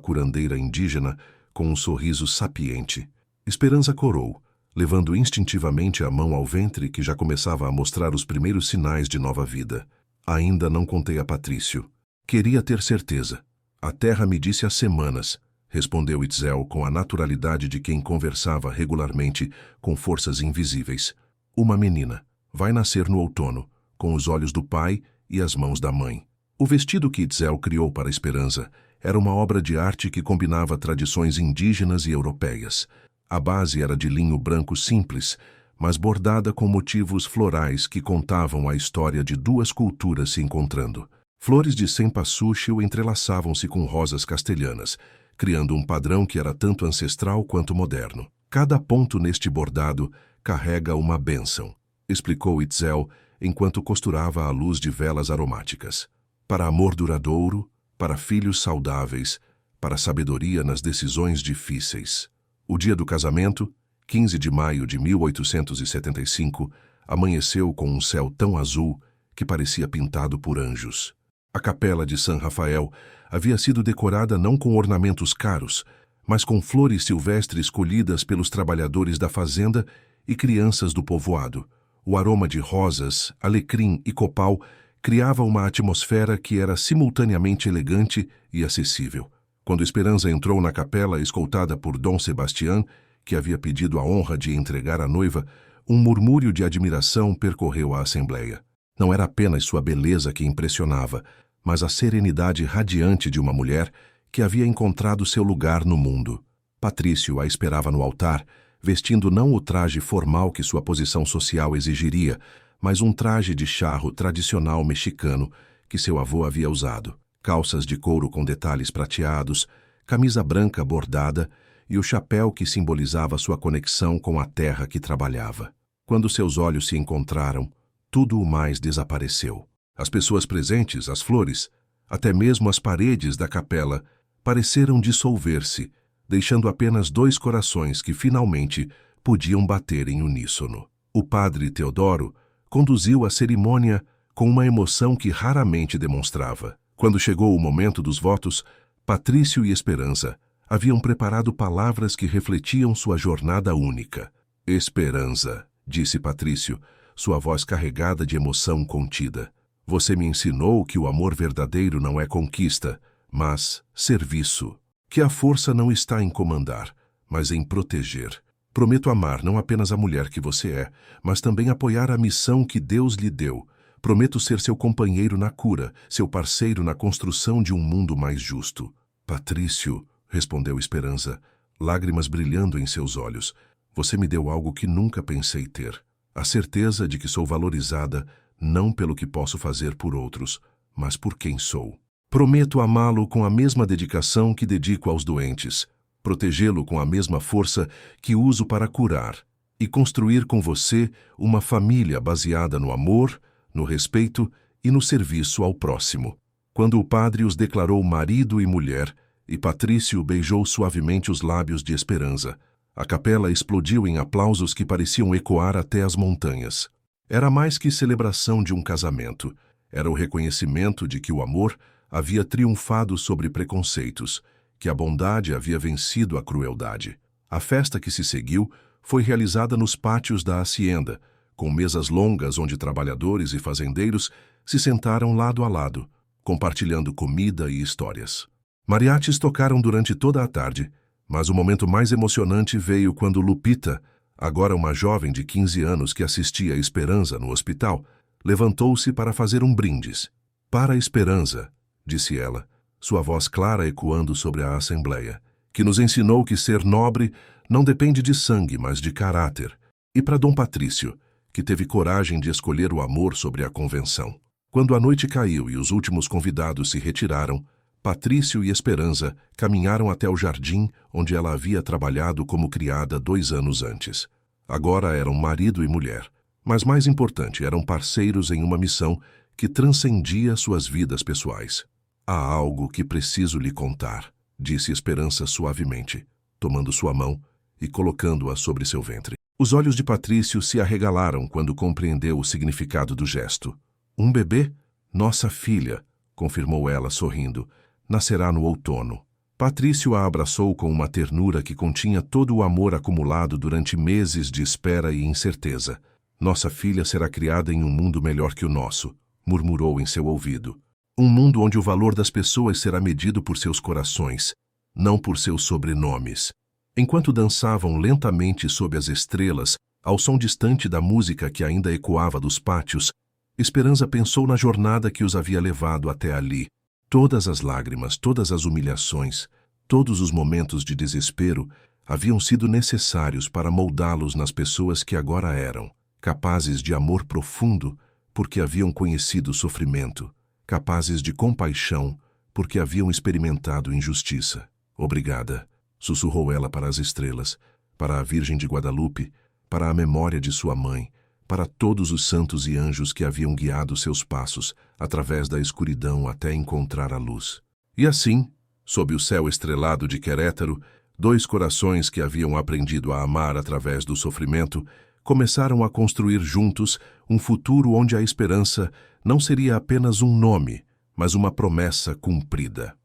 curandeira indígena com um sorriso sapiente. Esperanza corou, levando instintivamente a mão ao ventre que já começava a mostrar os primeiros sinais de nova vida. Ainda não contei a Patrício. Queria ter certeza. A terra me disse há semanas, respondeu Itzel com a naturalidade de quem conversava regularmente com forças invisíveis. Uma menina. Vai nascer no outono, com os olhos do pai e as mãos da mãe. O vestido que Itzel criou para Esperanza era uma obra de arte que combinava tradições indígenas e europeias. A base era de linho branco simples, mas bordada com motivos florais que contavam a história de duas culturas se encontrando. Flores de cempasúchil entrelaçavam-se com rosas castelhanas, criando um padrão que era tanto ancestral quanto moderno. Cada ponto neste bordado carrega uma bênção, explicou Itzel enquanto costurava à luz de velas aromáticas. Para amor duradouro, para filhos saudáveis, para sabedoria nas decisões difíceis. O dia do casamento, 15 de maio de 1875, amanheceu com um céu tão azul que parecia pintado por anjos. A capela de San Rafael havia sido decorada não com ornamentos caros, mas com flores silvestres colhidas pelos trabalhadores da fazenda e crianças do povoado. O aroma de rosas, alecrim e copal criava uma atmosfera que era simultaneamente elegante e acessível. Quando Esperanza entrou na capela escoltada por Dom Sebastián, que havia pedido a honra de entregar a noiva, um murmúrio de admiração percorreu a assembleia. Não era apenas sua beleza que impressionava, mas a serenidade radiante de uma mulher que havia encontrado seu lugar no mundo. Patrício a esperava no altar, vestindo não o traje formal que sua posição social exigiria, mas um traje de charro tradicional mexicano que seu avô havia usado. Calças de couro com detalhes prateados, camisa branca bordada e o chapéu que simbolizava sua conexão com a terra que trabalhava. Quando seus olhos se encontraram, tudo o mais desapareceu. As pessoas presentes, as flores, até mesmo as paredes da capela, pareceram dissolver-se, deixando apenas dois corações que finalmente podiam bater em uníssono. O padre Teodoro conduziu a cerimônia com uma emoção que raramente demonstrava. Quando chegou o momento dos votos, Patrício e Esperanza haviam preparado palavras que refletiam sua jornada única. Esperanza, disse Patrício, sua voz carregada de emoção contida. Você me ensinou que o amor verdadeiro não é conquista, mas serviço. Que a força não está em comandar, mas em proteger. Prometo amar não apenas a mulher que você é, mas também apoiar a missão que Deus lhe deu. Prometo ser seu companheiro na cura, seu parceiro na construção de um mundo mais justo. Patrício, respondeu Esperança, lágrimas brilhando em seus olhos, você me deu algo que nunca pensei ter. A certeza de que sou valorizada não pelo que posso fazer por outros, mas por quem sou. Prometo amá-lo com a mesma dedicação que dedico aos doentes, protegê-lo com a mesma força que uso para curar e construir com você uma família baseada no amor, no respeito e no serviço ao próximo. Quando o padre os declarou marido e mulher, e Patrício beijou suavemente os lábios de Esperança, a capela explodiu em aplausos que pareciam ecoar até as montanhas. Era mais que celebração de um casamento. Era o reconhecimento de que o amor havia triunfado sobre preconceitos, que a bondade havia vencido a crueldade. A festa que se seguiu foi realizada nos pátios da hacienda, com mesas longas onde trabalhadores e fazendeiros se sentaram lado a lado, compartilhando comida e histórias. Mariachis tocaram durante toda a tarde, mas o momento mais emocionante veio quando Lupita, agora uma jovem de 15 anos que assistia a Esperança no hospital, levantou-se para fazer um brindis. Para a Esperança, disse ela, sua voz clara ecoando sobre a assembleia, que nos ensinou que ser nobre não depende de sangue, mas de caráter. E para Dom Patrício, que teve coragem de escolher o amor sobre a convenção. Quando a noite caiu e os últimos convidados se retiraram, Patrício e Esperança caminharam até o jardim onde ela havia trabalhado como criada 2 anos antes. Agora eram marido e mulher, mas mais importante, eram parceiros em uma missão que transcendia suas vidas pessoais. Há algo que preciso lhe contar, disse Esperança suavemente, tomando sua mão e colocando-a sobre seu ventre. Os olhos de Patrício se arregalaram quando compreendeu o significado do gesto. Um bebê? Nossa filha, confirmou ela sorrindo. Nascerá no outono. Patrício a abraçou com uma ternura que continha todo o amor acumulado durante meses de espera e incerteza. Nossa filha será criada em um mundo melhor que o nosso, murmurou em seu ouvido. Um mundo onde o valor das pessoas será medido por seus corações, não por seus sobrenomes. Enquanto dançavam lentamente sob as estrelas, ao som distante da música que ainda ecoava dos pátios, Esperança pensou na jornada que os havia levado até ali. Todas as lágrimas, todas as humilhações, todos os momentos de desespero haviam sido necessários para moldá-los nas pessoas que agora eram, capazes de amor profundo porque haviam conhecido sofrimento, capazes de compaixão porque haviam experimentado injustiça. Obrigada, sussurrou ela para as estrelas, para a Virgem de Guadalupe, para a memória de sua mãe, para todos os santos e anjos que haviam guiado seus passos através da escuridão até encontrar a luz. E assim, sob o céu estrelado de Querétaro, 2 corações que haviam aprendido a amar através do sofrimento começaram a construir juntos um futuro onde a esperança não seria apenas um nome, mas uma promessa cumprida.